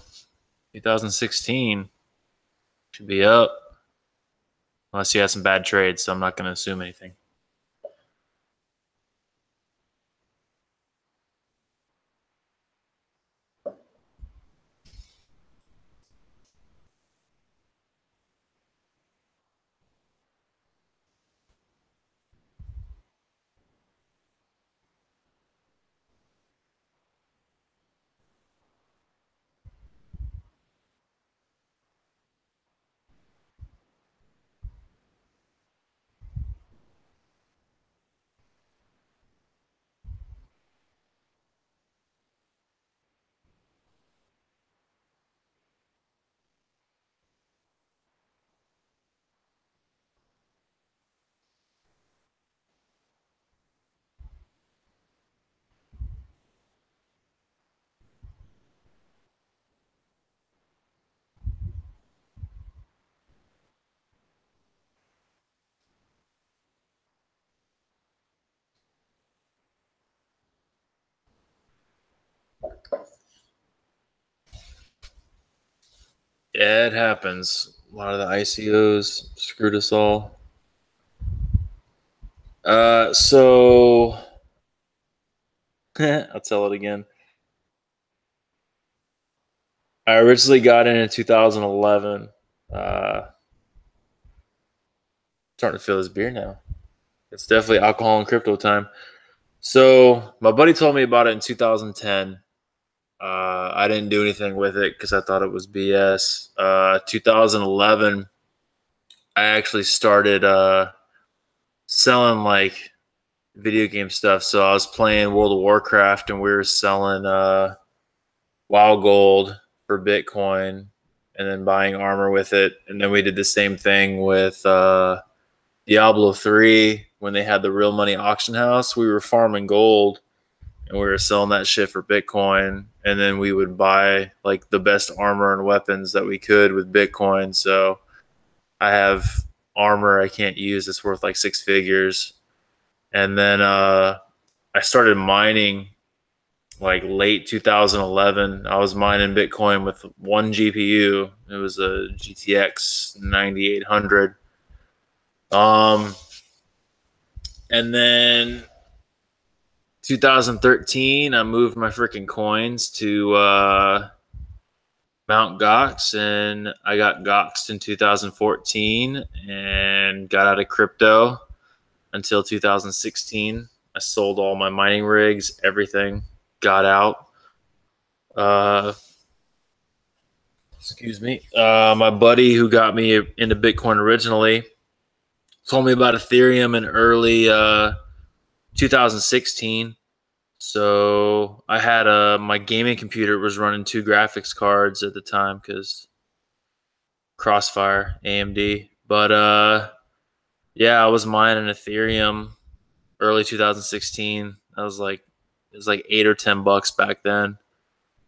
2016 should be up. Unless you had some bad trades, so I'm not going to assume anything. Yeah, it happens. A lot of the ICOs screwed us all. So I'll tell it again. I originally got in 2011. Starting to feel this beer now. It's definitely alcohol and crypto time. So my buddy told me about it in 2010. I didn't do anything with it because I thought it was BS. 2011, I actually started selling like video game stuff. So I was playing World of Warcraft, and we were selling WoW Gold for Bitcoin, and then buying armor with it. And then we did the same thing with Diablo 3 when they had the real money auction house. We were farming gold and we were selling that shit for Bitcoin. And then we would buy like the best armor and weapons that we could with Bitcoin. So I have armor I can't use that's worth like six figures. And then I started mining like late 2011. I was mining Bitcoin with one GPU. It was a GTX 9800. And then 2013, I moved my freaking coins to Mount Gox, and I got Goxed in 2014 and got out of crypto until 2016. I sold all my mining rigs, everything, got out. Excuse me. My buddy who got me into Bitcoin originally told me about Ethereum in early 2016. So I had my gaming computer was running 2 graphics cards at the time because Crossfire AMD. But yeah, I was mining Ethereum early 2016. I was like, it was like $8 or $10 back then,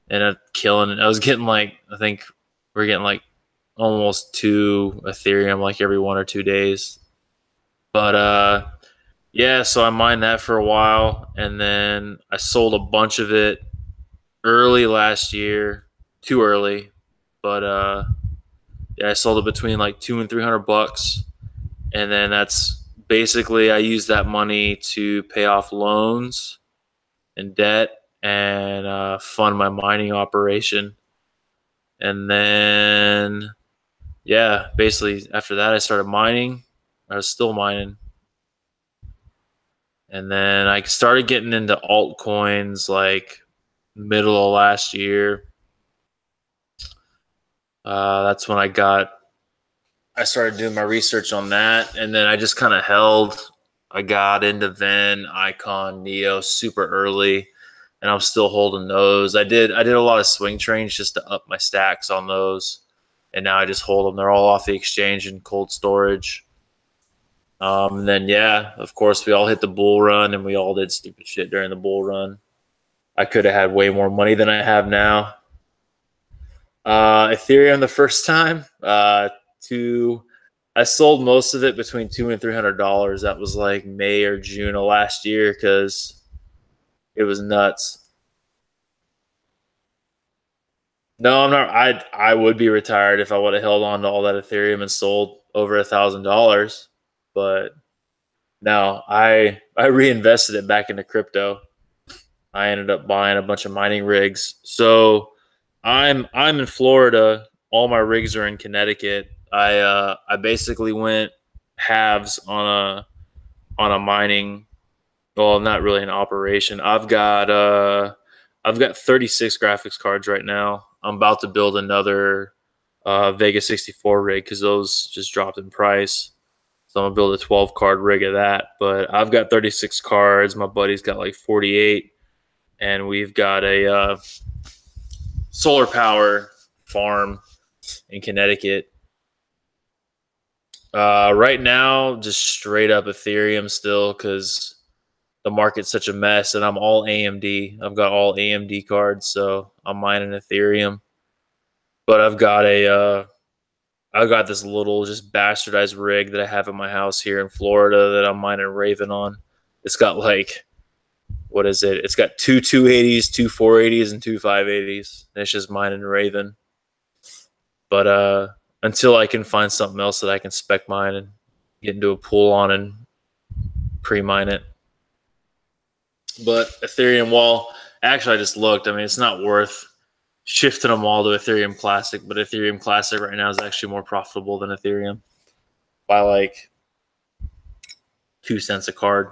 and killing it. I was getting like, I think we're getting like almost 2 Ethereum like every 1 or 2 days. But yeah, so I mined that for a while, and then I sold a bunch of it early last year. Too early, but yeah, I sold it between like $200 and $300, and then that's basically I used that money to pay off loans and debt and fund my mining operation. And then yeah, basically after that I started mining. I was still mining. And then I started getting into altcoins like middle of last year. That's when I started doing my research on that, and then I just kind of held. I got into Ven, Icon, Neo super early, and I'm still holding those. I did a lot of swing trains just to up my stacks on those, and now I just hold them. They're all off the exchange in cold storage. And then yeah, of course we all hit the bull run, and we all did stupid shit during the bull run. I could have had way more money than I have now. Ethereum the first time, I sold most of it between $200 and $300. That was like May or June of last year because it was nuts. No, I'm not. I would be retired if I would have held on to all that Ethereum and sold over $1,000, but no, I reinvested it back into crypto. I ended up buying a bunch of mining rigs. So I'm in Florida. All my rigs are in Connecticut. I basically went halves on a mining. Well, not really an operation. I've got 36 graphics cards right now. I'm about to build another Vega 64 rig because those just dropped in price. So I'm gonna build a 12 card rig of that. But I've got 36 cards. My buddy's got like 48, and we've got a solar power farm in Connecticut. Right now, just straight up Ethereum still because the market's such a mess, and I'm all AMD. I've got all AMD cards, so I'm mining Ethereum. But I've got this little just bastardized rig that I have in my house here in Florida that I'm mining Raven on. It's got like, what is it? It's got two 280s, two 480s, and two 580s. And it's just mining Raven. But until I can find something else that I can spec mine and get into a pool on and pre-mine it. But Ethereum, well, actually I just looked. I mean, it's not worth shifting them all to Ethereum Classic, but Ethereum Classic right now is actually more profitable than Ethereum by like 2 cents a card.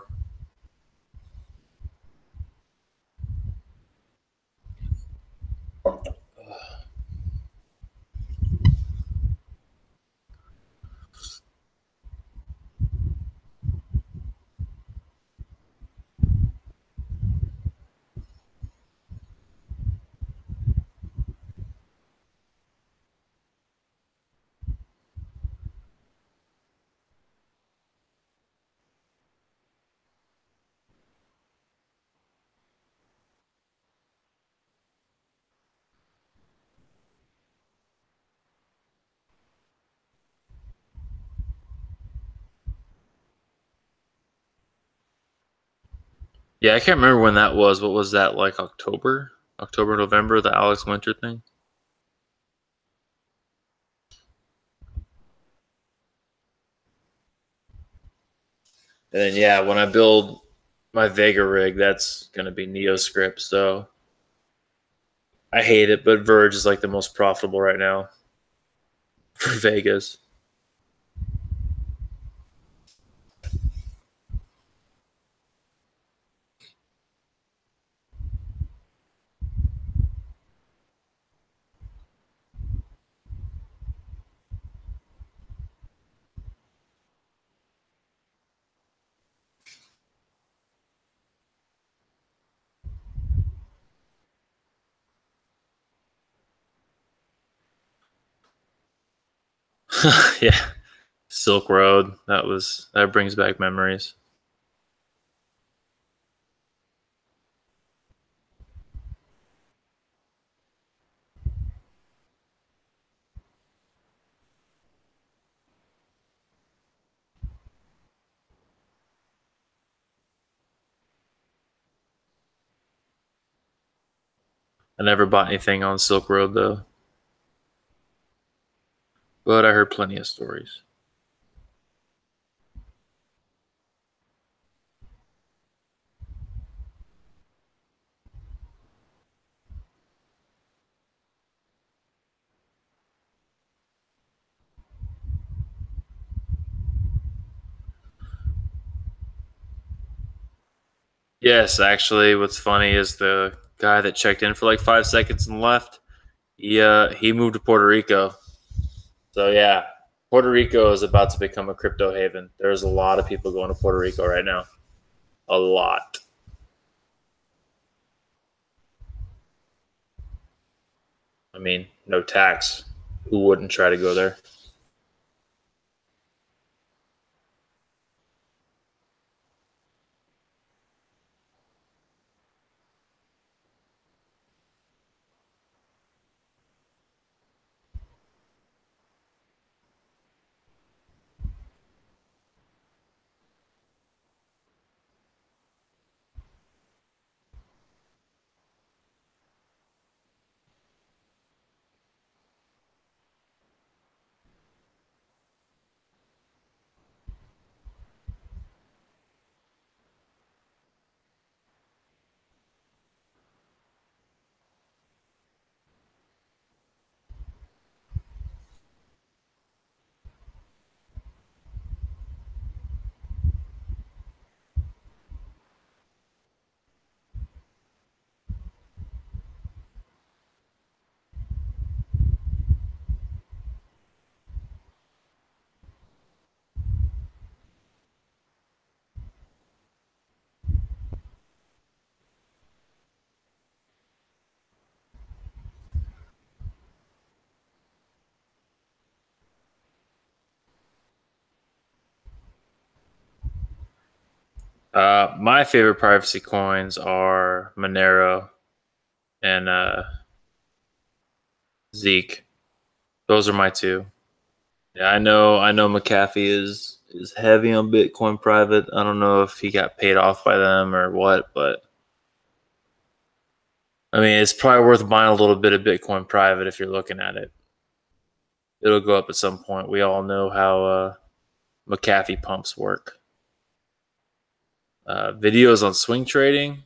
Yeah, I can't remember when that was. What was that, like October? October, November, the Alex Winter thing? And then yeah, when I build my Vega rig, that's gonna be Neoscript. So I hate it, but Verge is like the most profitable right now for Vegas. Yeah, Silk Road. That brings back memories. I never bought anything on Silk Road though, but I heard plenty of stories. Yes, actually, what's funny is the guy that checked in for like 5 seconds and left. He moved to Puerto Rico. So yeah, Puerto Rico is about to become a crypto haven. There's a lot of people going to Puerto Rico right now. A lot. I mean, no tax. Who wouldn't try to go there? My favorite privacy coins are Monero and Zeke. Those are my two. Yeah, I know McAfee is heavy on Bitcoin private. I don't know if he got paid off by them or what, but I mean, it's probably worth buying a little bit of Bitcoin private if you're looking at it. It'll go up at some point. We all know how McAfee pumps work. Videos on swing trading.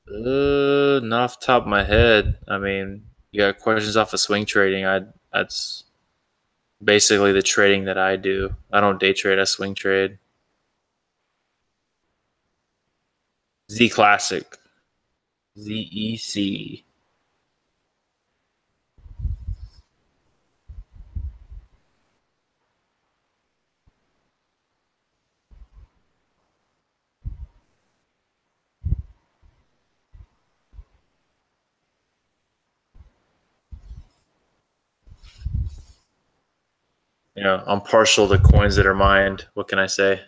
Not off the top of my head. I mean, you got questions off of swing trading. That's basically the trading that I do. I don't day trade. I swing trade. Z Classic. ZEC. I'm partial to coins that are mined. What can I say?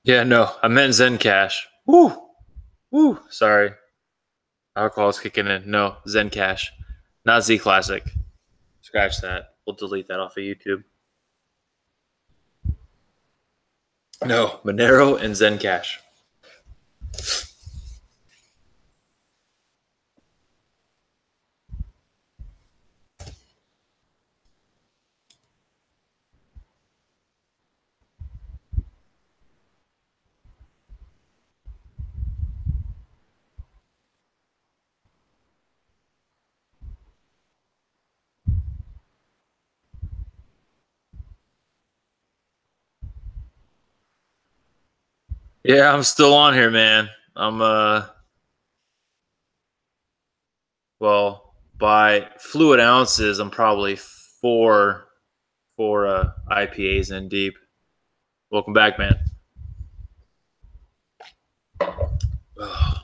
Yeah, no, I meant Zencash. Woo, woo. Sorry, alcohol's kicking in. No, Zencash, not Z Classic. Scratch that. We'll delete that off of YouTube. No, Monero and Zencash. Yeah, I'm still on here, man. I'm well, by fluid ounces, I'm probably four IPAs in deep. Welcome back, man. Ugh.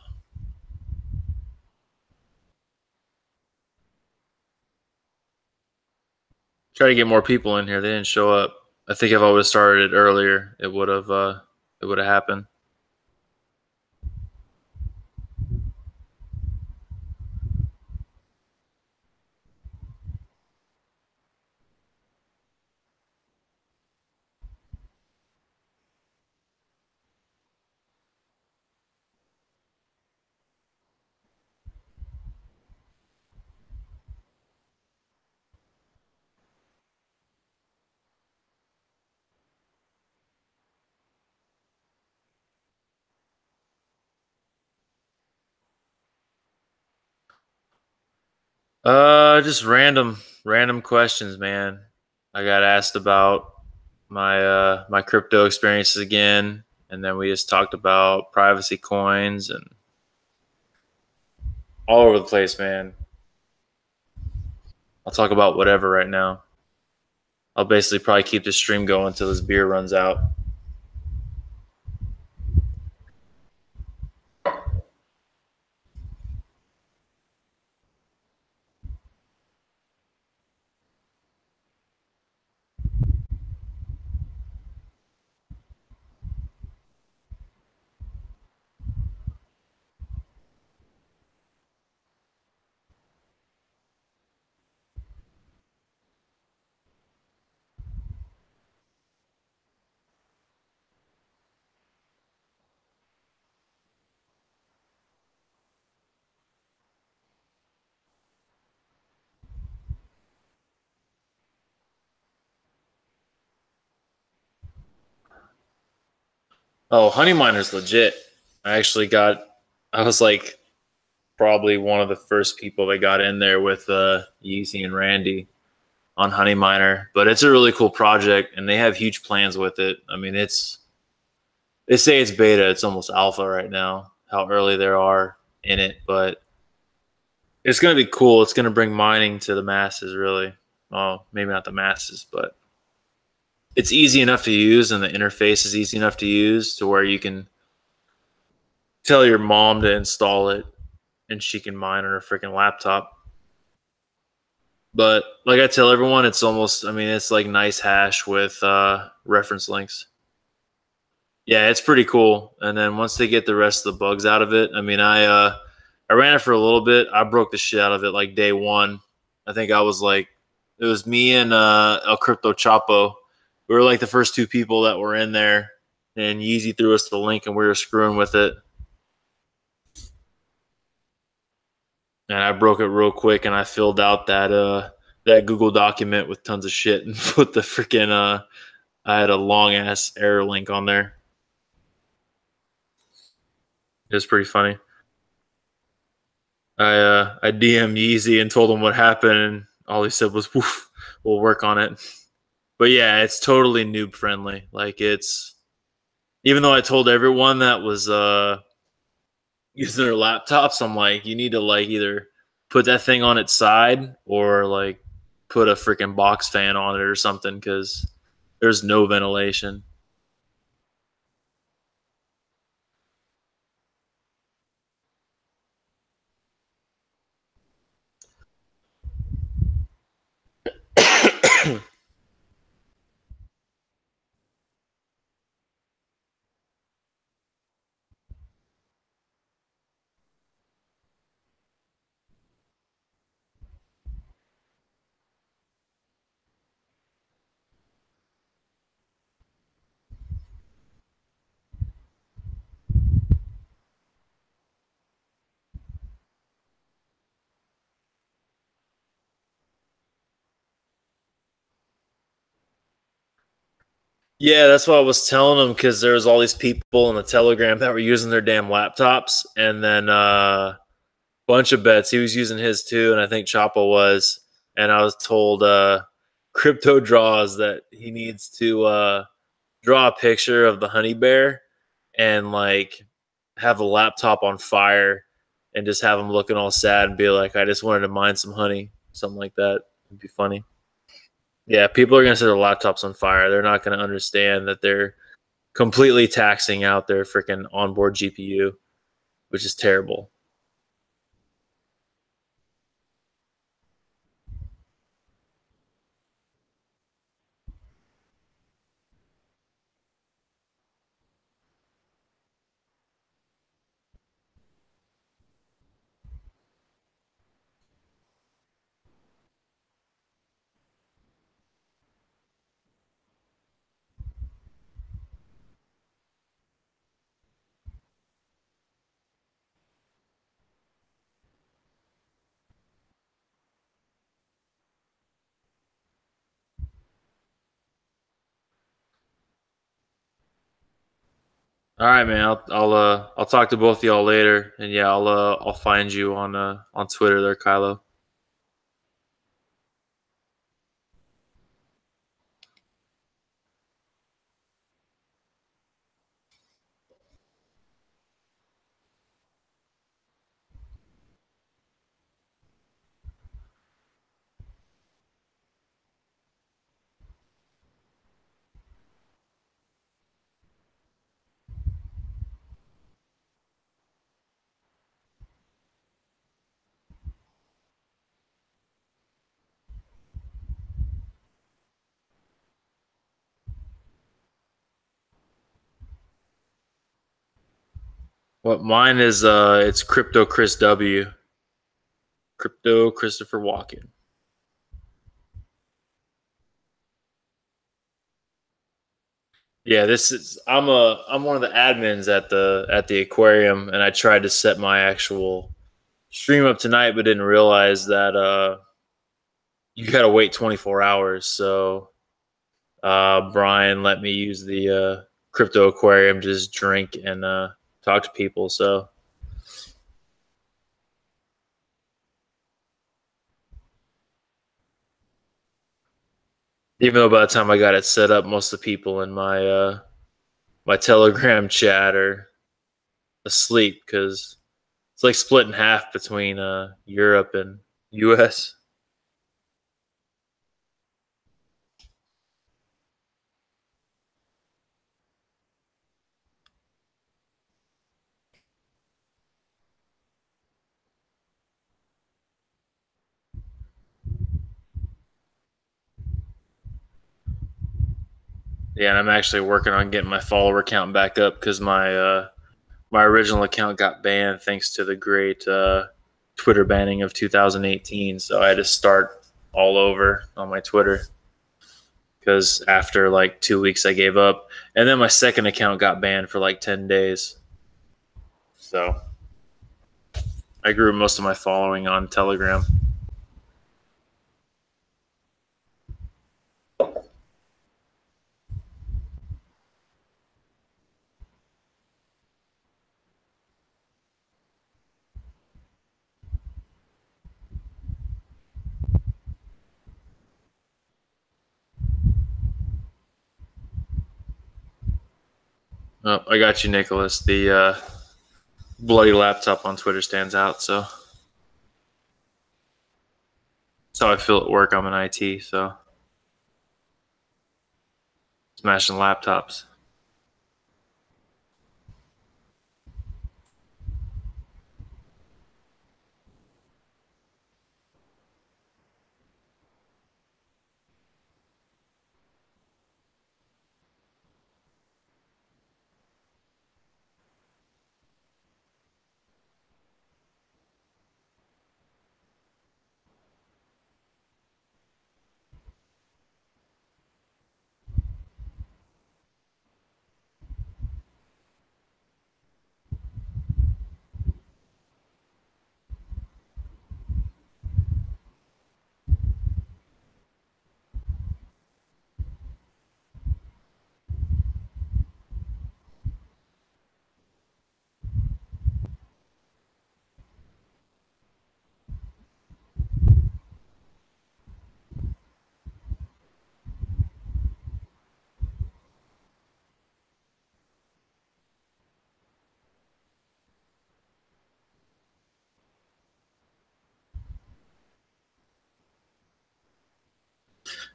Try to get more people in here. They didn't show up. I think if I would have started it earlier, it would have happened. Just random questions, man. I got asked about my crypto experiences again, and then we just talked about privacy coins and all over the place, man. I'll talk about whatever right now. I'll basically probably keep the stream going until this beer runs out. Oh, Honey Miner's legit. I actually got. I was like probably one of the first people that got in there with Yeezy and Randy on Honey Miner, but it's a really cool project, and they have huge plans with it. I mean, they say it's beta, it's almost alpha right now. How early they are in it, but it's going to be cool. It's going to bring mining to the masses, really. Well, maybe not the masses, but it's easy enough to use, and the interface is easy enough to use to where you can tell your mom to install it, and she can mine on her freaking laptop. But like I tell everyone, it's almost, I mean, it's like nice hash with reference links. Yeah, it's pretty cool. And then once they get the rest of the bugs out of it, I mean, I ran it for a little bit. I broke the shit out of it like day one. I think I was like, it was me and El Crypto Chapo. We were like the first two people that were in there, and Yeezy threw us the link, and we were screwing with it. And I broke it real quick, and I filled out that Google document with tons of shit, and put the freaking I had a long ass error link on there. It was pretty funny. I DM'd Yeezy and told him what happened, and all he said was, "Woof, we'll work on it." But yeah, it's totally noob friendly. Like it's, even though I told everyone that was using their laptops, I'm like, you need to like either put that thing on its side or like put a freaking box fan on it or something, because there's no ventilation. Yeah, that's what I was telling him because there was all these people in the Telegram that were using their damn laptops, and then bunch of bets. He was using his too, and I think Chapo was. And I was told Crypto draws that he needs to draw a picture of the honey bear and like have the laptop on fire and just have him looking all sad and be like, "I just wanted to mine some honey," something like that. It'd be funny. Yeah, people are gonna set their laptops on fire. They're not gonna understand that they're completely taxing out their freaking onboard GPU, which is terrible. All right, man. I'll talk to both of y'all later, and yeah, I'll find you on Twitter there, Kylo. What mine is? It's Crypto Chris W. Crypto Christopher Walken. Yeah, this is. I'm one of the admins at the aquarium, and I tried to set my actual stream up tonight, but didn't realize that you gotta wait 24 hours. So Brian let me use the crypto aquarium to just drink and talk to people. So even though by the time I got it set up, most of the people in my Telegram chat are asleep because it's like split in half between Europe and U.S. Yeah, and I'm actually working on getting my follower count back up because my original account got banned thanks to the great Twitter banning of 2018. So I had to start all over on my Twitter because after like 2 weeks I gave up, and then my second account got banned for like 10 days. So I grew most of my following on Telegram. Oh, I got you, Nicholas. The bloody laptop on Twitter stands out. So that's how I feel at work. I'm in IT, so smashing laptops.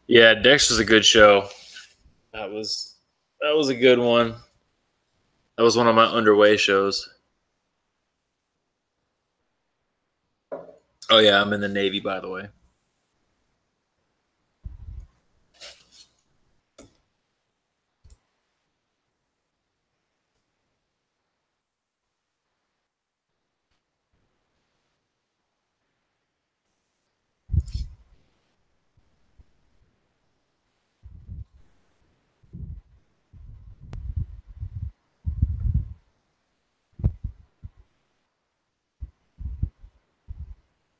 Yeah, Dexter's a good show. That was a good one. That was one of my underway shows. Oh yeah, I'm in the Navy, by the way.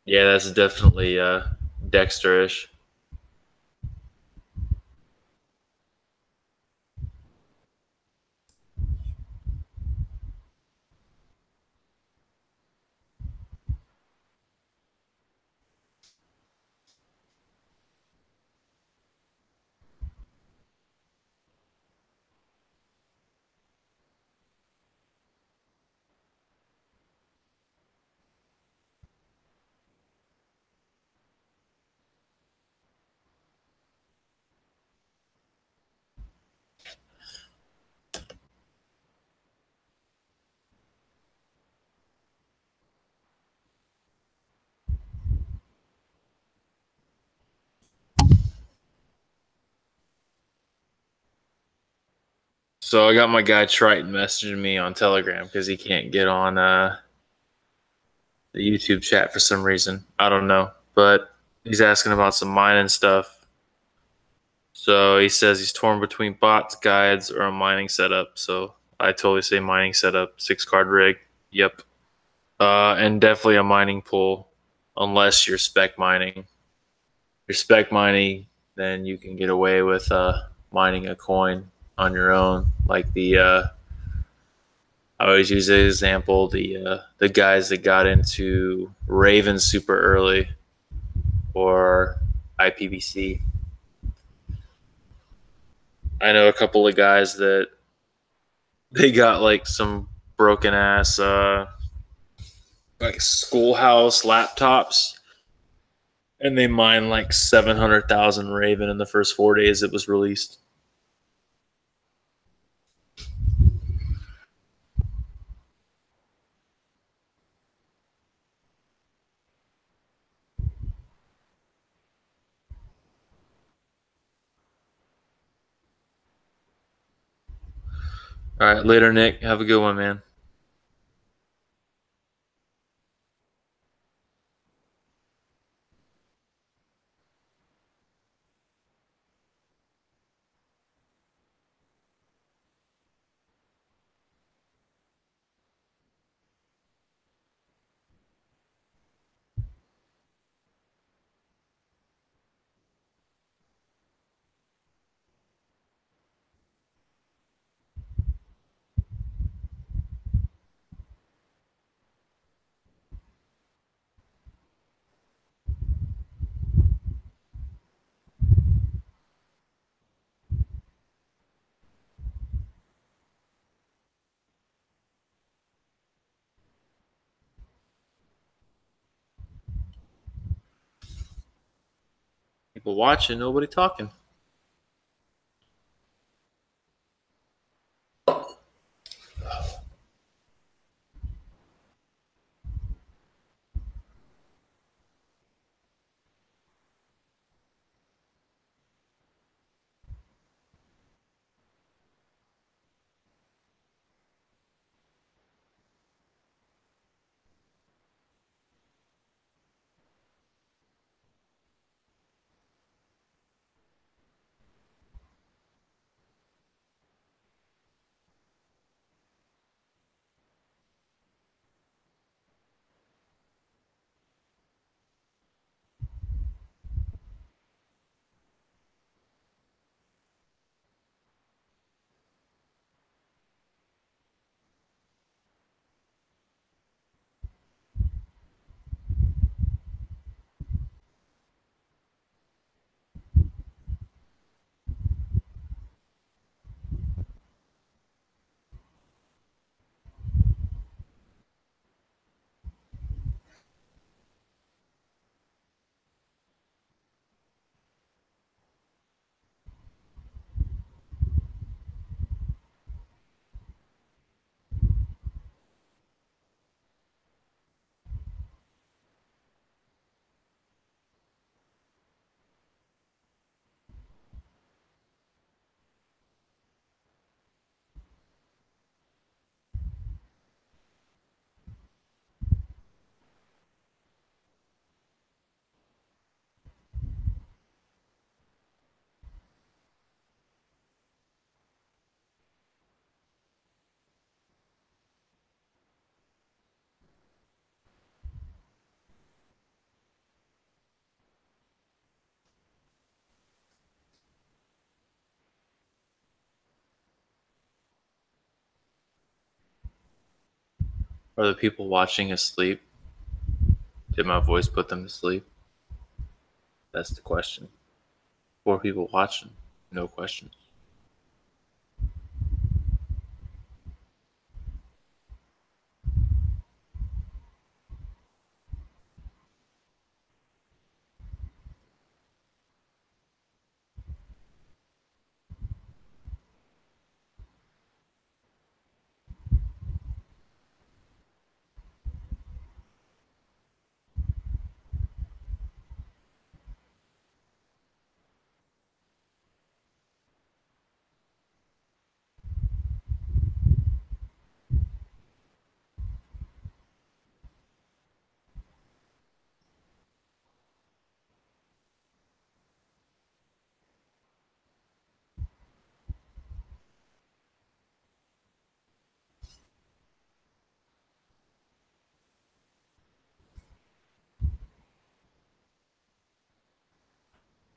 Yeah, that's definitely Dexterish. So I got my guy Triton messaging me on Telegram because he can't get on the YouTube chat for some reason. I don't know, but he's asking about some mining stuff. So he says he's torn between bots, guides, or a mining setup. So I totally say mining setup, 6 card rig. Yep. And definitely a mining pool, unless you're spec mining. If you're spec mining, then you can get away with mining a coin on your own, like the I always use the example the guys that got into Raven super early or IPVC. I know a couple of guys that they got like some broken ass like schoolhouse laptops, and they mined like 700,000 Raven in the first 4 days it was released. All right, later, Nick. Have a good one, man. People watching, nobody talking. Are the people watching asleep? Did my voice put them to sleep? That's the question. 4 people watching, no questions.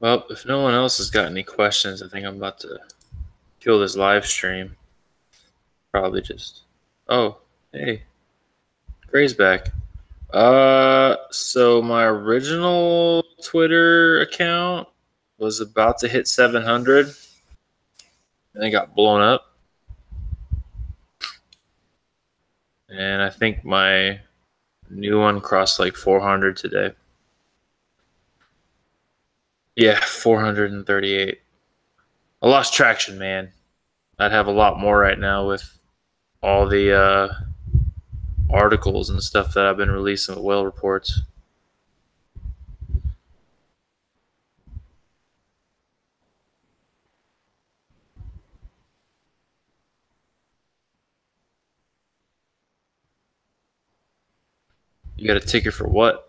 Well, if no one else has got any questions, I think I'm about to kill this live stream. Probably just. Oh, hey, Gray's back. So my original Twitter account was about to hit 700, and it got blown up. And I think my new one crossed like 400 today. Yeah, 438. I lost traction, man. I'd have a lot more right now with all the articles and stuff that I've been releasing with whale reports. You got a ticket for what?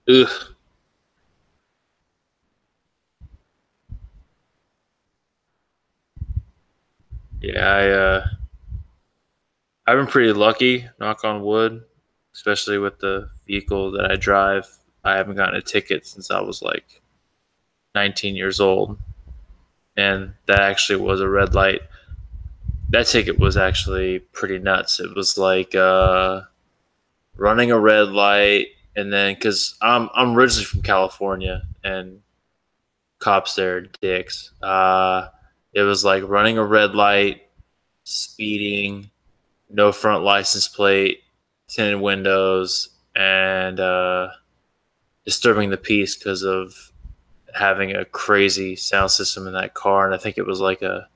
Ugh. Yeah, I've been pretty lucky, knock on wood, especially with the vehicle that I drive. I haven't gotten a ticket since I was like 19 years old, and that actually was a red light. That ticket was actually pretty nuts. It was like running a red light, and then because I'm originally from California, and cops there are dicks. It was like running a red light, speeding, no front license plate, tinted windows, and disturbing the peace because of having a crazy sound system in that car. And I think it was like a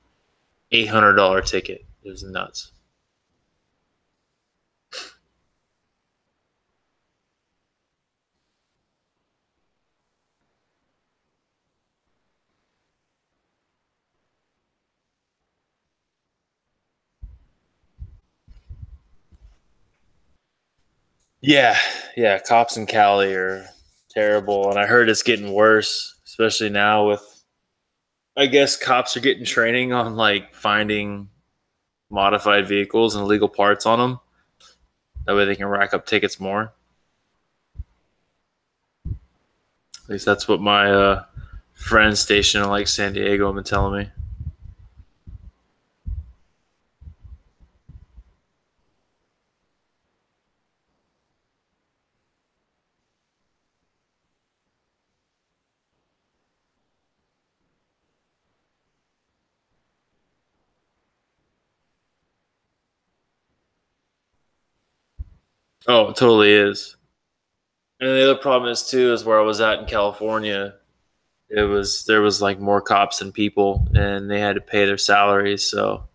$800 ticket. It was nuts. Yeah, yeah. Cops in Cali are terrible, and I heard it's getting worse, especially now with. I guess cops are getting training on like finding modified vehicles and illegal parts on them. That way they can rack up tickets more. At least that's what my friend stationed in like San Diego have been telling me. Oh, it totally is. And the other problem is too is where I was at in California. There was like more cops than people, and they had to pay their salaries, so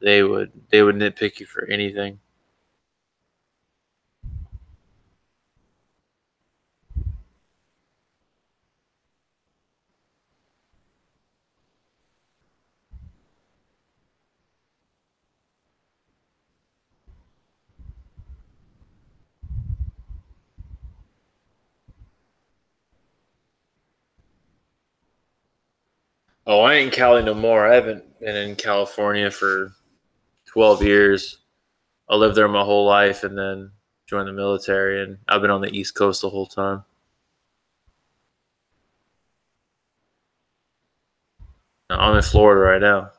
they would nitpick you for anything. Oh, I ain't in Cali no more. I haven't been in California for 12 years. I lived there my whole life and then joined the military, and I've been on the East Coast the whole time. Now, I'm in Florida right now,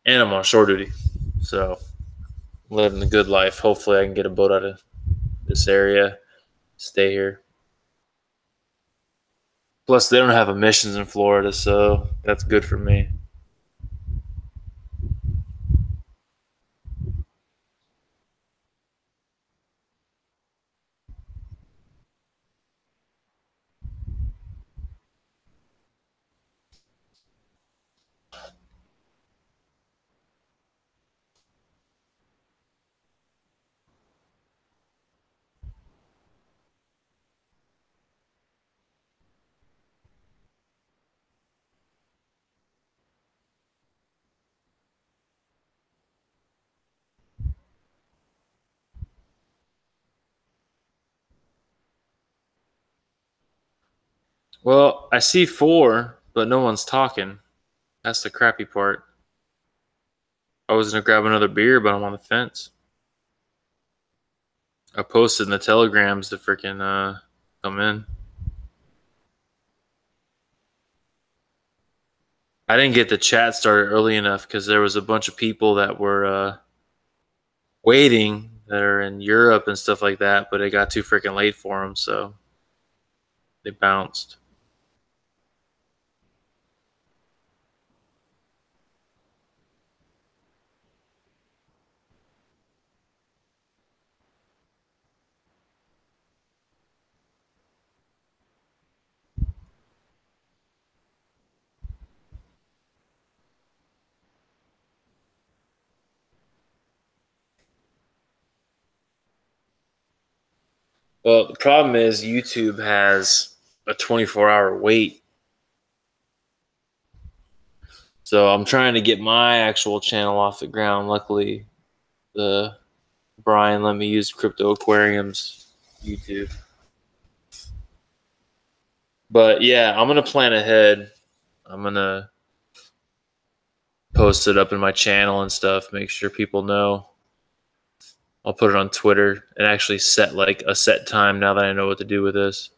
and I'm on shore duty. So, living the good life. Hopefully, I can get a boat out of this area, stay here. Plus, they don't have emissions in Florida, so that's good for me. Well, I see four, but no one's talking. That's the crappy part. I was gonna grab another beer, but I'm on the fence. I posted in the telegrams to freaking come in. I didn't get the chat started early enough because there was a bunch of people that were waiting that are in Europe and stuff like that, but it got too freaking late for them, so they bounced. Well, the problem is YouTube has a 24-hour wait. So I'm trying to get my actual channel off the ground. Luckily, the Brian let me use Crypto Aquarium's YouTube. But yeah, I'm gonna plan ahead. I'm gonna post it up in my channel and stuff. Make sure people know. I'll put it on Twitter and actually set like a set time now that I know what to do with this.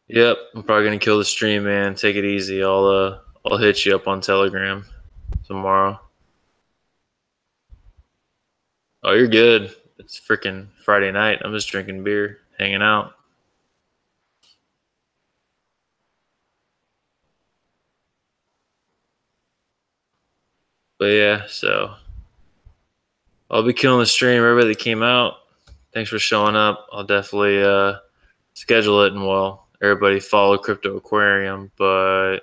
Yep, I'm probably gonna kill the stream, man. Take it easy. I'll hit you up on Telegram tomorrow. Oh, you're good. It's freaking Friday night. I'm just drinking beer, hanging out. But yeah, so I'll be killing the stream. Everybody that came out, thanks for showing up. I'll definitely schedule it and well, everybody follow Crypto Aquarium. But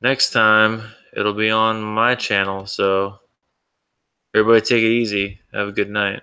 next time it'll be on my channel. So everybody take it easy. Have a good night.